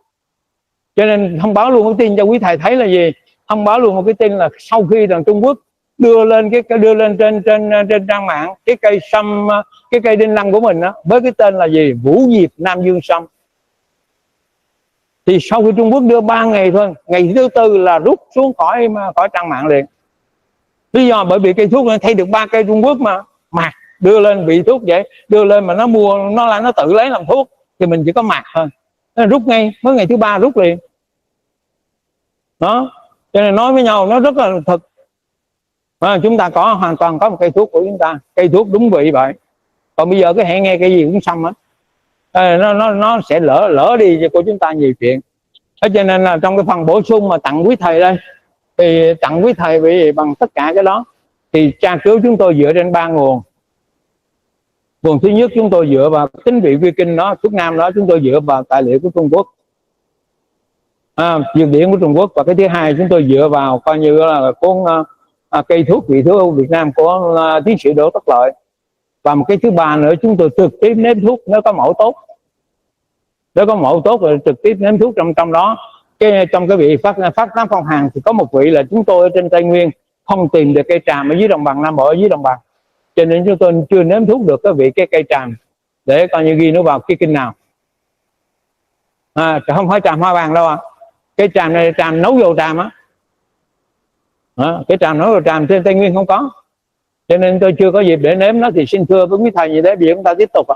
Cho nên thông báo luôn cái tin cho quý thầy thấy là gì? Thông báo luôn một cái tin là sau khi thằng Trung Quốc đưa lên trên trang mạng cái cây sâm, cái cây đinh lăng của mình đó, với cái tên là gì? Vũ Diệp Nam Dương Sâm, thì sau khi Trung Quốc đưa 3 ngày thôi, ngày thứ 4 là rút xuống khỏi trang mạng liền. Lý do bởi vì cây thuốc này thay được 3 cây Trung Quốc mà đưa lên vị thuốc vậy, đưa lên mà nó mua, nó tự lấy làm thuốc, thì mình chỉ có mặc thôi, nên rút ngay, mới ngày thứ 3 rút liền đó. Cho nên nói với nhau nó rất là thực. Chúng ta hoàn toàn có một cây thuốc của chúng ta, cây thuốc đúng vị vậy. Còn bây giờ cái hẹn nghe cái gì cũng xong á, nó sẽ lỡ đi của chúng ta nhiều chuyện. Thế cho nên là trong cái phần bổ sung mà tặng quý thầy đây, thì tặng quý thầy vì bằng tất cả cái đó, thì tra cứu chúng tôi dựa trên 3 nguồn. Nguồn thứ nhất chúng tôi dựa vào tính vị vi kinh đó, thuốc nam đó, chúng tôi dựa vào tài liệu của Trung Quốc, dược điển của Trung Quốc. Và cái thứ hai chúng tôi dựa vào coi như là cuốn cây thuốc vị thuốc Việt Nam của tiến sĩ Đỗ Tất Lợi. Và một cái thứ ba nữa, chúng tôi trực tiếp nếm thuốc nếu có mẫu tốt, rồi trực tiếp nếm thuốc trong đó. Trong cái vị phát tán phong hàn thì có một vị là chúng tôi ở trên Tây Nguyên không tìm được cây tràm ở dưới đồng bằng Nam Bộ, ở dưới đồng bằng, cho nên chúng tôi chưa nếm thuốc được cái vị cây tràm để coi như ghi nó vào cái kinh nào. Không phải tràm hoa vàng đâu cái tràm này tràm nấu vô tràm á, cái tràm nấu vô tràm trên Tây Nguyên không có, cho nên tôi chưa có dịp để nếm nó. Thì xin thưa với quý thầy như thế, bây giờ chúng ta tiếp tục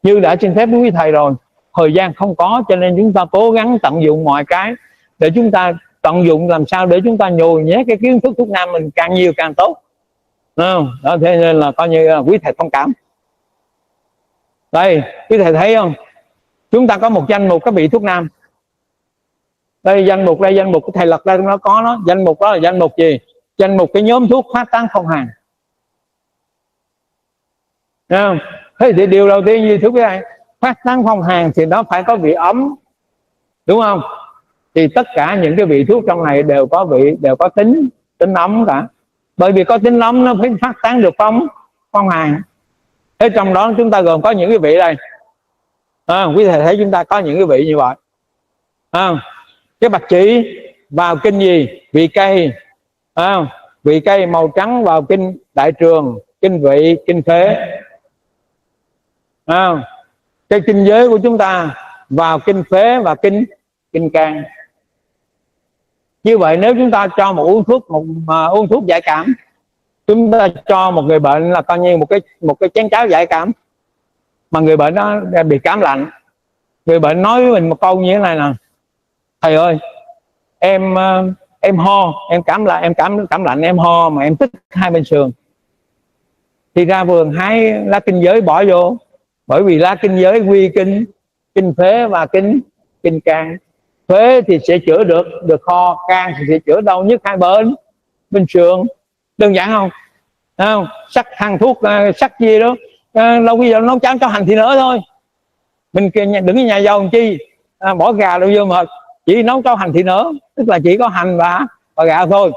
như đã xin phép với quý thầy rồi, thời gian không có, cho nên chúng ta cố gắng tận dụng mọi cái để chúng ta tận dụng làm sao để chúng ta nhồi nhét cái kiến thức thuốc nam mình càng nhiều càng tốt, đó. Thế nên là coi như là quý thầy thông cảm. Đây quý thầy thấy không, chúng ta có một danh mục các vị thuốc nam. Đây danh mục của thầy lật đây, nó có nó. Danh mục đó là danh mục gì? danh mục cái nhóm thuốc phát tán phong hàn. Thế thì điều đầu tiên gì thưa quý vị, phát tán phong hàn thì nó phải có vị ấm, đúng không? Thì tất cả những cái vị thuốc trong này đều có tính ấm cả, bởi vì có tính ấm nó phải phát tán được phong hàn. Thế trong đó chúng ta gồm có những cái vị đây, quý thầy thấy chúng ta có những cái vị như vậy. Cái bạch chỉ vào kinh gì? Vị cây. Vị cây màu trắng vào kinh đại trường, kinh vị, kinh phế. Cái kinh giới của chúng ta vào kinh phế và kinh can. Như vậy nếu chúng ta cho uống thuốc giải cảm, chúng ta cho một người bệnh là coi như một cái chén cháo giải cảm, mà người bệnh đó bị cảm lạnh, người bệnh nói với mình một câu như thế này nè: thầy ơi, em ho, em cảm lạnh, em ho mà em tức hai bên sườn. Thì ra vườn hái lá kinh giới bỏ vô, bởi vì lá kinh giới quy kinh phế và kinh can. Phế thì sẽ chữa được ho, can thì sẽ chữa đau nhức hai bên sườn. Đơn giản không? Sắc thang thuốc sắc gì đó, đâu bây giờ nấu cháo cho hành thì nữa thôi. Mình đừng có nhà giàu làm chi bỏ gà đâu vô mà chỉ nấu cháo hành thì nữa, tức là chỉ có hành và gạo thôi,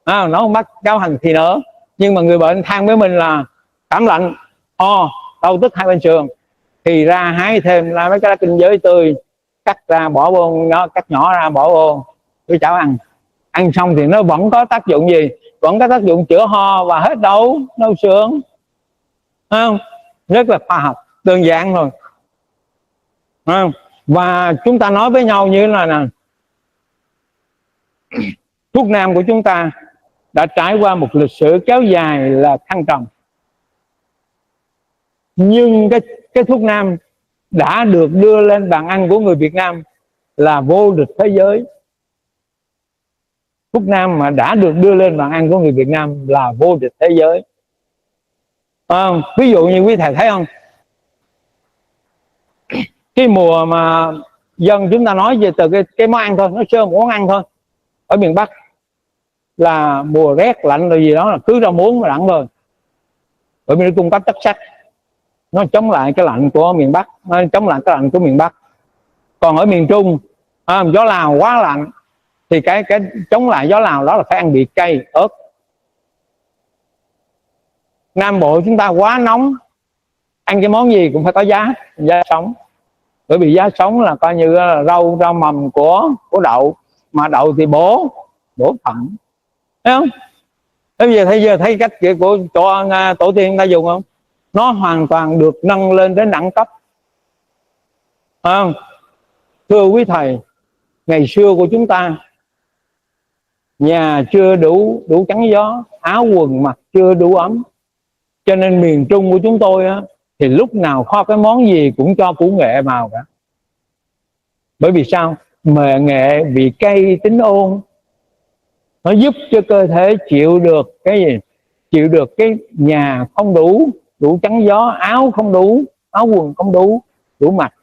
nấu không bắt cháo hành thì nữa. Nhưng mà người bệnh than với mình là cảm lạnh, ho, đau tức hai bên sườn, thì ra hái thêm là mấy cái lá kinh giới tươi, cắt ra bỏ vô, nó cắt nhỏ ra bỏ vô cái cháo ăn xong thì nó vẫn có tác dụng gì? Vẫn có tác dụng chữa ho và hết đau sườn. Không? Rất là khoa học, đơn giản thôi. Và chúng ta nói với nhau như thế này nè: thuốc nam của chúng ta đã trải qua một lịch sử kéo dài là thăng trầm, nhưng cái thuốc nam đã được đưa lên bàn ăn của người Việt Nam là vô địch thế giới. Thuốc nam mà đã được đưa lên bàn ăn của người Việt Nam là vô địch thế giới. Ví dụ như quý thầy thấy không, cái mùa mà dân chúng ta nói về từ cái món ăn thôi, nó sơ một món ăn thôi, ở miền Bắc là mùa rét lạnh rồi gì đó là cứ ra muống là đặng rồi, bởi vì nó cung cấp chất sắt, nó chống lại cái lạnh của miền Bắc, nó chống lại cái lạnh của miền Bắc. Còn ở miền Trung gió Lào quá lạnh thì cái chống lại gió Lào đó là phải ăn bị cay ớt. Nam Bộ chúng ta quá nóng, ăn cái món gì cũng phải có giá sống, bởi vì giá sống là coi như là rau mầm của đậu, mà đậu thì bổ thận, thấy không? Bây giờ thấy cách của tổ tiên ta dùng không? Nó hoàn toàn được nâng lên đến đẳng cấp. Thưa quý thầy, ngày xưa của chúng ta nhà chưa đủ chắn gió, áo quần mặc chưa đủ ấm, cho nên miền Trung của chúng tôi thì lúc nào kho cái món gì cũng cho củ nghệ vào cả. Bởi vì sao? Mà nghệ vị cay tính ôn, nó giúp cho cơ thể chịu được cái gì? Chịu được cái nhà không đủ chắn gió, áo không đủ, áo quần không đủ mặc.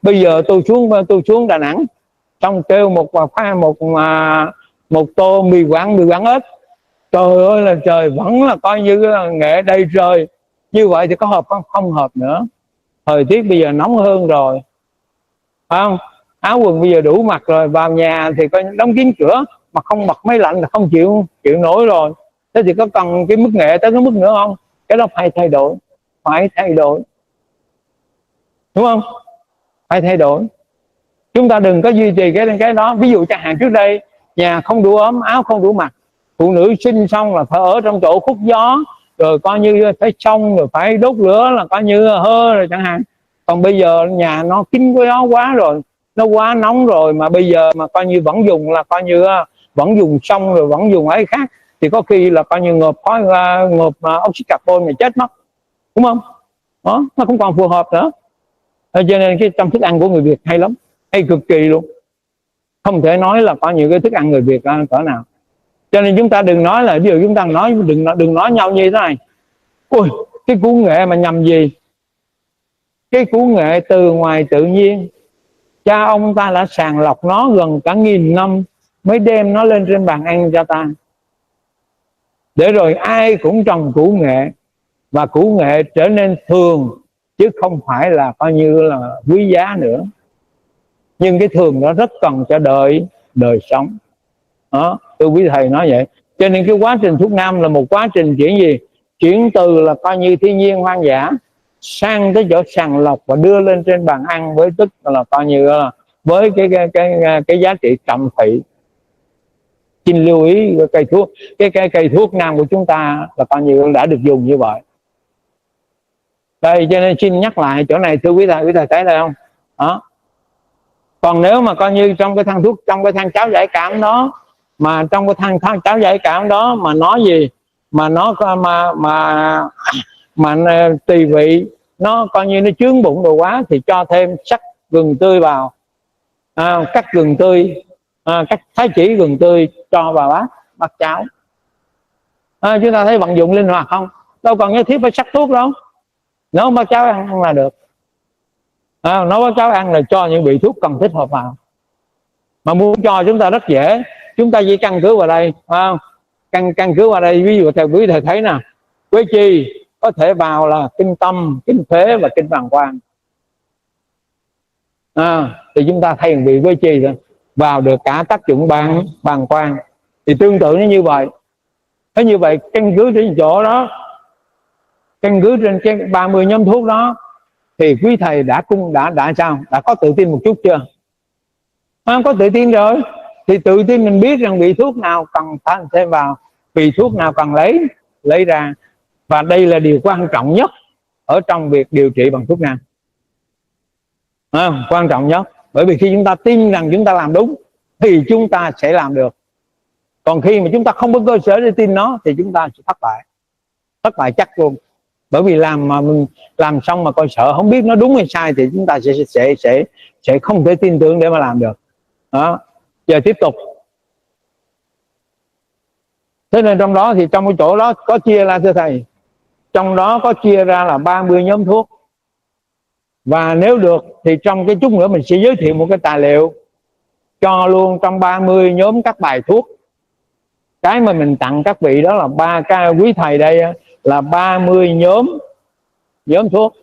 Bây giờ tôi xuống Đà Nẵng, xong kêu một tô mì quảng ếch, trời ơi là trời, vẫn là coi như là nghệ đầy trời. Như vậy thì có hợp không? Không hợp nữa. Thời tiết bây giờ nóng hơn rồi, phải không? Áo quần bây giờ đủ mặc rồi, vào nhà thì coi đóng kín cửa, mà không bật máy lạnh là không chịu nổi rồi. Thế thì có cần cái mức nghệ tới cái mức nữa không? Cái đó phải thay đổi, đúng không? Phải thay đổi. Chúng ta đừng có duy trì cái đó. Ví dụ chẳng hạn trước đây nhà không đủ ấm, áo không đủ mặc, phụ nữ sinh xong là phải ở trong chỗ khuất gió, rồi coi như phải xông, rồi phải đốt lửa là coi như hơ rồi chẳng hạn. Còn bây giờ nhà nó kín cái đó quá rồi, nó quá nóng rồi, mà bây giờ mà coi như vẫn dùng là coi như vẫn dùng xông rồi vẫn dùng ấy khác, thì có khi là coi như ngộp oxy carbon mà chết mất, đúng không? Đó, nó không còn phù hợp nữa. Cho nên cái trong thức ăn của người Việt hay lắm, hay cực kỳ luôn, không thể nói là có nhiều cái thức ăn người Việt cỡ nào. Cho nên chúng ta đừng nói là, ví dụ chúng ta nói đừng nói nhau như thế này: ôi cái củ nghệ mà nhầm gì. Cái củ nghệ từ ngoài tự nhiên, cha ông ta đã sàng lọc nó gần cả 1000 năm mới đem nó lên trên bàn ăn cho ta. để rồi ai cũng trồng củ nghệ, và củ nghệ trở nên thường chứ không phải là coi như là quý giá nữa. Nhưng cái thường đó rất cần cho đời sống đó, thưa quý thầy nói vậy. Cho nên cái quá trình thuốc nam là một quá trình chuyển gì, chuyển từ là coi như thiên nhiên hoang dã sang cái chỗ sàng lọc và đưa lên trên bàn ăn, với tức là coi như là với cái giá trị trọng thị. Xin lưu ý cây thuốc, cái cây thuốc nam của chúng ta là coi như đã được dùng như vậy. Đây, cho nên xin nhắc lại chỗ này thưa quý thầy thấy đây không đó. Còn nếu mà coi như trong cái thang thuốc, trong cái thang cháo giải cảm đó, mà trong cái thang cháo giải cảm đó mà nói gì, mà nó mà tùy vị nó coi như nó chướng bụng đồ quá thì cho thêm sắc gừng tươi vào, cắt gừng tươi, cắt thái chỉ gừng tươi cho vào bát cháo. Chúng ta thấy vận dụng linh hoạt không, đâu còn nhất thiết phải sắc thuốc đâu, nấu bát cháo ăn là được. Nấu bát cháo ăn là cho những vị thuốc cần thích hợp vào, mà muốn cho chúng ta rất dễ, chúng ta chỉ căn cứ vào đây, căn cứ vào đây. Ví dụ quý thầy thấy nè, quế chi có thể vào là kinh tâm, kinh phế và kinh bàng quang, thì chúng ta thay vị quế chi thôi vào được cả tác dụng bàng quang. Thì tương tự như vậy. Thế như vậy căn cứ trên chỗ đó, căn cứ trên cái 30 nhóm thuốc đó, thì quý thầy đã sao, đã có tự tin một chút chưa? Có tự tin rồi thì tự tin mình biết rằng vị thuốc nào cần thêm vào, vị thuốc nào cần lấy ra. Và đây là điều quan trọng nhất ở trong việc điều trị bằng thuốc nam, quan trọng nhất. Bởi vì khi chúng ta tin rằng chúng ta làm đúng thì chúng ta sẽ làm được. Còn khi mà chúng ta không có cơ sở để tin nó thì chúng ta sẽ thất bại chắc luôn. Bởi vì mà mình làm xong mà coi sợ không biết nó đúng hay sai thì chúng ta sẽ không thể tin tưởng để mà làm được đó. Giờ tiếp tục. Thế nên trong đó thì trong cái chỗ đó có chia ra thưa thầy, trong đó có chia ra là 30 nhóm thuốc. Và nếu được thì trong cái chút nữa mình sẽ giới thiệu một cái tài liệu cho luôn trong 30 nhóm các bài thuốc. Cái mà mình tặng các vị đó là quý thầy đây là 30 nhóm thuốc,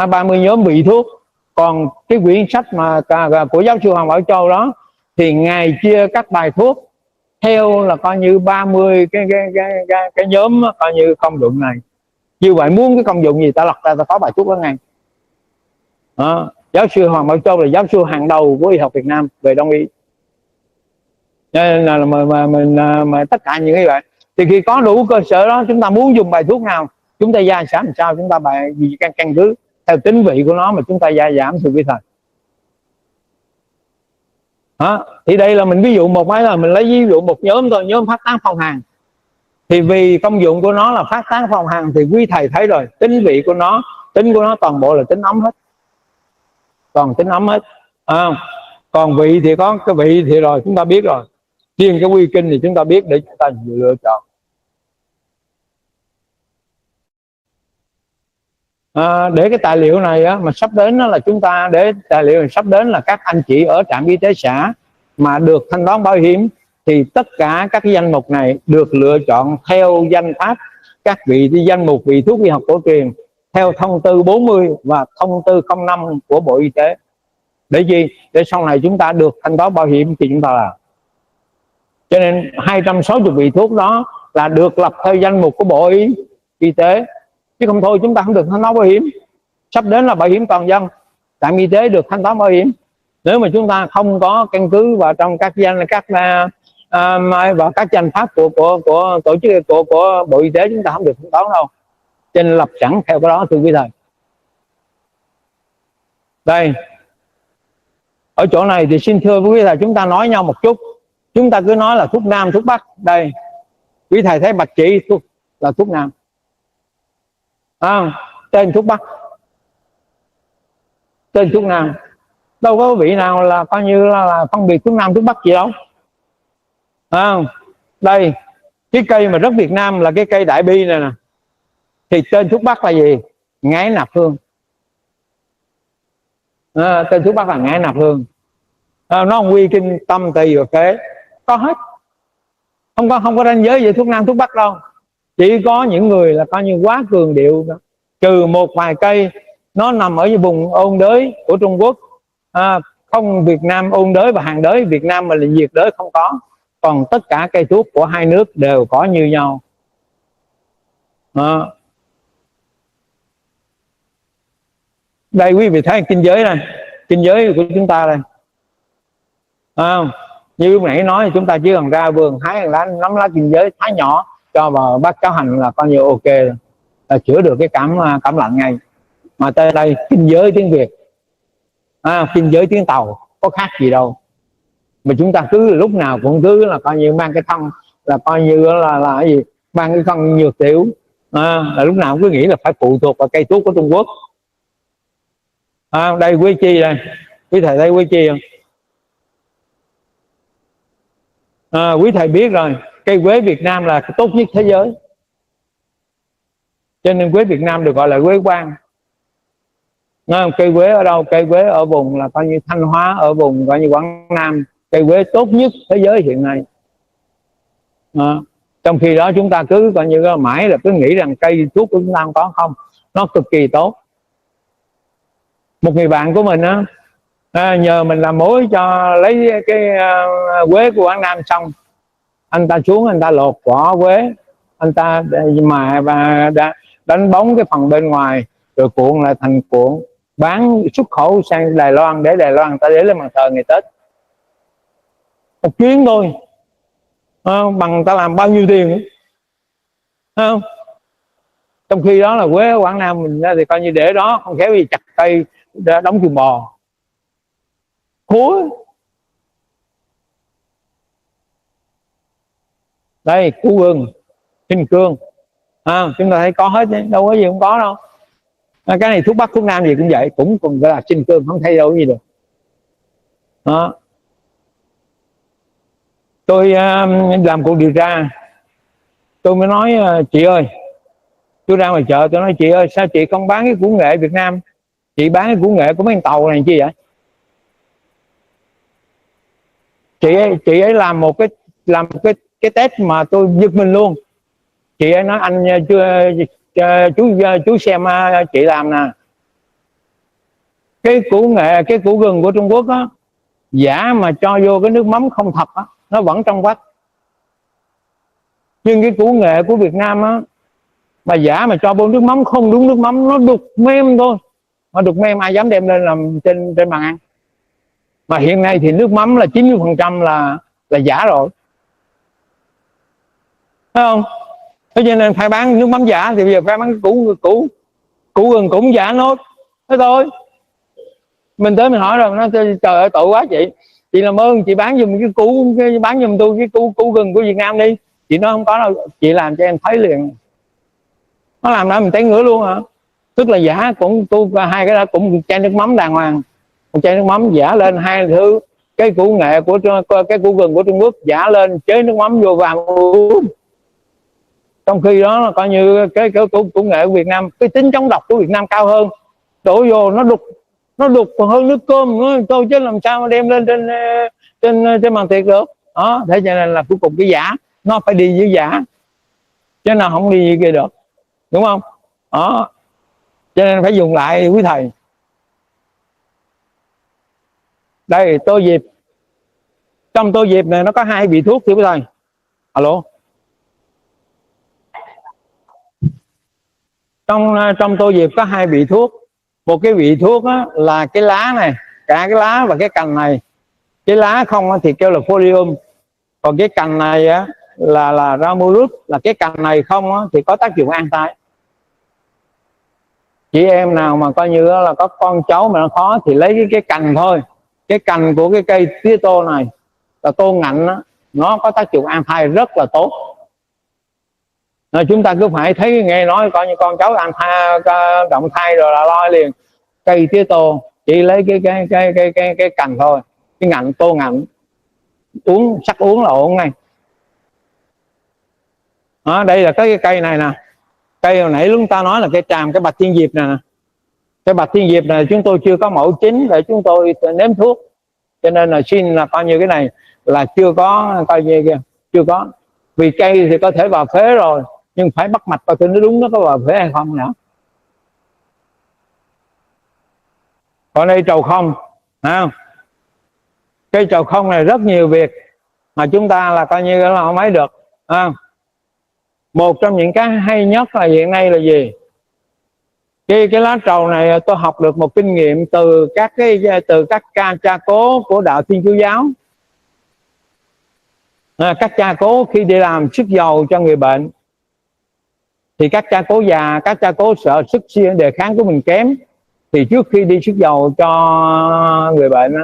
30 nhóm vị thuốc. Còn cái quyển sách mà của giáo sư Hoàng Bảo Châu đó thì ngài chia các bài thuốc theo là coi như 30 cái nhóm coi như công dụng này. Như vậy muốn cái công dụng gì ta lật ra ta có bài thuốc đó ngay. Giáo sư Hoàng Bảo Châu là giáo sư hàng đầu của y học Việt Nam về đông y. Nên là mà tất cả những cái vậy thì khi có đủ cơ sở đó, chúng ta muốn dùng bài thuốc nào, chúng ta gia giảm làm sao, chúng ta căn cứ theo tính vị của nó mà chúng ta gia giảm thưa quý thầy. Thì đây là mình ví dụ một cái, là mình lấy ví dụ một nhóm thôi, nhóm phát tán phong hàn. Thì vì công dụng của nó là phát tán phong hàn thì quý thầy thấy rồi, tính vị của nó, tính của nó toàn bộ là tính ấm hết, toàn tính ấm hết. Còn vị thì có cái vị thì rồi chúng ta biết rồi, riêng cái quy kinh thì chúng ta biết để chúng ta lựa chọn. Để cái tài liệu này mà sắp đến đó là chúng ta, để tài liệu này sắp đến là các anh chị ở trạm y tế xã mà được thanh toán bảo hiểm thì tất cả các cái danh mục này được lựa chọn theo danh pháp các vị danh mục vị thuốc y học cổ truyền theo thông tư 40 và thông tư 05 của Bộ Y tế. Để gì? Để sau này chúng ta được thanh toán bảo hiểm thì chúng ta làm. Cho nên 260 vị thuốc đó là được lập theo danh mục của Bộ Y tế, chứ không thôi chúng ta không được thanh toán bảo hiểm. Sắp đến là bảo hiểm toàn dân, trạm y tế được thanh toán bảo hiểm. Nếu mà chúng ta không có căn cứ vào trong các vào các danh pháp của tổ chức của Bộ Y tế, chúng ta không được thanh toán đâu. Cho nên lập sẵn theo cái đó thưa quý thầy. Đây, ở chỗ này thì xin thưa quý thầy, chúng ta nói nhau một chút. Chúng ta cứ nói là thuốc nam, thuốc bắc. Đây, quý thầy thấy bạch chỉ thuốc là thuốc nam, tên thuốc bắc, tên thuốc nam. Đâu có vị nào là coi như là phân biệt thuốc nam thuốc bắc gì đâu. Đây, cái cây mà rất Việt Nam là cái cây đại bi này nè, thì tên thuốc bắc là gì? Ngải nạp hương. Tên thuốc bắc là ngải nạp hương. Nó quy kinh tâm tỳ và phế có hết. không có ranh giới về thuốc nam thuốc bắc đâu. Chỉ có những người là coi như quá cường điệu, trừ một vài cây nó nằm ở vùng ôn đới của Trung Quốc, không Việt Nam ôn đới và hàng đới Việt Nam mà là nhiệt đới không có, còn tất cả cây thuốc của hai nước đều có như nhau. Đây quý vị thấy kinh giới này, kinh giới của chúng ta đây, như lúc nãy nói chúng ta chỉ cần ra vườn hái nắm lá kinh giới thái nhỏ cho vào bát cháo hành là coi như ok, là chữa được cái cảm lạnh ngay. Mà tới đây kinh giới tiếng Việt, kinh giới tiếng Tàu có khác gì đâu, mà chúng ta cứ lúc nào cũng cứ là coi như mang cái thân, là coi như là cái gì, mang cái thân nhược tiểu, là lúc nào cũng cứ nghĩ là phải phụ thuộc vào cây thuốc của Trung Quốc. Đây quý chi đây, quý thầy thấy quý chi không? Quý thầy biết rồi, cây quế Việt Nam là tốt nhất thế giới, cho nên quế Việt Nam được gọi là quế quang. Cây quế ở đâu? Cây quế ở vùng là coi như Thanh Hóa, ở vùng coi như Quảng Nam, cây quế tốt nhất thế giới hiện nay. Trong khi đó chúng ta cứ coi như mãi là cứ nghĩ rằng cây thuốc của chúng ta không, nó cực kỳ tốt. Một người bạn của mình nhờ mình làm mối cho lấy cái quế của Quảng Nam, xong anh ta xuống anh ta lột vỏ quế, anh ta mài và đánh bóng cái phần bên ngoài rồi cuộn lại thành cuộn bán xuất khẩu sang Đài Loan, để Đài Loan ta để lên bàn thờ ngày Tết. Một chuyến thôi bằng ta làm bao nhiêu tiền, không? Trong khi đó là quế ở Quảng Nam mình thì coi như để đó không khéo gì chặt cây đóng chuồng bò khối. Đây củ gừng, sinh cương, chúng ta thấy có hết, đâu có gì không có đâu. Cái này thuốc bắc thuốc nam gì cũng vậy, cũng còn gọi là sinh cương, không thay đâu gì được. Tôi làm cuộc điều tra, tôi mới nói chị ơi, tôi ra ngoài chợ tôi nói chị ơi, sao chị không bán cái củ nghệ Việt Nam, chị bán cái củ nghệ của mấy con Tàu này chi vậy? Chị ấy làm một cái test mà tôi giật mình luôn. Chị ấy nói anh chú xem chị làm nè, cái củ nghệ, cái củ gừng của Trung Quốc á, giả mà cho vô cái nước mắm không thật á, nó vẫn trong vách. Nhưng cái củ nghệ của Việt Nam á, mà giả mà cho vô nước mắm không đúng nước mắm, nó đục mem thôi. Mà đục mem ai dám đem lên làm trên bàn ăn. Mà hiện nay thì nước mắm là 90% là giả rồi, thấy không? Thế cho nên phải bán nước mắm giả thì bây giờ phải bán củ gừng cũng giả nốt. Thế thôi. Mình tới mình hỏi rồi, nó trời ơi tội quá chị làm ơn chị bán giùm bán giùm tôi cái củ gừng của Việt Nam đi. Chị nói không có đâu, chị làm cho em thấy liền. Nó làm ra mình thấy ngửa luôn hả? Tức là giả cũng hai cái đó cũng chai nước mắm đàng hoàng, một chai nước mắm giả lên hai thứ, cái củ nghệ của cái củ gừng của Trung Quốc giả lên chế nước mắm vô vàng uống. Trong khi đó là coi như cái củ nghệ của Việt Nam, cái tính chống độc của Việt Nam cao hơn, đổ vô nó đục còn hơn nước cơm nữa thôi, chứ làm sao mà đem lên trên bàn tiệc được đó. Thế cho nên là cuối cùng cái giả nó phải đi với giả, chứ nào không đi như kia được, đúng không đó. Cho nên phải dùng lại quý thầy. Đây tô diệp, trong tô diệp này nó có hai vị thuốc thưa quý thầy. Alo, trong tô diệp có hai vị thuốc. Một cái vị thuốc á, là cái lá này, cả cái lá và cái cành này. Cái lá không thì kêu là folium, còn cái cành này á, là Ramurus, là cái cành này không á, thì có tác dụng an tai. Chị em nào mà coi như là có con cháu mà nó khó thì lấy cái cành thôi. Cái cành của cái cây tía tô này là tô ngạnh á, nó có tác dụng an thai rất là tốt. Rồi chúng ta cứ phải thấy nghe nói coi như con cháu an thai, động thai rồi là lo liền. Cây tía tô chỉ lấy cái cành thôi, cái ngạnh, tô ngạnh uống, sắc uống là ổn ngay. Đó, đây là cái cây này nè. Cây hồi nãy chúng ta nói là cây tràm, cái bạch thiên diệp nè. Cái bạch thiên diệp này chúng tôi chưa có mẫu chính để chúng tôi nếm thuốc, cho nên là xin là coi như cái này là chưa có, coi như kia chưa có. Vì cây thì có thể vào phế rồi, nhưng phải bắt mạch coi thử nó đúng nó có vào phế hay không nữa. Còn đây trầu không, không? Cây trầu không này rất nhiều việc mà chúng ta là coi như là không ấy được. Một trong những cái hay nhất là hiện nay là gì? Cái lá trầu này tôi học được một kinh nghiệm từ các cha cố của đạo Thiên Chúa giáo. Các cha cố khi đi làm sức dầu cho người bệnh thì các cha cố già, các cha cố sợ sức đề kháng của mình kém, thì trước khi đi sức dầu cho người bệnh,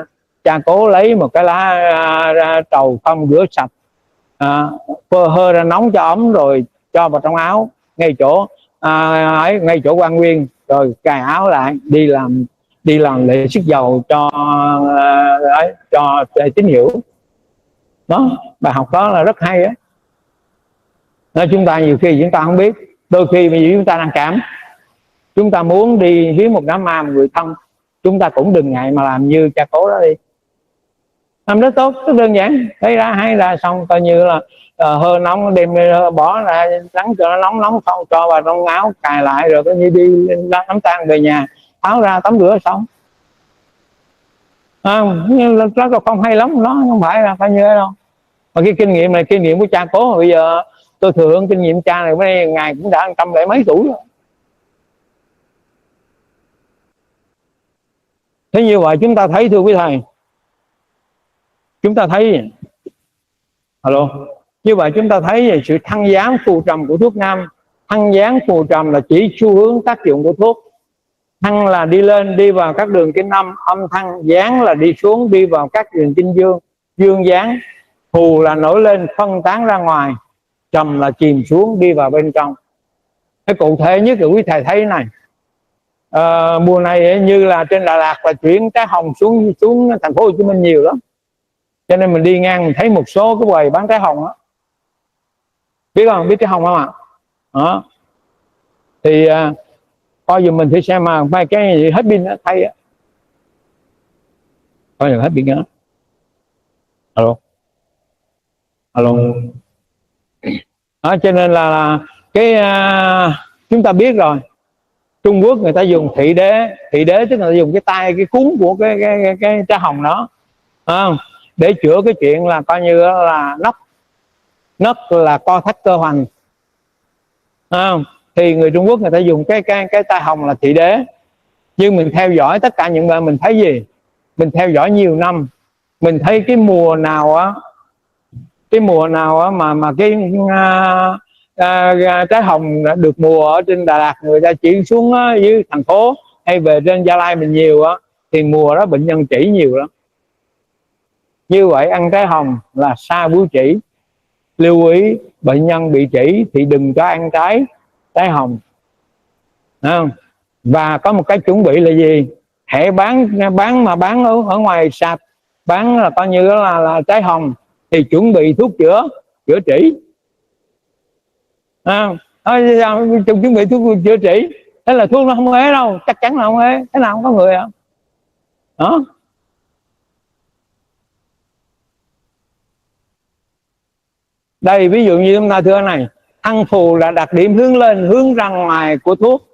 cha cố lấy một cái lá trầu không rửa sạch, hơi ra nóng cho ấm rồi cho vào trong áo ngay chỗ ngay chỗ quan nguyên, rồi cài áo lại đi làm lễ sức dầu cho tín hữu. Đó, bài học đó là rất hay á. Chúng ta nhiều khi chúng ta không biết, đôi khi vì chúng ta đang cảm, chúng ta muốn đi hiến một đám ma người thân, chúng ta cũng đừng ngại mà làm như cha cố đó đi, làm rất tốt, rất đơn giản. Thấy ra hay là xong, coi như là hơi nóng đem bỏ ra nắng cho nó nóng xong cho vào trong áo cài lại, rồi coi như đi đám tang về nhà tháo ra tắm rửa xong. Nhưng nó không hay lắm, nó không phải là coi như thế đâu. Mà cái kinh nghiệm này kinh nghiệm của cha cố, bây giờ tôi thừa hưởng kinh nghiệm cha này, bữa nay ngài cũng đã 100 mấy tuổi rồi. Thế như vậy chúng ta thấy, thưa quý thầy, chúng ta thấy alo, như vậy chúng ta thấy về sự thăng giáng phù trầm của thuốc nam. Thăng giáng phù trầm là chỉ xu hướng tác dụng của thuốc. Thăng là đi lên, đi vào các đường kinh âm thăng. Giáng là đi xuống, đi vào các đường kinh dương, dương giáng. Phù là nổi lên phân tán ra ngoài, trầm là chìm xuống đi vào bên trong. Cái cụ thể nhất là quý thầy thấy này, mùa này như là trên Đà Lạt là chuyển trái hồng xuống thành phố Hồ Chí Minh nhiều lắm, cho nên mình đi ngang mình thấy một số cái quầy bán trái hồng đó, biết không, biết trái hồng không ạ? Đó thì coi dùm mình thử xem mà mấy cái gì hết pin đó thay á, coi là hết pin nữa. Alo. Đó, cho nên là cái chúng ta biết rồi, Trung Quốc người ta dùng thị đế tức là dùng cái tay, cái cuốn của cái trái hồng đó để chữa cái chuyện là coi như là nấc là co thắt cơ hoành. Thì người Trung Quốc người ta dùng cái tay hồng là thị đế. Nhưng mình theo dõi tất cả những người, mình thấy gì? Mình theo dõi nhiều năm, mình thấy cái mùa nào á mà cái trái hồng được mùa ở trên Đà Lạt, người ta chuyển xuống dưới thành phố hay về trên Gia Lai mình nhiều á, thì mùa đó bệnh nhân trĩ nhiều lắm. Như vậy ăn trái hồng là sa búa trĩ. Lưu ý bệnh nhân bị trĩ thì đừng cho ăn trái hồng. Và có một cái chuẩn bị là gì? Hãy bán ở ngoài sạp, bán là coi như là trái hồng thì chuẩn bị thuốc chữa trĩ. Chuẩn bị thuốc chữa trĩ, thế là thuốc nó không ế đâu, chắc chắn là không ế, thế nào không có người đó. Đây ví dụ như chúng ta thưa này, thăng phù là đặc điểm hướng lên, hướng ra ngoài của thuốc.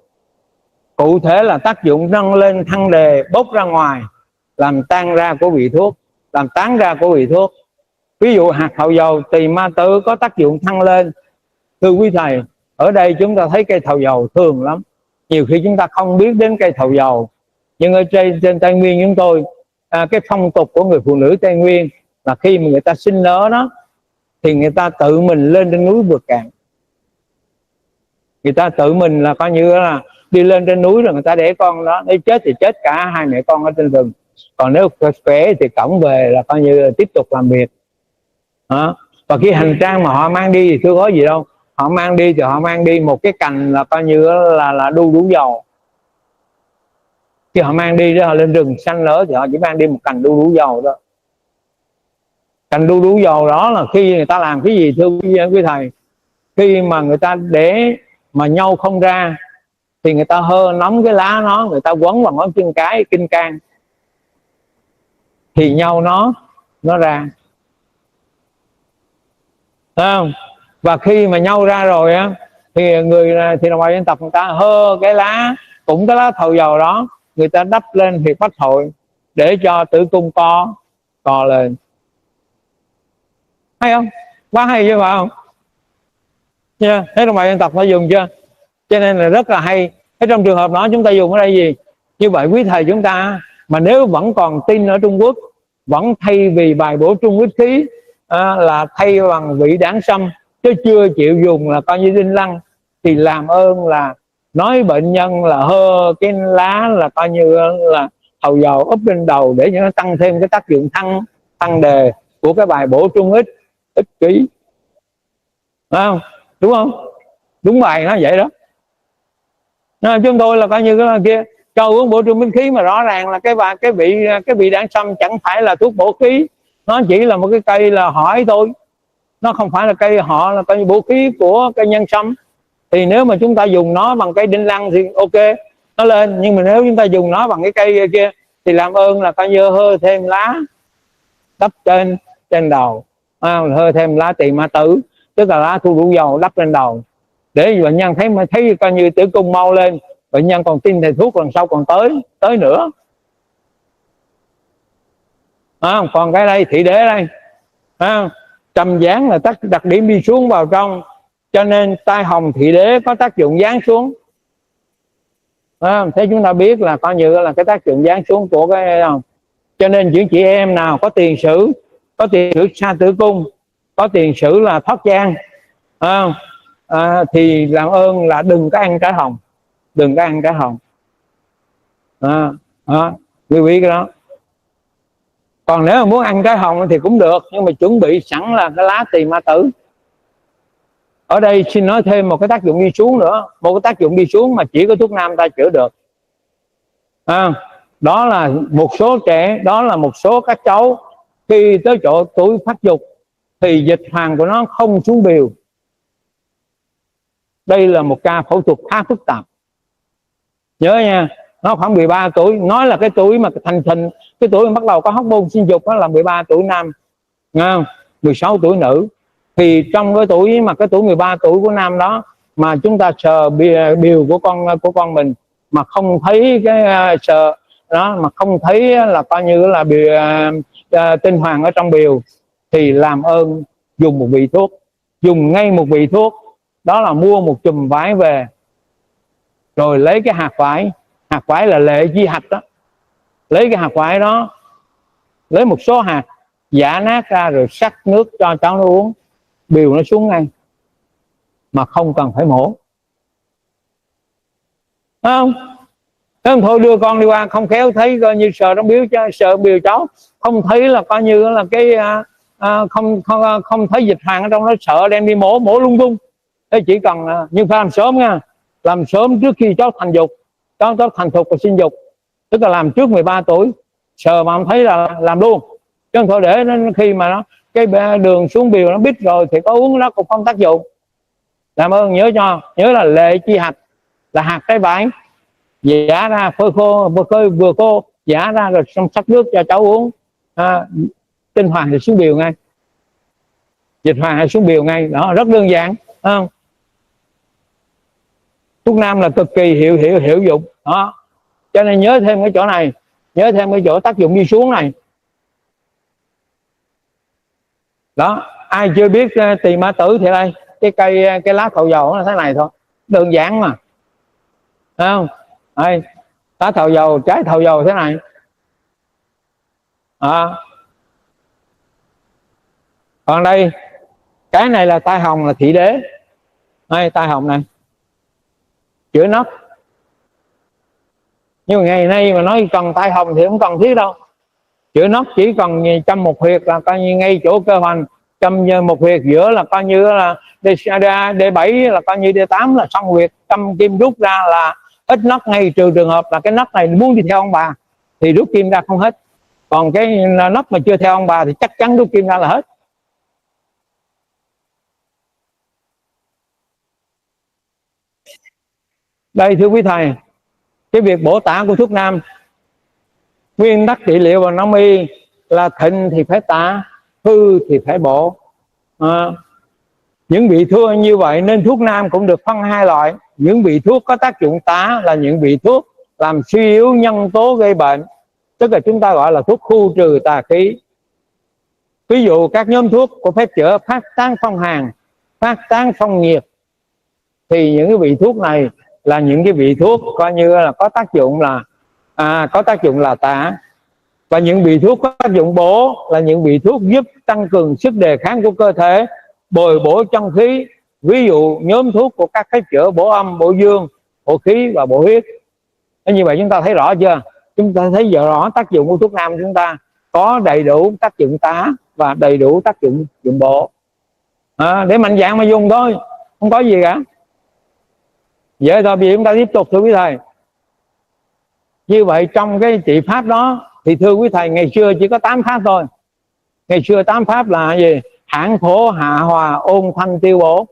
Cụ thể là tác dụng nâng lên thăng đề, bốc ra ngoài, làm tan ra của vị thuốc, làm tán ra của vị thuốc. Ví dụ hạt thầu dầu tỳ ma tử có tác dụng thăng lên. Thưa quý thầy, ở đây chúng ta thấy cây thầu dầu thường lắm. Nhiều khi chúng ta không biết đến cây thầu dầu. Nhưng ở trên Tây Nguyên chúng tôi, cái phong tục của người phụ nữ Tây Nguyên là khi mà người ta sinh nở đó, thì người ta tự mình lên trên núi vượt cạn. Người ta tự mình là coi như là đi lên trên núi rồi người ta để con đó, nếu chết thì chết cả hai mẹ con ở trên rừng, còn nếu khỏe thì cõng về là coi như là tiếp tục làm việc. Và khi hành trang mà họ mang đi thì chưa có gì đâu, họ mang đi thì họ mang đi một cái cành là coi như là đu đủ dầu. Khi họ mang đi đó, họ lên rừng xanh nở thì họ chỉ mang đi một cành đu đủ dầu đó. Cành đu đủ dầu đó là khi người ta làm cái gì thưa quý thầy? Khi mà người ta để mà nhau không ra thì người ta hơ nóng cái lá nó, người ta quấn bằng ngón chân cái kinh can thì nhau nó ra. Thấy không? Và khi mà nhau ra rồi á, thì thì đồng bào dân tộc người ta hơ cái lá, cũng cái lá thầu dầu đó, người ta đắp lên huyệt bách hội để cho tử cung co lên. Hay không? Quá hay chứ phải không? Yeah. Thấy đồng bào dân tộc ta dùng chưa? Cho nên là rất là hay. Thế trong trường hợp đó chúng ta dùng ở đây gì? Như vậy quý thầy chúng ta mà nếu vẫn còn tin ở Trung Quốc, vẫn thay vì bài bổ trung huyết khí là thay bằng vị đảng sâm, chứ chưa chịu dùng là coi như đinh lăng, thì làm ơn là nói bệnh nhân là hơ cái lá là coi như là thầu dầu úp lên đầu để cho nó tăng thêm cái tác dụng tăng đề của cái bài bổ trung ích ký. Không? Đúng không? Đúng bài nó vậy đó. Chúng tôi là coi như cái kia cho uống bổ trung minh khí, mà rõ ràng là cái vị đảng sâm chẳng phải là thuốc bổ khí, nó chỉ là một cái cây là hỏi thôi, nó không phải là cây họ là coi như bổ khí của cây nhân sâm. Thì nếu mà chúng ta dùng nó bằng cây đinh lăng thì ok, nó lên. Nhưng mà nếu chúng ta dùng nó bằng cái cây kia thì làm ơn là coi như hơ thêm lá đắp trên đầu, hơ thêm lá tỳ ma tử, tức là lá thu đủ dầu đắp lên đầu, để bệnh nhân thấy coi như tử cung mau lên, bệnh nhân còn tin thầy thuốc lần sau còn tới nữa. Còn cái đây thị đế đây, trầm dáng là đặc điểm đi xuống vào trong, cho nên tai hồng thị đế có tác dụng dán xuống. Thế chúng ta biết là coi như là cái tác dụng dán xuống của cái không. Cho nên những chị em nào có tiền sử sa tử cung, có tiền sử là thoát gian, thì làm ơn là đừng có ăn trái hồng, đừng có ăn trái hồng. Quý vị cái đó. Còn nếu mà muốn ăn trái hồng thì cũng được, nhưng mà chuẩn bị sẵn là cái lá tỳ ma tử. Ở đây xin nói thêm một cái tác dụng đi xuống nữa, một cái tác dụng đi xuống mà chỉ có thuốc nam ta chữa được. Đó là một số trẻ, đó là một số các cháu khi tới chỗ tuổi phát dục thì dịch hoàng của nó không xuống biểu. Đây là một ca phẫu thuật khá phức tạp, nhớ nha. Nó khoảng 13 tuổi, nói là cái tuổi mà thành thịnh, cái tuổi mà bắt đầu có hormone sinh dục đó là 13 tuổi nam, 16 tuổi nữ. Thì trong cái tuổi 13 tuổi của nam đó mà chúng ta sờ biểu của con mình mà không thấy cái sờ đó, mà không thấy là coi như là tinh hoàng ở trong biểu, thì làm ơn dùng một vị thuốc, dùng ngay một vị thuốc, đó là mua một chùm vải về, rồi lấy cái hạt vải là lệ chi hạch đó, lấy cái hạt vải đó, lấy một số hạt giã nát ra rồi sắc nước cho cháu nó uống, biểu nó xuống ngay mà không cần phải mổ. Không thôi đưa con đi qua không khéo thấy coi như sờ trong sợ biểu cháu không thấy là coi như là cái không thấy dịch hoàng ở trong nó, sợ đem đi mổ lung tung. Thế chỉ cần nhưng phải làm sớm nha, làm sớm trước khi cháu thành dục, cháu thành thục và sinh dục, tức là làm trước 13 tuổi, sờ mà không thấy là làm luôn, chứ không thôi để nó khi mà nó cái đường xuống biểu nó biết rồi thì có uống nó cũng không tác dụng. Làm ơn nhớ là lệ chi hạch là hạt trái vải, giã ra phơi khô, vừa khô giã ra rồi xong sắc nước cho cháu uống, tinh hoàng thì xuống biểu ngay, dịch hoàng thì xuống biểu ngay đó, rất đơn giản, không? Thuốc nam là cực kỳ hiệu dụng đó. Cho nên nhớ thêm cái chỗ này, nhớ thêm cái chỗ tác dụng đi xuống này đó. Ai chưa biết tỳ ma tử thì đây, cái lá thầu dầu nó thế này thôi, đơn giản mà, thấy không? Đây, lá thầu dầu, trái thầu dầu thế này. Còn đây cái này là tai hồng là thị đế. Đây tai hồng này chữa nấc. Nhưng mà ngày nay mà nói cần tai hồng thì không cần thiết đâu. Chữa nấc chỉ cần châm một huyệt là coi như ngay chỗ cơ hoành, châm một huyệt giữa là coi như là D7 là coi như D8 là xong huyệt, châm kim rút ra là hết nấc ngay, trừ trường hợp là cái nấc này muốn đi theo ông bà thì rút kim ra không hết. Còn cái nấc mà chưa theo ông bà thì chắc chắn rút kim ra là hết. Đây thưa quý thầy, cái việc bổ tả của thuốc nam, nguyên tắc trị liệu bằng Đông y là thịnh thì phải tả, hư thì phải bổ. Những vị thuốc như vậy nên thuốc nam cũng được phân hai loại. Những vị thuốc có tác dụng tá là những vị thuốc làm suy yếu nhân tố gây bệnh, tức là chúng ta gọi là thuốc khu trừ tà khí. Ví dụ các nhóm thuốc của phép chữa phát tán phong hàn, phát tán phong nhiệt, thì những cái vị thuốc này là những cái vị thuốc coi như là có tác dụng là tả. Và những vị thuốc có tác dụng bổ là những vị thuốc giúp tăng cường sức đề kháng của cơ thể, bồi bổ chân khí. Ví dụ nhóm thuốc của các phép chữa bổ âm, bổ dương, bổ khí và bổ huyết. Như vậy chúng ta thấy rõ chưa? Chúng ta thấy rõ tác dụng của thuốc nam chúng ta có đầy đủ tác dụng tá và đầy đủ tác dụng bổ. Để mạnh dạn mà dùng thôi, không có gì cả. Vậy thôi, bây giờ chúng ta tiếp tục thưa quý thầy. Như vậy trong cái trị pháp đó thì thưa quý thầy, ngày xưa chỉ có 8 pháp thôi. Ngày xưa 8 pháp là gì? Hãn, thổ, hạ, hòa, ôn, thanh, tiêu, bổ.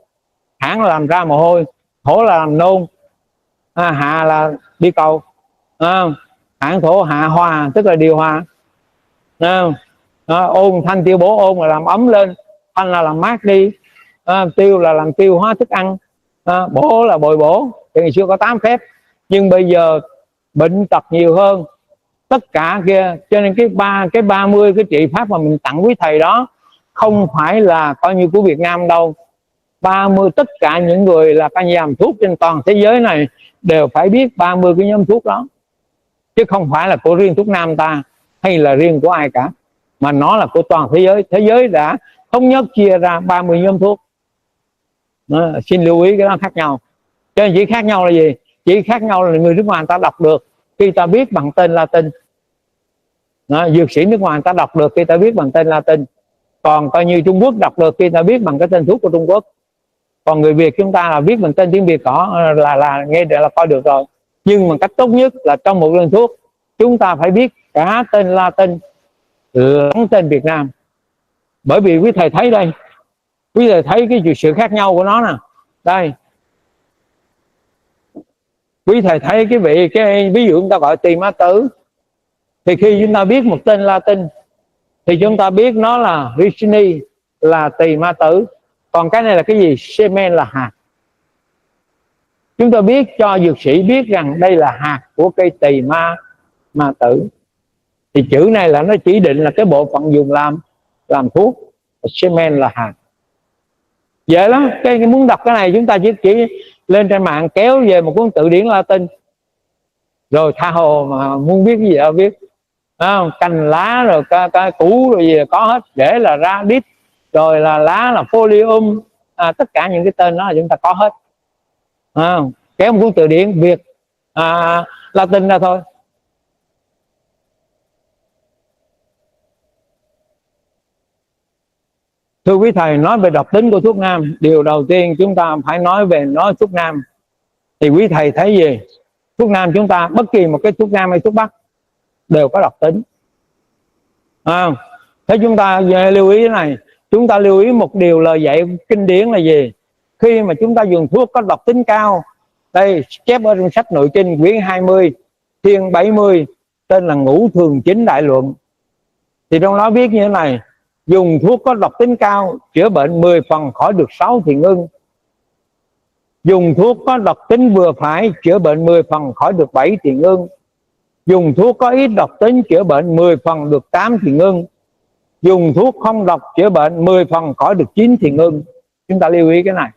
Hãn là làm ra mồ hôi, thổ là làm nôn, hạ là đi cầu. Hãn, thổ, hạ, hòa tức là điều hòa. Ôn, thanh, tiêu, bổ. Ôn là làm ấm lên, thanh là làm mát đi, tiêu là làm tiêu hóa thức ăn, bổ là bồi bổ. Thì ngày xưa có 8 phép, nhưng bây giờ bệnh tật nhiều hơn tất cả kia, cho nên cái 30 cái trị pháp mà mình tặng quý thầy đó không phải là coi như của Việt Nam đâu. 30 tất cả những người là các nhà làm thuốc trên toàn thế giới này đều phải biết 30 cái nhóm thuốc đó, chứ không phải là của riêng thuốc nam ta hay là riêng của ai cả, mà nó là của toàn thế giới. Thế giới đã thống nhất chia ra 30 nhóm thuốc. Xin lưu ý cái đó khác nhau. Cho nên chỉ khác nhau là gì? Chỉ khác nhau là người nước ngoài người ta đọc được khi ta biết bằng tên Latin. Dược sĩ nước ngoài người ta đọc được khi ta biết bằng tên Latin. Còn coi như Trung Quốc đọc được khi ta biết bằng cái tên thuốc của Trung Quốc. Còn người Việt chúng ta là viết bằng tên tiếng Việt có là nghe được là coi được rồi. Nhưng mà cách tốt nhất là trong một đơn thuốc chúng ta phải biết cả tên Latin lẫn tên Việt Nam. Bởi vì quý thầy thấy đây, quý thầy thấy cái sự khác nhau của nó nè. Đây, quý thầy thấy cái ví dụ chúng ta gọi tỳ ma tử, thì khi chúng ta biết một tên Latin thì chúng ta biết nó là Ricini, là tỳ ma tử. Còn cái này là cái gì? Semen là hạt. Chúng ta biết cho dược sĩ biết rằng đây là hạt của cây tỳ ma tử. Thì chữ này là nó chỉ định là cái bộ phận dùng làm thuốc. Semen là hạt. Vậy đó, cái muốn đọc cái này chúng ta chỉ lên trên mạng kéo về một cuốn từ điển Latin, rồi tha hồ mà muốn biết cái gì đâu biết. Cành lá rồi cái củ rồi gì có hết, để là radix, rồi là lá là folium, tất cả những cái tên đó là chúng ta có hết. Kéo một cuốn từ điển Việt Latin ra thôi. Thưa quý thầy, nói về độc tính của thuốc nam, điều đầu tiên chúng ta phải nói thuốc nam. Thì quý thầy thấy gì? Thuốc nam chúng ta, bất kỳ một cái thuốc nam hay thuốc bắc đều có độc tính. Thế chúng ta lưu ý cái này. Chúng ta lưu ý một điều lời dạy kinh điển là gì? Khi mà chúng ta dùng thuốc có độc tính cao, đây chép ở trong sách Nội Kinh quyển 20 thiên 70 tên là Ngũ Thường Chính Đại Luận, thì trong đó viết như thế này: dùng thuốc có độc tính cao chữa bệnh 10 phần khỏi được 6 thì ngưng. Dùng thuốc có độc tính vừa phải chữa bệnh 10 phần khỏi được 7 thì ngưng. Dùng thuốc có ít độc tính chữa bệnh 10 phần được 8 thì ngưng. Dùng thuốc không độc chữa bệnh 10 phần khỏi được 9 thì ngưng. Chúng ta lưu ý cái này.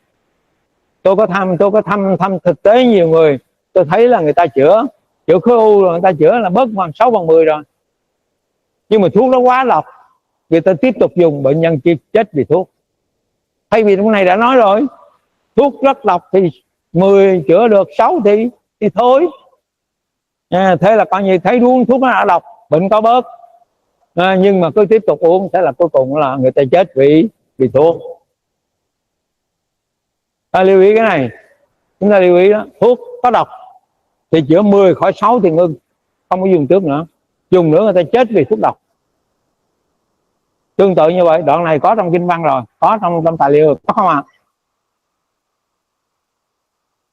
Tôi có thăm thực tế nhiều người, tôi thấy là người ta chữa khối u rồi, người ta chữa là bớt khoảng 6/10 rồi. Nhưng mà thuốc nó quá độc, người ta tiếp tục dùng, bệnh nhân chết vì thuốc. Thay vì lúc này đã nói rồi, thuốc rất độc thì 10 chữa được 6 thì thôi. Thế là coi như thấy uống thuốc nó đã độc, bệnh có bớt, nhưng mà cứ tiếp tục uống, thế là cuối cùng là người ta chết vì thuốc. Ta lưu ý cái này, chúng ta lưu ý đó. Thuốc có độc thì chữa 10 khỏi 6 thì ngưng, không có dùng trước nữa. Dùng nữa người ta chết vì thuốc độc. Tương tự như vậy, đoạn này có trong kinh văn rồi, có trong tài liệu có không ạ?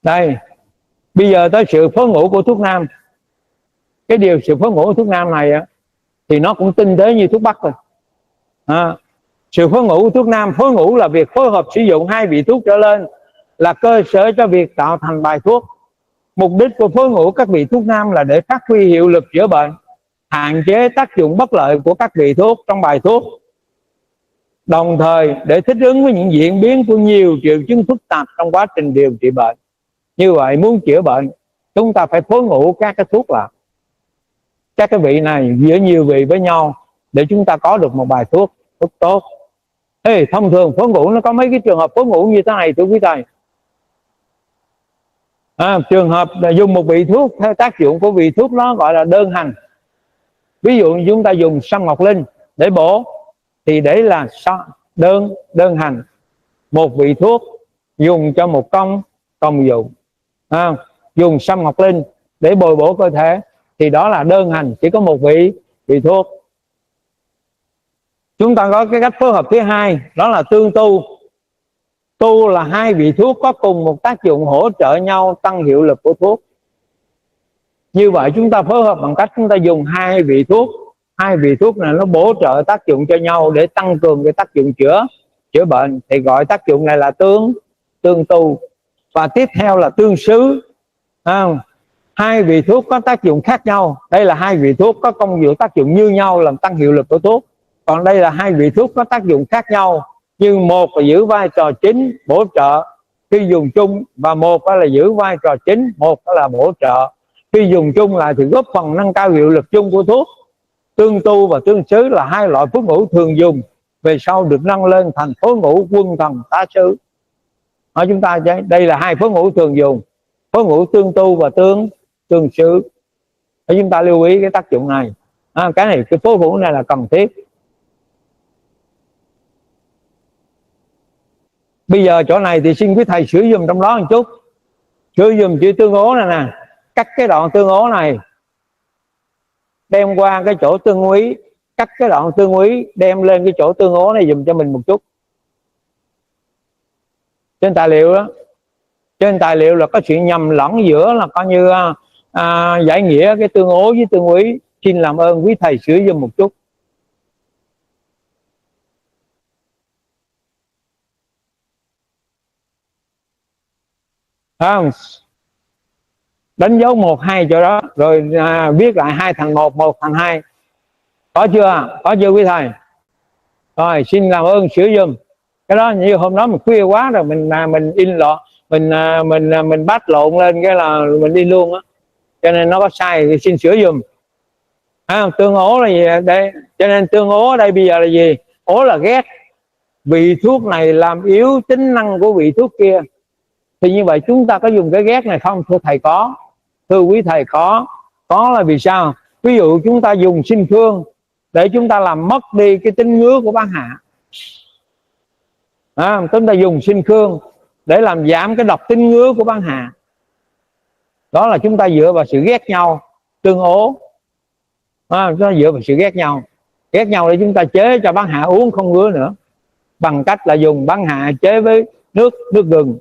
Đây, bây giờ tới sự phối ngũ của thuốc nam. Cái sự phối ngũ của thuốc nam này thì nó cũng tinh tế như thuốc bắc rồi. Sự phối ngũ thuốc nam, phối ngũ là việc phối hợp sử dụng hai vị thuốc trở lên, là cơ sở cho việc tạo thành bài thuốc. Mục đích của phối ngũ các vị thuốc nam là để phát huy hiệu lực chữa bệnh, hạn chế tác dụng bất lợi của các vị thuốc trong bài thuốc, đồng thời để thích ứng với những diễn biến của nhiều triệu chứng phức tạp trong quá trình điều trị bệnh. Như vậy muốn chữa bệnh, chúng ta phải phối ngũ các cái thuốc lại, các cái vị này giữa nhiều vị với nhau để chúng ta có được một bài thuốc tốt. Thế thông thường phối ngũ nó có mấy cái trường hợp phối ngũ như thế này thưa quý thầy. Trường hợp là dùng một vị thuốc theo tác dụng của vị thuốc nó gọi là đơn hành. Ví dụ chúng ta dùng sâm ngọc linh để bổ thì đấy là đơn hành, một vị thuốc dùng cho một công dụng. Dùng sâm ngọc linh để bồi bổ cơ thể thì đó là đơn hành, chỉ có một vị thuốc. Chúng ta có cái cách phối hợp thứ hai, đó là tương tu. Tu là hai vị thuốc có cùng một tác dụng hỗ trợ nhau tăng hiệu lực của thuốc. Như vậy chúng ta phối hợp bằng cách chúng ta dùng hai vị thuốc. Hai vị thuốc này nó bổ trợ tác dụng cho nhau để tăng cường cái tác dụng chữa bệnh, thì gọi tác dụng này là tương tu. Và tiếp theo là tương xứ. Hai vị thuốc có tác dụng khác nhau. Đây là hai vị thuốc có công dụng tác dụng như nhau làm tăng hiệu lực của thuốc. Còn đây là hai vị thuốc có tác dụng khác nhau, nhưng một là giữ vai trò chính bổ trợ khi dùng chung, và một là giữ vai trò chính, một là bổ trợ khi dùng chung lại thì góp phần nâng cao hiệu lực chung của thuốc. Tương tu và tương xứ là hai loại phối ngũ thường dùng, về sau được nâng lên thành phối ngũ quân thần tá xứ. Chúng ta đây là hai phối ngũ thường dùng, phối ngũ tương tu và tương xứ. Chúng ta lưu ý cái tác dụng này. Cái này, cái phối ngũ này là cần thiết. Bây giờ chỗ này thì xin quý thầy sửa dùm trong đó một chút. Sửa dùm chữ tương ố này nè. Cắt cái đoạn tương ố này, đem qua cái chỗ tương úy. Cắt cái đoạn tương úy, đem lên cái chỗ tương ố này dùm cho mình một chút. Trên tài liệu đó, trên tài liệu là có sự nhầm lẫn giữa là coi như giải nghĩa cái tương ố với tương úy. Xin làm ơn quý thầy sửa dùm một chút. Đánh dấu 1, 2 chỗ đó, rồi viết lại 2 thành 1, 1 thành 2. Có chưa? Có chưa quý thầy? Rồi xin làm ơn sửa dùm. Cái đó như hôm đó mình khuya quá rồi, mình in lọ, mình bắt lộn lên cái là mình đi luôn á, cho nên nó có sai thì xin sửa dùm. Tương ố là gì đây? Cho nên tương ố ở đây bây giờ là gì? Ố là ghét. Vị thuốc này làm yếu tính năng của vị thuốc kia. Thì như vậy chúng ta có dùng cái ghét này không? Thưa thầy có. Thưa quý thầy có. Có là vì sao? Ví dụ chúng ta dùng sinh khương để chúng ta làm mất đi cái tính ngứa của bán hạ. Chúng ta dùng sinh khương để làm giảm cái độc tính ngứa của bán hạ. Đó là chúng ta dựa vào sự ghét nhau. Tương ố, chúng ta dựa vào sự ghét nhau. Ghét nhau để chúng ta chế cho bán hạ uống không ngứa nữa, bằng cách là dùng bán hạ chế với nước gừng.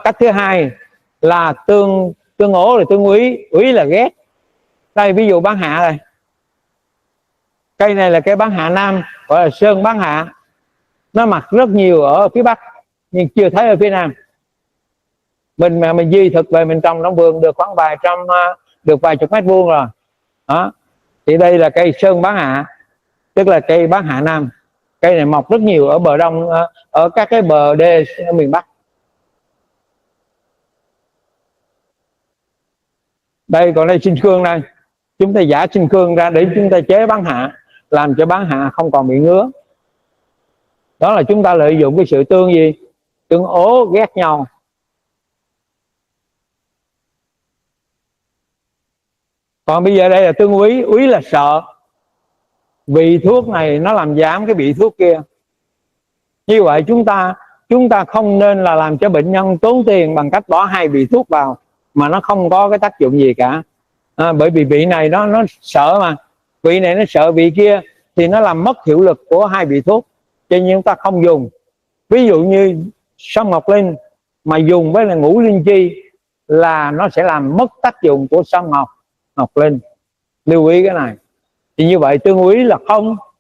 Cách thứ hai là tương ố rồi tương úy. Úy là ghét. Đây ví dụ bán hạ này, cây này là cây bán hạ nam, gọi là sơn bán hạ. Nó mọc rất nhiều ở phía Bắc nhưng chưa thấy ở phía Nam. Mình di thực về mình trồng trong vườn được khoảng vài chục mét vuông rồi đó. Thì đây là cây sơn bán hạ, tức là cây bán hạ nam. Cây này mọc rất nhiều ở bờ đông, ở các cái bờ đê ở miền Bắc. Đây, còn đây sinh khương đây, chúng ta giả sinh khương ra để chúng ta chế bán hạ, làm cho bán hạ không còn bị ngứa. Đó là chúng ta lợi dụng cái sự tương ố ghét nhau. Còn bây giờ đây là tương úy. Úy là sợ. Vị thuốc này nó làm giảm cái vị thuốc kia. Như vậy chúng ta không nên là làm cho bệnh nhân tốn tiền bằng cách bỏ hai vị thuốc vào mà nó không có cái tác dụng gì cả. Bởi vì vị này nó sợ mà. Vị này nó sợ vị kia thì nó làm mất hiệu lực của hai vị thuốc, cho nên chúng ta không dùng. Ví dụ như sâm ngọc linh mà dùng với là ngũ linh chi là nó sẽ làm mất tác dụng của sâm ngọc linh. Lưu ý cái này. Thì như vậy tương úy là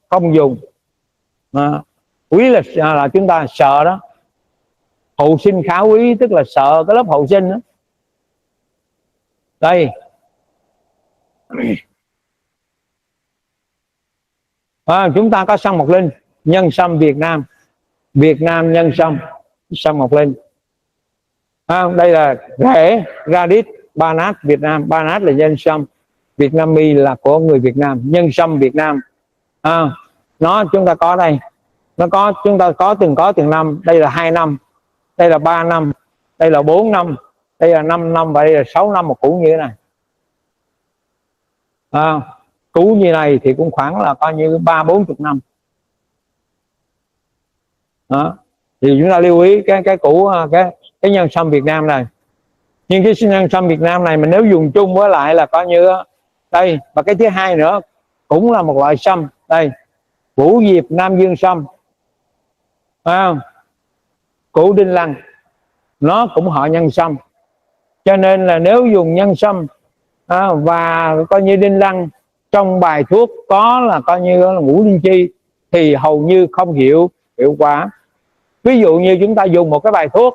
không dùng. Quý là chúng ta sợ đó. Hậu sinh khả quý tức là sợ cái lớp hậu sinh đó. Đây chúng ta có sâm ngọc linh, nhân sâm Việt Nam, Việt Nam nhân sâm, sâm ngọc linh. Đây là rễ Radix Banat Việt Nam, Banat là nhân sâm, Vietnamese là của người Việt Nam, nhân sâm Việt Nam. Nó chúng ta có đây, nó có, chúng ta có từng năm. Đây là 2 năm, đây là 3 năm, đây là 4 năm, đây là 5 năm và đây là 6 năm một củ như thế này. Củ như này thì cũng khoảng là coi như 30-40 năm. Đó. Thì chúng ta lưu ý cái củ cái nhân sâm Việt Nam này. Nhưng cái nhân sâm Việt Nam này mình nếu dùng chung với lại là coi như đây, và cái thứ hai nữa cũng là một loại sâm. Đây, Vũ Diệp Nam Dương sâm, củ đinh lăng, nó cũng họ nhân sâm. Cho nên là nếu dùng nhân sâm và coi như đinh lăng trong bài thuốc có là coi như là ngũ linh chi thì hầu như không hiệu quả. Ví dụ như chúng ta dùng một cái bài thuốc,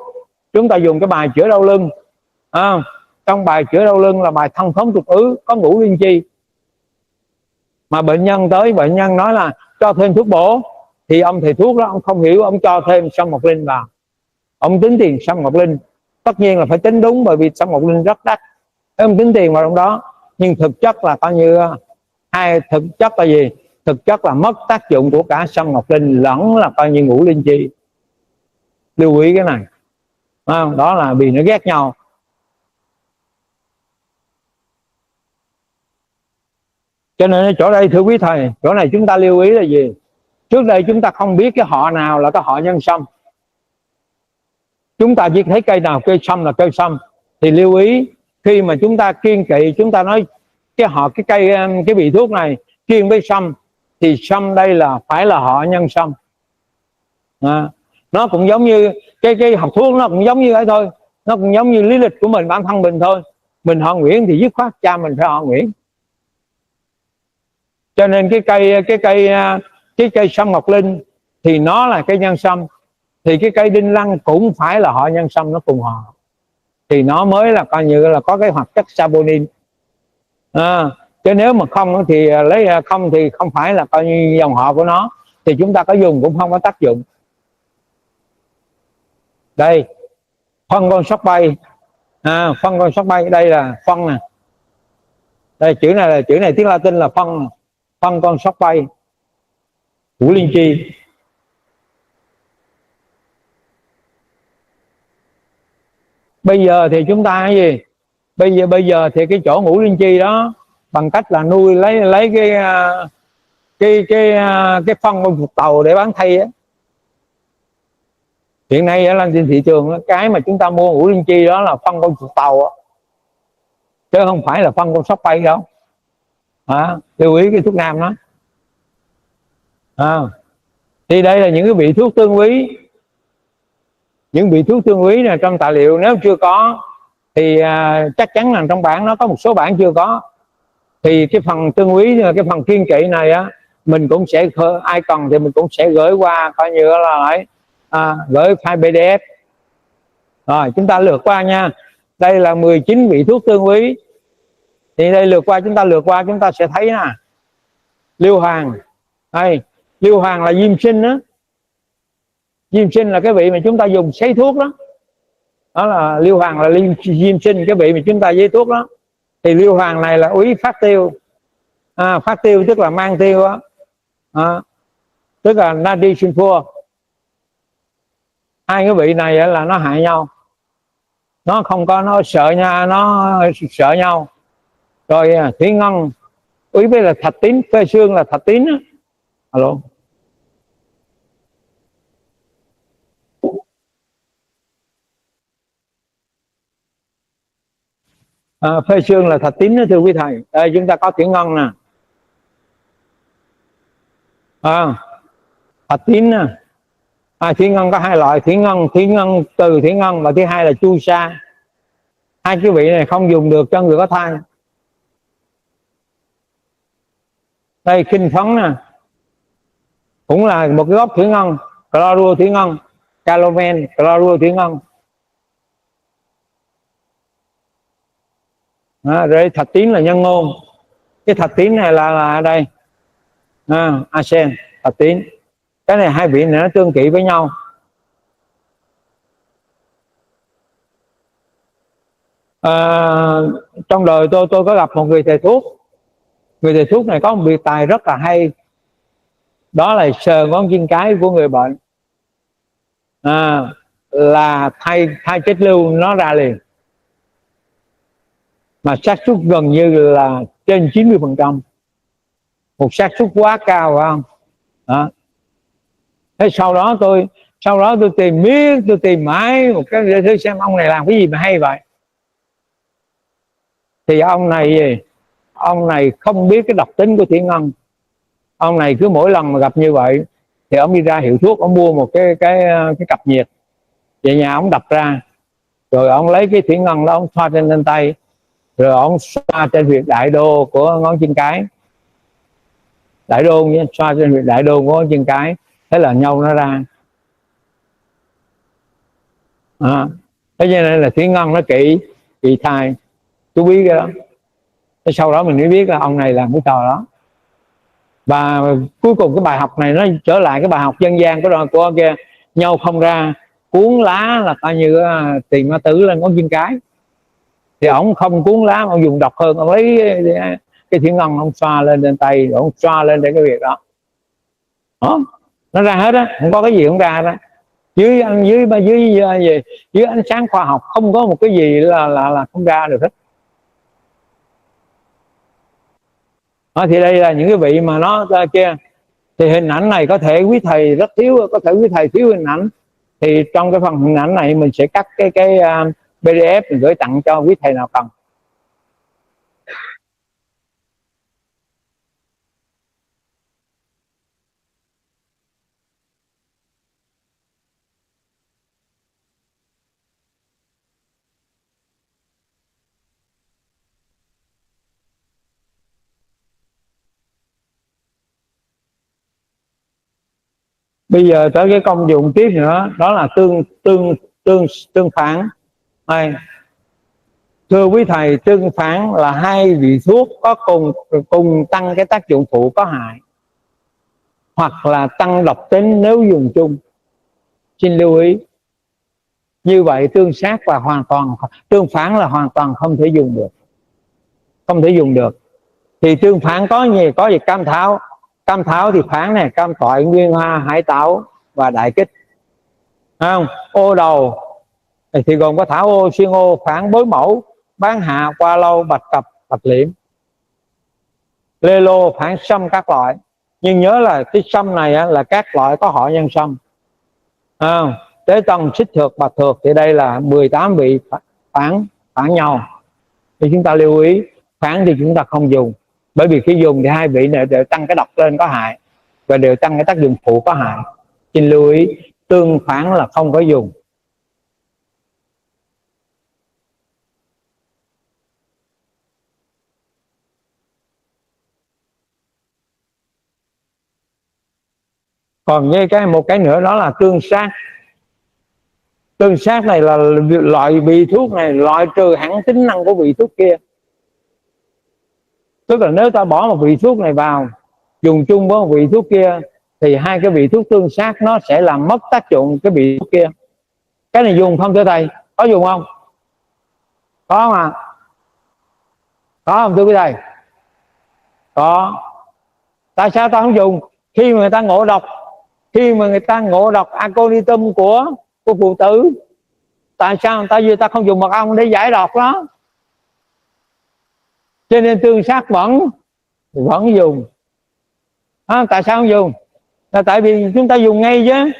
chúng ta dùng cái bài chữa đau lưng, trong bài chữa đau lưng là bài thông thống tục ứ có ngũ linh chi, mà bệnh nhân tới, bệnh nhân nói là cho thêm thuốc bổ, thì ông thầy thuốc đó ông không hiểu, ông cho thêm sâm ngọc linh vào, ông tính tiền sâm ngọc linh. Tất nhiên là phải tính đúng, bởi vì sâm ngọc linh rất đắt, ông tính tiền vào trong đó. Nhưng thực chất là coi như thực chất là gì? Thực chất là mất tác dụng của cả sâm ngọc linh lẫn là coi như ngũ linh chi. Lưu ý cái này. Đó là vì nó ghét nhau. Cho nên chỗ đây thưa quý thầy, chỗ này chúng ta lưu ý là gì? Trước đây chúng ta không biết cái họ nào là cái họ nhân sâm, chúng ta chỉ thấy cây nào cây sâm là cây sâm. Thì lưu ý khi mà chúng ta kiên kỵ, chúng ta nói cái cây cái vị thuốc này kiên với sâm, thì sâm đây là phải là họ nhân sâm. Nó cũng giống như cái học thuốc, nó cũng giống như ấy thôi, nó cũng giống như lý lịch của mình, bản thân mình thôi. Mình họ Nguyễn thì dứt khoát cha mình phải họ Nguyễn. Cho nên cái cây sâm ngọc linh thì nó là cây nhân sâm, thì cái cây đinh lăng cũng phải là họ nhân sâm, nó cùng họ thì nó mới là coi như là có cái hoạt chất saponin. Chứ nếu mà không thì lấy không thì không phải là coi như dòng họ của nó, thì chúng ta có dùng cũng không có tác dụng. Đây, phân con sóc bay, phân con sóc bay, đây là phân nè, đây chữ này tiếng Latin là phân, phân con sóc bay, ngũ linh chi. Bây giờ thì chúng ta cái gì? Bây giờ thì cái chỗ ngũ linh chi đó bằng cách là nuôi lấy cái phân con chuột tàu để bán thay á. Hiện nay ở trên thị trường cái mà chúng ta mua ngũ linh chi đó là phân con chuột tàu á, chứ không phải là phân con sóc bay đâu. Lưu ý cái thuốc nam đó. Thì đây là những cái vị thuốc tương quý. Những vị thuốc tương quý này trong tài liệu nếu chưa có thì chắc chắn là trong bản nó có một số bản chưa có. Thì cái phần tương quý, cái phần kiên kỵ này á, mình cũng sẽ ai cần thì mình cũng sẽ gửi qua coi như là gửi file PDF. Rồi chúng ta lượt qua nha. Đây là 19 vị thuốc tương quý. Thì đây chúng ta sẽ thấy nè. Liêu hoàng. Đây, liêu hoàng là diêm sinh đó. Diêm sinh là cái vị mà chúng ta dùng sấy thuốc đó. Đó là liêu hoàng là diêm sinh, cái vị mà chúng ta giấy thuốc đó. Thì liêu hoàng này là úy phát tiêu. Phát tiêu tức là mang tiêu đó. Tức là natri sulfur. Hai cái vị này là nó hại nhau, nó không có, nó sợ nha, nó sợ nhau. Rồi thủy ngân úy với là thạch tín, phê xương là thạch tín đó. Alo. Phê xương là thạch tín đó thưa quý thầy. Đây chúng ta có thủy ngân nè, thạch tín nè. Thủy ngân có hai loại, thủy ngân từ thủy ngân, và thứ hai là chu sa. Hai cái vị này không dùng được cho người có thai. Đây khinh phấn nè, cũng là một cái gốc thủy ngân, clorua thủy ngân, calomen, clorua thủy ngân. Rồi thạch tín là nhân ngôn. Cái thạch tín này là ở đây arsen, thạch tín. Cái này hai vị này nó tương kỵ với nhau. Trong đời tôi có gặp một người thầy thuốc. Người thầy thuốc này có một biệt tài rất là hay, đó là sờ ngón chân cái của người bệnh là thay chất lưu nó ra liền, mà xác suất gần như là trên 90%, một xác suất quá cao, phải không? Thế sau đó tôi tìm miết, tôi tìm mãi một cái để thử xem ông này làm cái gì mà hay vậy. Thì ông này không biết cái độc tính của thủy ngân. Ông này cứ mỗi lần mà gặp như vậy thì ông đi ra hiệu thuốc, ông mua một cái cặp nhiệt về nhà, ông đập ra, rồi ông lấy cái thủy ngân đó, ông thoa trên tay, rồi ông xoa trên huyệt đại đô của ngón chân cái, đại đô nhé, xoa trên huyệt đại đô của ngón chân cái, thế là nhâu nó ra. Thế cho nên là thủy ngân nó kỵ thai. Tôi biết cái đó. Thế sau đó mình mới biết là ông này làm cái trò đó. Và cuối cùng cái bài học này nó trở lại cái bài học dân gian của kia, nhau không ra, cuốn lá là coi như tiền ma tử lên ngón chân cái. Thì ổng không cuốn lá, ông dùng độc hơn, ông lấy cái thủy ngân ông xoa lên trên tay, ông xoa lên để cái việc đó nó ra hết á, không có cái gì không ra đó. Dưới ánh sáng khoa học không có một cái gì là không ra được hết. Thì đây là những cái vị mà nó kia. Thì hình ảnh này có thể quý thầy rất thiếu, có thể quý thầy thiếu hình ảnh, thì trong cái phần hình ảnh này mình sẽ cắt cái PDF mình gửi tặng cho quý thầy nào cần. Bây giờ tới cái công dụng tiếp nữa, đó là tương phản. Thưa quý thầy, tương phản là hai vị thuốc có cùng tăng cái tác dụng phụ có hại, hoặc là tăng độc tính nếu dùng chung. Xin lưu ý. Như vậy tương sát và tương phản là hoàn toàn không thể dùng được. Không thể dùng được. Thì tương phản có gì? Có gì? Cam thảo. Cam thảo thì phản này, cam tỏi, nguyên hoa, hải tảo và đại kích. Không? Ô đầu thì gồm có thảo ô, xuyên ô, phản, bối mẫu, bán hạ, qua lâu, bạch cập, bạch liễm. Lê lô, phản sâm các loại. Nhưng nhớ là cái sâm này là các loại có họ nhân sâm. Tế tân, xích thược, bạch thược, thì đây là 18 vị phản nhau. Thì chúng ta lưu ý, phản thì chúng ta không dùng, bởi vì khi dùng thì hai vị này đều tăng cái độc lên có hại và đều tăng cái tác dụng phụ có hại. Xin lưu ý, tương phản là không có dùng. Còn như một cái nữa đó là tương sát. Tương sát này là loại vị thuốc này loại trừ hẳn tính năng của vị thuốc kia. Tức là nếu ta bỏ một vị thuốc này vào dùng chung với một vị thuốc kia thì hai cái vị thuốc tương sát nó sẽ làm mất tác dụng cái vị thuốc kia. Cái này dùng không thưa thầy? Có dùng không? Có mà. Có không thưa quý thầy? Có. Tại sao ta không dùng? Khi mà người ta ngộ độc, khi mà người ta ngộ độc aconitum của phụ tử, tại sao người ta không dùng mật ong để giải độc đó? Cho nên tương sát vẫn dùng. Tại sao không dùng? Là tại vì chúng ta dùng ngay chứ.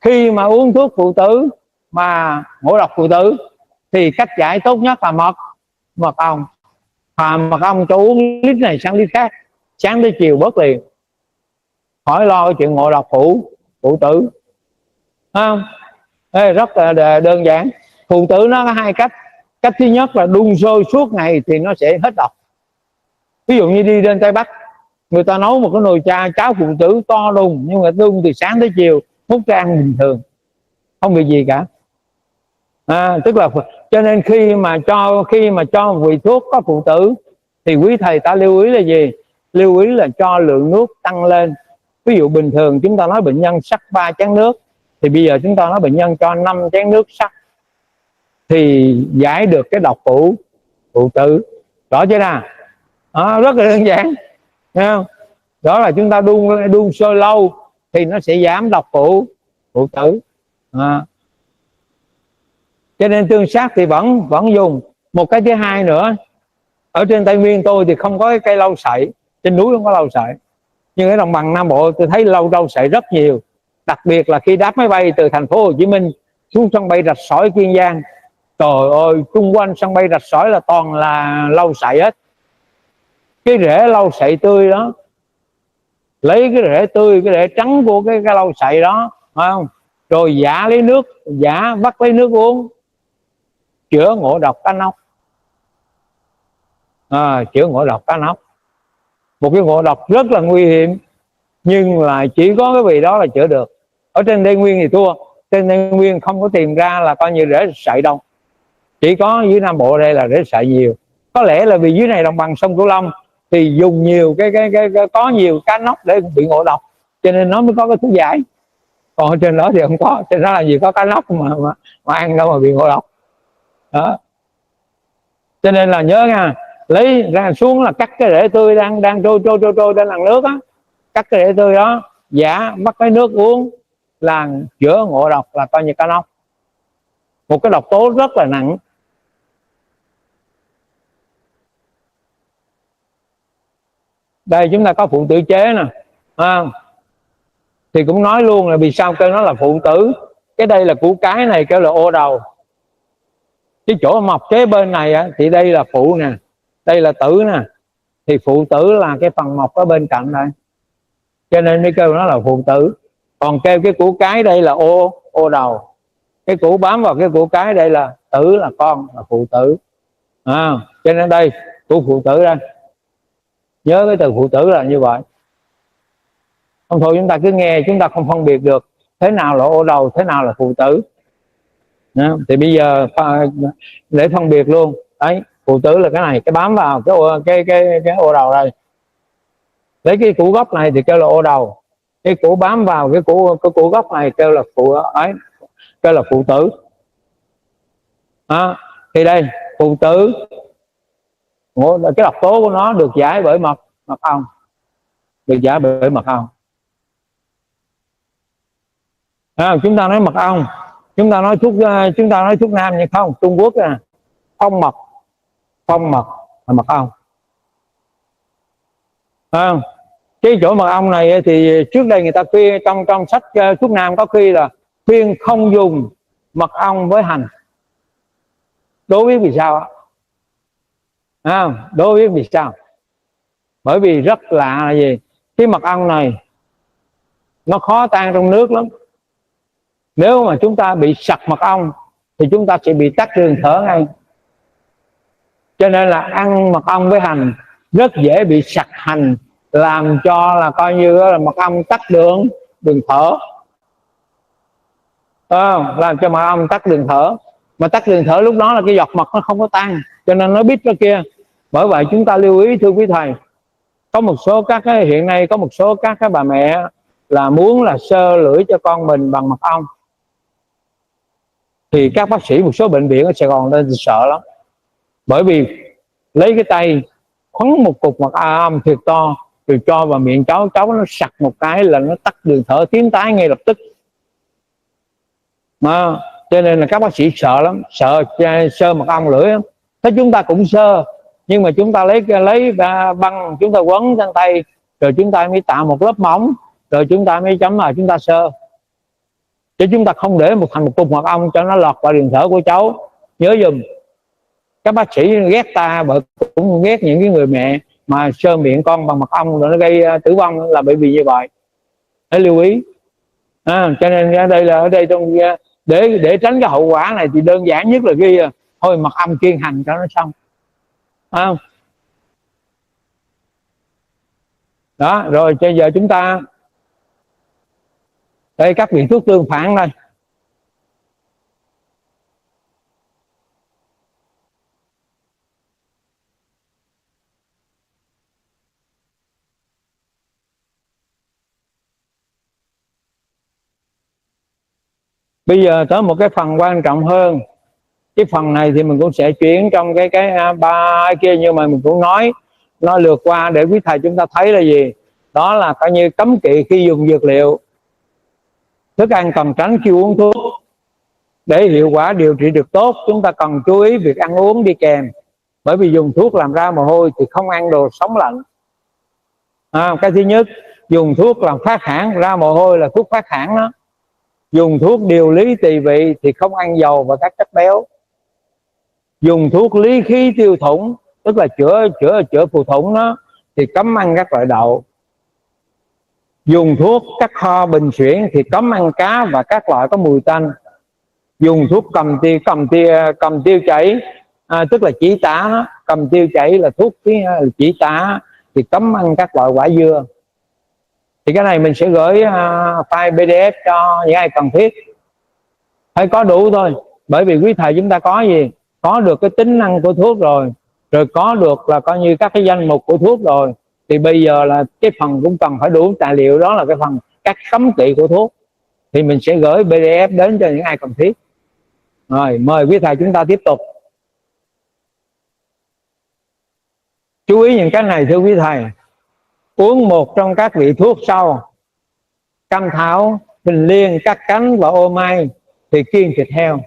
Khi mà uống thuốc phụ tử mà ngộ độc phụ tử thì cách giải tốt nhất là mật ong. Mật ong cho uống lít này sang lít khác, sáng tới chiều bớt liền, khỏi lo cái chuyện ngộ độc phụ tử. Rất là đơn giản. Phụ tử nó có hai cách. Cách thứ nhất là đun sôi suốt ngày thì nó sẽ hết độc. Ví dụ như đi lên Tây Bắc Người ta nấu một cái nồi cháo phụ tử to đùng, nhưng mà đun từ sáng tới chiều, múc ra ăn bình thường, không bị gì cả. Tức là cho nên khi mà cho vị thuốc có phụ tử thì quý thầy ta lưu ý là gì? Lưu ý là cho lượng nước tăng lên. Ví dụ bình thường chúng ta nói bệnh nhân sắc 3 chén nước, thì bây giờ chúng ta nói bệnh nhân cho 5 chén nước sắc, thì giải được cái độc phụ tử. Rõ chưa nào? Rất là đơn giản, thấy không? Đó là chúng ta đun sôi lâu thì nó sẽ giảm độc phụ tử. Cho nên tương sát thì vẫn dùng. Một cái thứ hai nữa, ở trên Tây Nguyên tôi thì không có cái cây lâu sậy, trên núi không có lâu sậy, nhưng ở đồng bằng Nam Bộ tôi thấy lâu sậy rất nhiều. Đặc biệt là khi đáp máy bay từ thành phố Hồ Chí Minh xuống sân bay Rạch Sỏi Kiên Giang, trời ơi, xung quanh sân bay Rạch Sỏi là toàn là lâu sậy hết. Cái rễ lâu sậy tươi đó, lấy cái rễ tươi, cái rễ trắng của cái lâu sậy đó, phải không? Rồi vắt lấy nước uống, chữa ngộ độc cá nóc. Chữa ngộ độc cá nóc, một cái ngộ độc rất là nguy hiểm, nhưng là chỉ có cái vị đó là chữa được. Ở trên Tây Nguyên thì thua, trên Tây Nguyên không có tìm ra là coi như rễ sậy đâu, chỉ có dưới Nam Bộ đây là rễ sậy nhiều. Có lẽ là vì dưới này đồng bằng sông Cửu Long thì dùng nhiều có nhiều cá nóc để bị ngộ độc, cho nên nó mới có cái thuốc giải. Còn ở trên đó thì không có, trên đó là gì có cá nóc mà ăn đâu mà bị ngộ độc đó. Cho nên là nhớ nha, lấy ra xuống là cắt cái rễ tươi đang trôi trên làn nước á, cắt cái rễ tươi đó, bắt cái nước uống là chữa ngộ độc, là coi như cá nóc, một cái độc tố rất là nặng. Đây chúng ta có phụ tử chế nè, thì cũng nói luôn là vì sao kêu nó là phụ tử. Cái đây là củ cái này kêu là ô đầu, cái chỗ mọc kế bên này á, thì đây là phụ nè, đây là tử nè, thì phụ tử là cái phần mọc ở bên cạnh đây, cho nên mới kêu nó là phụ tử. Còn kêu cái củ cái đây là ô đầu, cái củ bám vào cái củ cái đây là tử, là con, là phụ tử. Cho nên đây củ phụ tử đây, nhớ cái từ phụ tử là như vậy. Không thôi chúng ta cứ nghe, chúng ta không phân biệt được thế nào là ô đầu, thế nào là phụ tử. Thì bây giờ để phân biệt luôn đấy, phụ tử là cái này, cái bám vào cái ô đầu đây. Lấy cái củ gốc này thì kêu là ô đầu, cái củ bám vào cái củ gốc này kêu là phụ tử. Thì đây phụ tử, cái độc tố của nó được giải bởi mật ong, được giải bởi mật ong. Chúng ta nói mật ong, chúng ta nói thuốc nam nhưng không, Trung Quốc nè, phong mật là mật ong. Cái chỗ mật ong này thì trước đây người ta khuyên trong sách thuốc nam có khi là khuyên không dùng mật ong với hành. Đố biết vì sao ạ? Đố biết vì sao? Bởi vì rất lạ là gì? Cái mật ong này nó khó tan trong nước lắm. Nếu mà chúng ta bị sặc mật ong thì chúng ta sẽ bị tắc đường thở ngay. Cho nên là ăn mật ong với hành rất dễ bị sặc hành, làm cho là coi như là mật ong tắc đường thở. Làm cho mật ong tắc đường thở. Mà tắc đường thở lúc đó là cái giọt mật nó không có tan, cho nên nó bít ra kia. Bởi vậy chúng ta lưu ý thưa quý thầy, có một số hiện nay có một số các bà mẹ là muốn là sơ lưỡi cho con mình bằng mật ong, thì các bác sĩ một số bệnh viện ở Sài Gòn lên sợ lắm. Bởi vì lấy cái tay khoắn một cục mật ong thiệt to rồi cho vào miệng cháu nó sặc một cái là nó tắc đường thở, tím tái ngay lập tức. Cho nên là các bác sĩ sợ lắm, sợ sơ mật ong lưỡi. Thế chúng ta cũng sơ, nhưng mà chúng ta lấy băng chúng ta quấn trên tay, rồi chúng ta mới tạo một lớp mỏng, rồi chúng ta mới chấm vào chúng ta sơ. Chứ chúng ta không để một cục mật ong cho nó lọt vào đường thở của cháu. Nhớ dùm, các bác sĩ ghét ta, cũng ghét những cái người mẹ mà sơ miệng con bằng mật ong rồi nó gây tử vong, là bởi vì như vậy. Hãy lưu ý. Cho nên ở đây trong để tránh cái hậu quả này thì đơn giản nhất là ghi thôi mật ong kiêng hành cho nó xong. Đó, rồi bây giờ chúng ta đây các vị thuốc tương phản đây. Bây giờ tới một cái phần quan trọng hơn. Cái phần này thì mình cũng sẽ chuyển trong cái ba kia, nhưng mà mình cũng nói nó lượt qua để quý thầy chúng ta thấy là gì. Đó là coi như cấm kỵ khi dùng dược liệu, thức ăn cần tránh khi uống thuốc. Để hiệu quả điều trị được tốt, chúng ta cần chú ý việc ăn uống đi kèm. Bởi vì dùng thuốc làm ra mồ hôi thì không ăn đồ sống lạnh. Cái thứ nhất, dùng thuốc làm phát hãn, ra mồ hôi là thuốc phát hãn đó. Dùng thuốc điều lý tỳ vị thì không ăn dầu và các chất béo. Dùng thuốc lý khí tiêu thủng, tức là chữa phù thủng đó, thì cấm ăn các loại đậu. Dùng thuốc cắt ho bình suyễn thì cấm ăn cá và các loại có mùi tanh. Dùng thuốc cầm tiêu chảy, tức là chỉ tả đó. Cầm tiêu chảy là thuốc chỉ tả thì cấm ăn các loại quả dưa. Thì cái này mình sẽ gửi file PDF cho những ai cần thiết. Phải có đủ thôi, bởi vì quý thầy chúng ta có gì, có được cái tính năng của thuốc rồi, rồi có được là coi như các cái danh mục của thuốc rồi, thì bây giờ là cái phần cũng cần phải đủ tài liệu, đó là cái phần các cấm kỵ của thuốc. Thì mình sẽ gửi PDF đến cho những ai cần thiết. Rồi mời quý thầy chúng ta tiếp tục. Chú ý những cái này thưa quý thầy. Uống một trong các vị thuốc sau: cam thảo, bình liên, cắt cánh và ô mai thì kiêng thịt heo.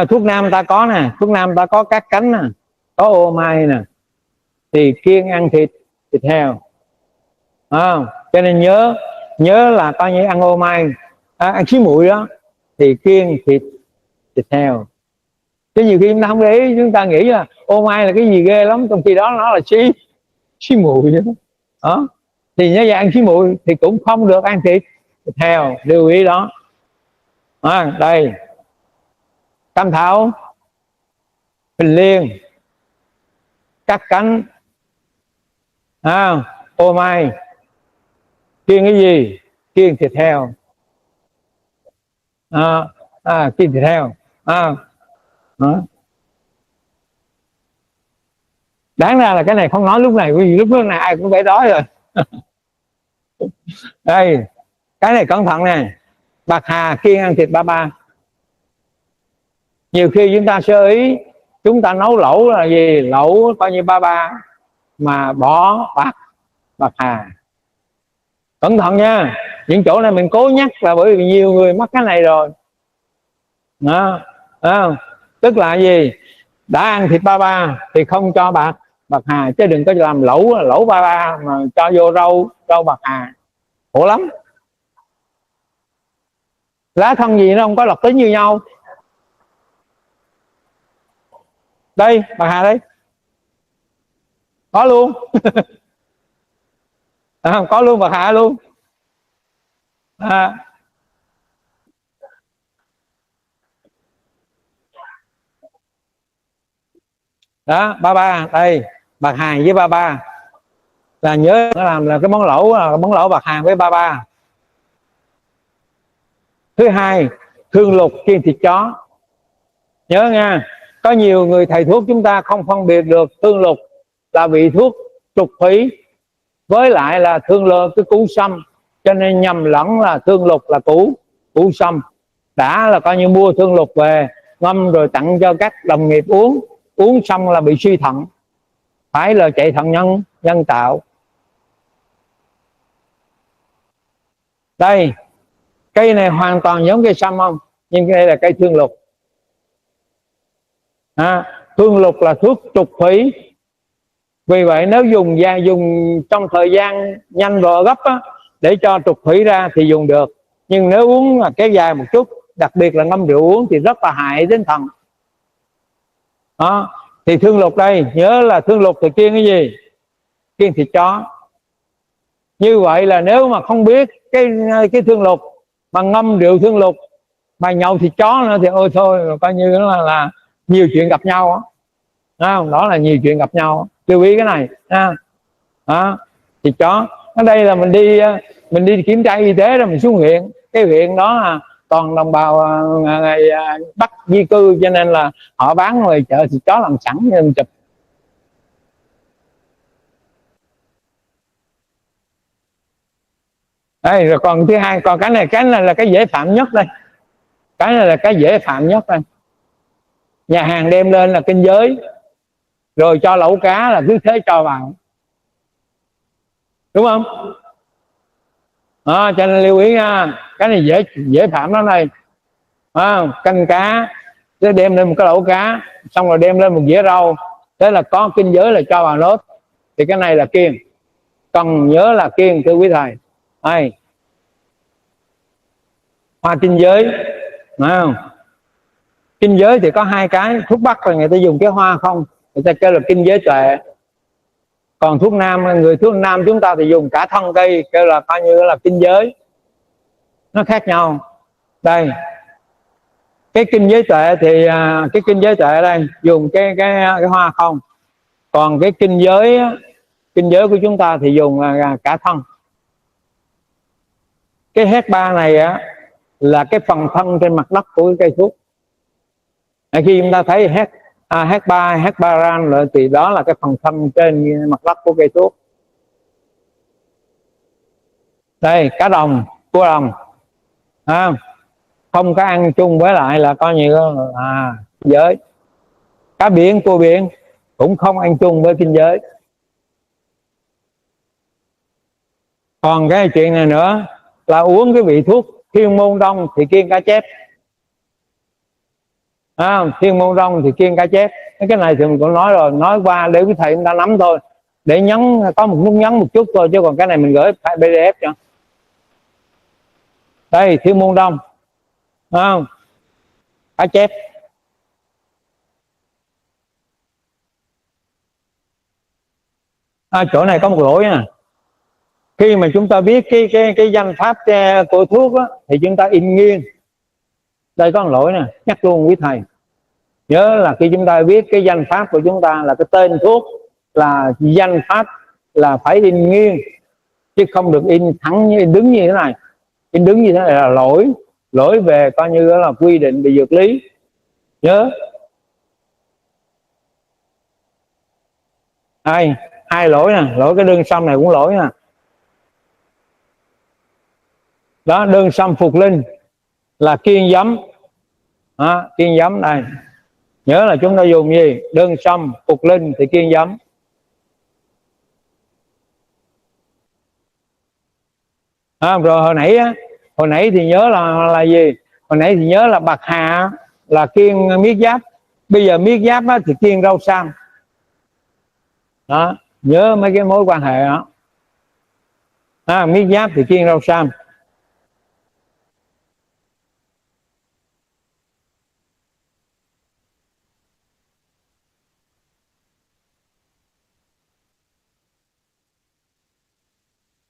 Thuốc nam ta có nè, thuốc nam ta có cắt cánh nè, có ô mai nè, thì kiêng ăn thịt heo. Cho nên nhớ là coi như ăn ô mai, ăn xí muội đó thì kiêng thịt heo. Chứ nhiều khi chúng ta không để ý, chúng ta nghĩ là ô mai là cái gì ghê lắm, trong khi đó nó là xí muội đó. Thì nhớ ra ăn xí muội thì cũng không được ăn thịt heo, lưu ý đó. Đây, cam thảo, bình liên, cắt cánh, ô mai, kiêng cái gì? Kiêng thịt heo. Kiêng thịt heo. Đáng ra là cái này không nói lúc này, vì lúc này ai cũng phải đói rồi. Đây, cái này cẩn thận nè. Bạc hà kiêng ăn thịt ba ba. Nhiều khi chúng ta sơ ý, chúng ta nấu lẩu là gì? Lẩu coi như ba ba mà bỏ bạc hà. Cẩn thận nha. Những chỗ này mình cố nhắc là bởi vì nhiều người mắc cái này rồi. Tức là gì? Đã ăn thịt ba ba thì không cho bạc hà, chứ đừng có làm lẩu ba ba mà cho vô rau bạc hà, khổ lắm. Lá thân gì nó không có độc tính như nhau. Đây, bạc hà đây, có luôn. Có luôn bạc hà luôn. Đó, ba ba đây, bạc hà với ba ba là nhớ nó làm là cái món lẩu bạc hà với ba ba. Thứ hai, thương lục kiêng thịt chó. Nhớ nha, có nhiều người thầy thuốc chúng ta không phân biệt được thương lục là vị thuốc trục thủy với lại là thương lục cái củ sâm, cho nên nhầm lẫn là thương lục là củ sâm. Đã là coi như mua thương lục về ngâm rồi tặng cho các đồng nghiệp uống xong là bị suy thận, phải là chạy thận nhân tạo. Đây, cây này hoàn toàn giống cây sâm không, nhưng đây là cây thương lục. Thương lục là thuốc trục thủy, vì vậy nếu dùng trong thời gian nhanh và gấp á, để cho trục thủy ra thì dùng được, nhưng nếu uống là kéo dài một chút, đặc biệt là ngâm rượu uống thì rất là hại đến thận. Thì thương lục đây, nhớ là thương lục thì kiêng cái gì? Kiêng thịt chó. Như vậy là nếu mà không biết cái thương lục mà ngâm rượu thương lục mà nhậu thịt chó nữa thì ôi thôi, coi như là nhiều chuyện gặp nhau đó là nhiều chuyện gặp nhau. Lưu ý cái này. Thì chó ở đây là mình đi kiểm tra y tế rồi mình xuống huyện, cái huyện đó toàn đồng bào Bắc di cư, cho nên là họ bán ngoài chợ thì chó làm sẵn nên chụp. Đây rồi còn thứ hai, còn cái này là cái dễ phạm nhất đây, cái này là cái dễ phạm nhất đây. Nhà hàng đem lên là kinh giới, rồi cho lẩu cá là cứ thế cho vào, đúng không? Cho nên lưu ý nha, cái này dễ phạm lắm này. Canh cá, cứ đem lên một cái lẩu cá, xong rồi đem lên một dĩa rau, thế là có kinh giới là cho vào nốt, thì cái này là kiêng, cần nhớ là kiêng thưa quý thầy. Đây, hoa kinh giới, không? Kinh giới thì có hai cái, thuốc bắc là người ta dùng cái hoa không, người ta kêu là kinh giới tuệ. Còn thuốc nam, người thuốc nam chúng ta thì dùng cả thân cây, kêu là coi như là kinh giới, nó khác nhau. Đây, cái kinh giới tuệ thì cái kinh giới tuệ đây dùng cái hoa không, còn cái kinh giới của chúng ta thì dùng cả thân. Cái hecta này là cái phần thân trên mặt đất của cái cây thuốc. Khi chúng ta thấy hectaran thì đó là cái phần thân trên mặt đất của cây thuốc. Đây, cá đồng, cua đồng, không có ăn chung với lại là coi như giới. Cá biển, cua biển cũng không ăn chung với kinh giới. Còn cái chuyện này nữa là uống cái vị thuốc thiên môn đông thì kiêng cá chép. Thiên môn đông thì kiêng cá chép. Cái này thì mình cũng nói rồi, nói qua để quý thầy chúng ta nắm thôi, để nhấn, có một nút nhấn một chút thôi, chứ còn cái này mình gửi PDF cho. Đây, thiên môn đông, cá chép. Chỗ này có một lỗi nè, khi mà chúng ta viết cái danh pháp của thuốc thì chúng ta in nghiêng. Đây có một lỗi nè, nhắc luôn quý thầy, nhớ là khi chúng ta viết cái danh pháp của chúng ta là cái tên thuốc, là danh pháp là phải in nghiêng, chứ không được in thẳng như đứng như thế này. In đứng như thế này là lỗi về coi như là quy định về dược lý, nhớ. Hai lỗi nè, lỗi cái đơn xăm này cũng lỗi nè. Đó, đơn xăm phục linh là kiêng giấm, kiêng giấm đây, nhớ là chúng ta dùng gì, đơn xăm phục linh thì kiêng giấm. Rồi hồi nãy thì nhớ là gì, hồi nãy thì nhớ là bạc hà là kiêng miết giáp, bây giờ miết giáp thì kiêng rau sam. Đó, nhớ mấy cái mối quan hệ đó. Miết giáp thì kiêng rau sam.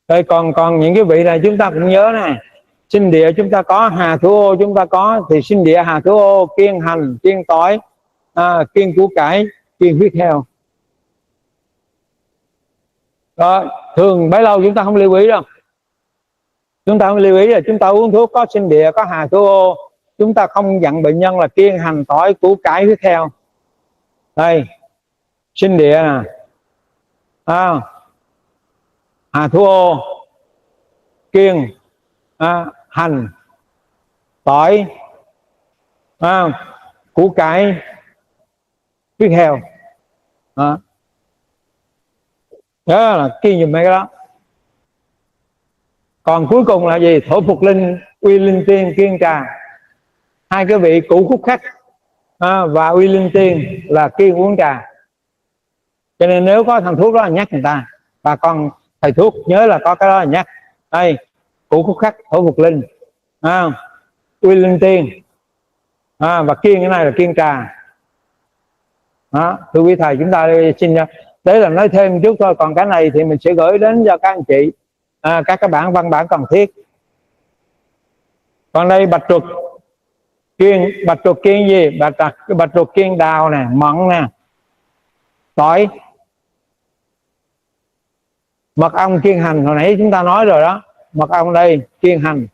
Đây, còn những cái vị này chúng ta cũng nhớ nè. Sinh địa chúng ta có hà thủ ô, chúng ta có thì sinh địa hà thủ ô kiêng hành, kiêng tỏi, kiêng củ cải, kiêng huyết heo. Đó, thường bấy lâu chúng ta không lưu ý đâu. Chúng ta không lưu ý là chúng ta uống thuốc có sinh địa, có hà thủ ô, chúng ta không dặn bệnh nhân là kiêng hành, tỏi, củ cải, huyết heo. Đây, sinh địa nè, hà thủ ô, kiêng hành, tỏi, củ cải, huyết heo. Đó là kiêng dùm mấy cái đó. Còn cuối cùng là gì, thổ phục linh, uy linh tiên, kiêng trà. Hai cái vị cũ khúc khách và uy linh tiên là kiêng uống trà. Cho nên nếu có thằng thuốc đó là nhắc người ta, và con thầy thuốc nhớ là có cái đó là nhắc. Đây, cũ khúc khách, thổ phục linh, uy linh tiên, và kiêng cái này là kiêng trà. Thưa quý thầy, chúng ta xin đấy là nói thêm một chút thôi, còn cái này thì mình sẽ gửi đến cho các anh chị các bản văn bản cần thiết. Còn đây bạch tuộc kiêng gì, bạch tuộc kiêng đào nè, mận nè, tỏi, Mật ong kiêng hành hồi nãy chúng ta nói rồi đó, mật ong đây kiêng hành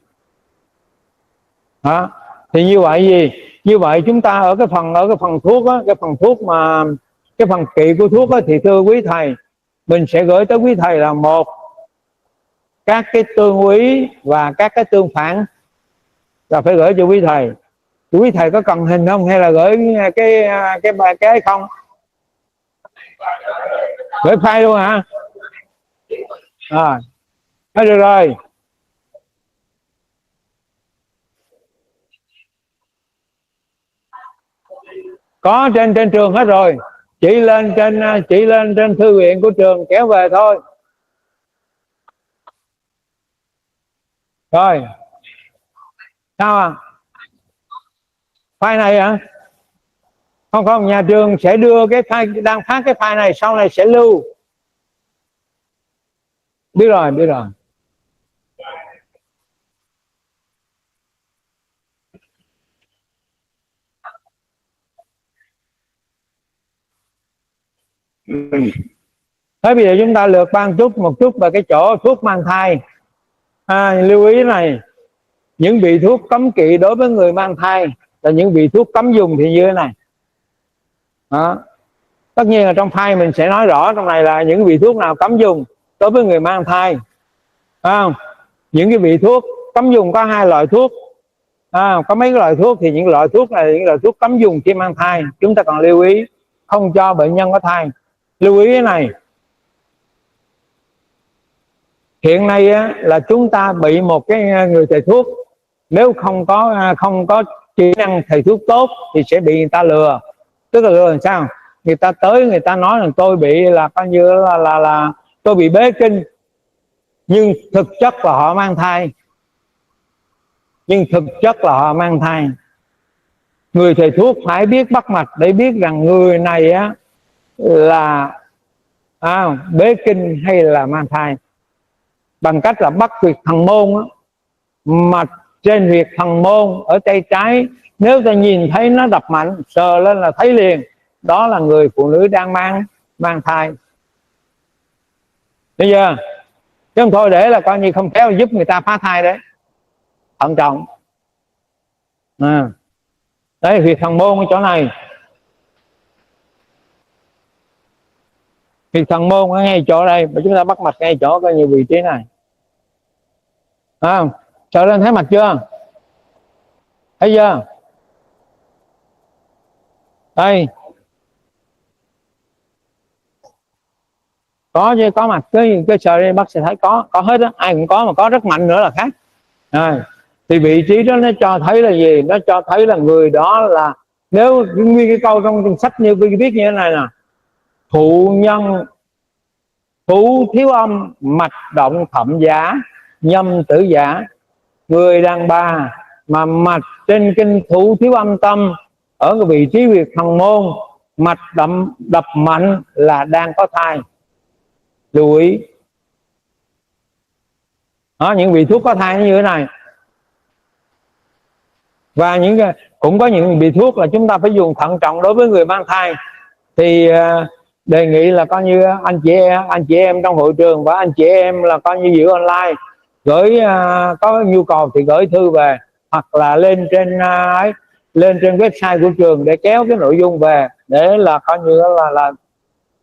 đó. Thì như vậy gì, như vậy chúng ta ở cái phần thuốc á, cái phần thuốc mà cái phần kỵ của thuốc á, thì thưa quý thầy, mình sẽ gửi tới quý thầy là một các cái tương úy và các cái tương phản, là phải gửi cho quý thầy. Quý thầy có cần hình không hay là gửi cái không? Gửi file luôn hả? Được rồi. Có trên trường hết rồi, chỉ lên trên thư viện của trường kéo về thôi. Rồi sao à? File này hả? Không, nhà trường sẽ đưa cái file, đang phát cái file này sau này sẽ lưu. Biết rồi. Thế bây giờ chúng ta lược ban một chút về cái chỗ thuốc mang thai. Lưu ý này, những vị thuốc cấm kỵ đối với người mang thai là những vị thuốc cấm dùng thì như thế này đó. Tất nhiên là trong file mình sẽ nói rõ trong này là những vị thuốc nào cấm dùng đối với người mang thai. Những cái vị thuốc cấm dùng có 2 loại thuốc. Có mấy cái loại thuốc thì những loại thuốc này là những loại thuốc cấm dùng khi mang thai, chúng ta còn lưu ý không cho bệnh nhân có thai. Lưu ý cái này, hiện nay á, là chúng ta bị một cái người thầy thuốc, nếu không có kỹ năng thầy thuốc tốt thì sẽ bị người ta lừa. Tức là lừa làm sao? Người ta tới người ta nói rằng tôi bị là coi như là tôi bị bế kinh, nhưng thực chất là họ mang thai. Người thầy thuốc phải biết bắt mạch để biết rằng người này á là bế kinh hay là mang thai, bằng cách là bắt huyệt thần môn á, mà trên huyệt thần môn ở tay trái nếu ta nhìn thấy nó đập mạnh, sờ lên là thấy liền, đó là người phụ nữ đang mang thai. Bây giờ chứ không thôi để là coi như không khéo giúp người ta phá thai đấy, thận trọng. Đấy, huyệt thần môn ở chỗ này, huyệt thần môn ở ngay chỗ đây, và chúng ta bắt mạch ngay chỗ coi như vị trí này. Sờ lên thấy mạch chưa? Thấy chưa? Đây có chứ, có mặt cái sờ đi bác sẽ thấy có hết á, ai cũng có, mà có rất mạnh nữa là khác. Thì vị trí đó nó cho thấy là gì? Nó cho thấy là người đó là, nếu nguyên cái câu trong sách như viết như thế này nè: thụ nhân thú thiếu âm, mạch động thậm giả, nhâm tử giả. Người đàn bà mà mạch trên kinh thủ thiếu âm tâm ở cái vị trí huyệt thần môn, mạch đập mạnh là đang có thai. Lưu ý đó, những vị thuốc có thai như thế này. Và cũng có những vị thuốc là chúng ta phải dùng thận trọng đối với người mang thai. Thì đề nghị là coi như anh chị em trong hội trường và anh chị em là coi như giữ online, gửi có nhu cầu thì gửi thư về, hoặc là lên trên website của trường để kéo cái nội dung về, để là coi như là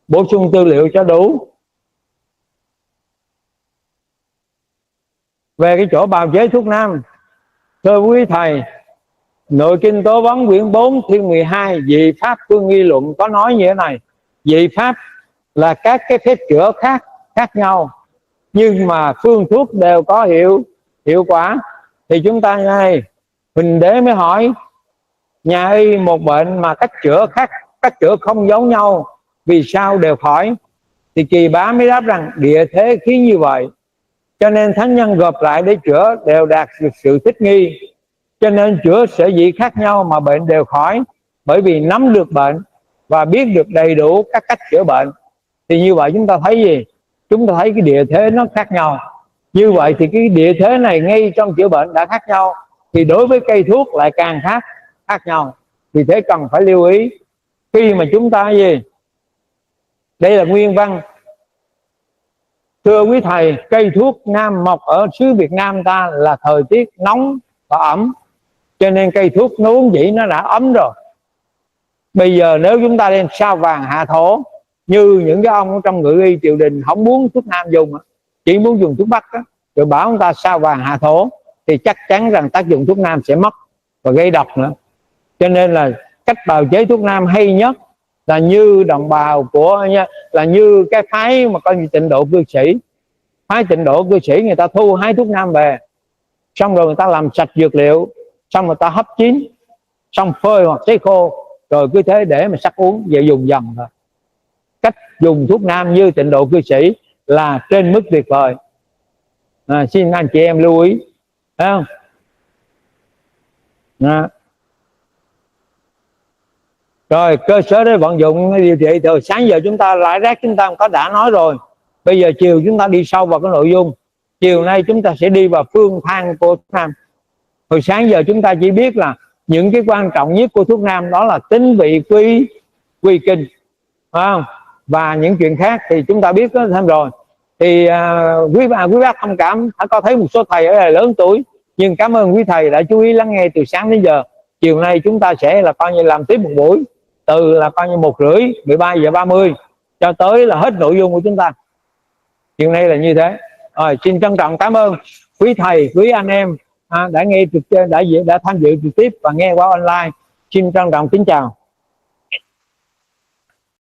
bổ sung tư liệu cho đủ. Về cái chỗ bào chế thuốc nam, thưa quý thầy, Nội kinh Tố Vấn quyển 4 thiên 12 dị pháp phương nghi luận có nói như thế này: dị pháp là các cái phép chữa khác nhau, nhưng mà phương thuốc đều có hiệu quả. Thì chúng ta này, Huỳnh Đế mới hỏi nhà y một bệnh mà cách chữa không giống nhau, vì sao đều khỏi? Thì Kỳ Bá mới đáp rằng địa thế khí như vậy, cho nên thánh nhân gộp lại để chữa đều đạt được sự thích nghi. Cho nên chữa sở dĩ khác nhau mà bệnh đều khỏi, bởi vì nắm được bệnh và biết được đầy đủ các cách chữa bệnh. Thì như vậy chúng ta thấy gì? Chúng ta thấy cái địa thế nó khác nhau. Như vậy thì cái địa thế này ngay trong chữa bệnh đã khác nhau, thì đối với cây thuốc lại càng khác nhau. Vì thế cần phải lưu ý khi mà chúng ta gì? Đây là nguyên văn. Thưa quý thầy, cây thuốc nam mọc ở xứ Việt Nam ta là thời tiết nóng và ẩm, cho nên cây thuốc nó uống dĩ nó đã ấm rồi. Bây giờ nếu chúng ta đem sao vàng hạ thổ, như những cái ông trong ngự y triều đình không muốn thuốc nam dùng, chỉ muốn dùng thuốc bắc đó, rồi bảo chúng ta sao vàng hạ thổ, thì chắc chắn rằng tác dụng thuốc nam sẽ mất và gây độc nữa. Cho nên là cách bào chế thuốc nam hay nhất là như đồng bào của, là như cái phái mà coi như Tịnh Độ cư sĩ. Phái Tịnh Độ cư sĩ người ta thu hái thuốc nam về, xong rồi người ta làm sạch dược liệu, xong người ta hấp chín, xong phơi hoặc sấy khô, rồi cứ thế để mà sắc uống, về dùng dần thôi. Cách dùng thuốc nam như Tịnh Độ cư sĩ là trên mức tuyệt vời. Xin anh chị em lưu ý, thấy không? Rồi cơ sở để vận dụng điều trị. Từ sáng giờ chúng ta lại rác chúng ta có đã nói rồi. Bây giờ chiều chúng ta đi sâu vào cái nội dung. Chiều nay chúng ta sẽ đi vào phương thang của thuốc nam. Hồi sáng giờ chúng ta chỉ biết là những cái quan trọng nhất của thuốc nam đó là tính vị, quy kinh, phải không? Và những chuyện khác thì chúng ta biết thêm rồi. Thì quý bác thông cảm, có thấy một số thầy ở đây lớn tuổi, nhưng cảm ơn quý thầy đã chú ý lắng nghe từ sáng đến giờ. Chiều nay chúng ta sẽ là coi như làm tiếp một buổi, từ là coi như 1:30, 13:30 cho tới là hết nội dung của chúng ta. Chiều nay là như thế. Rồi, xin trân trọng cảm ơn quý thầy, quý anh em đã nghe đã tham dự trực tiếp và nghe qua online. Xin trân trọng kính chào.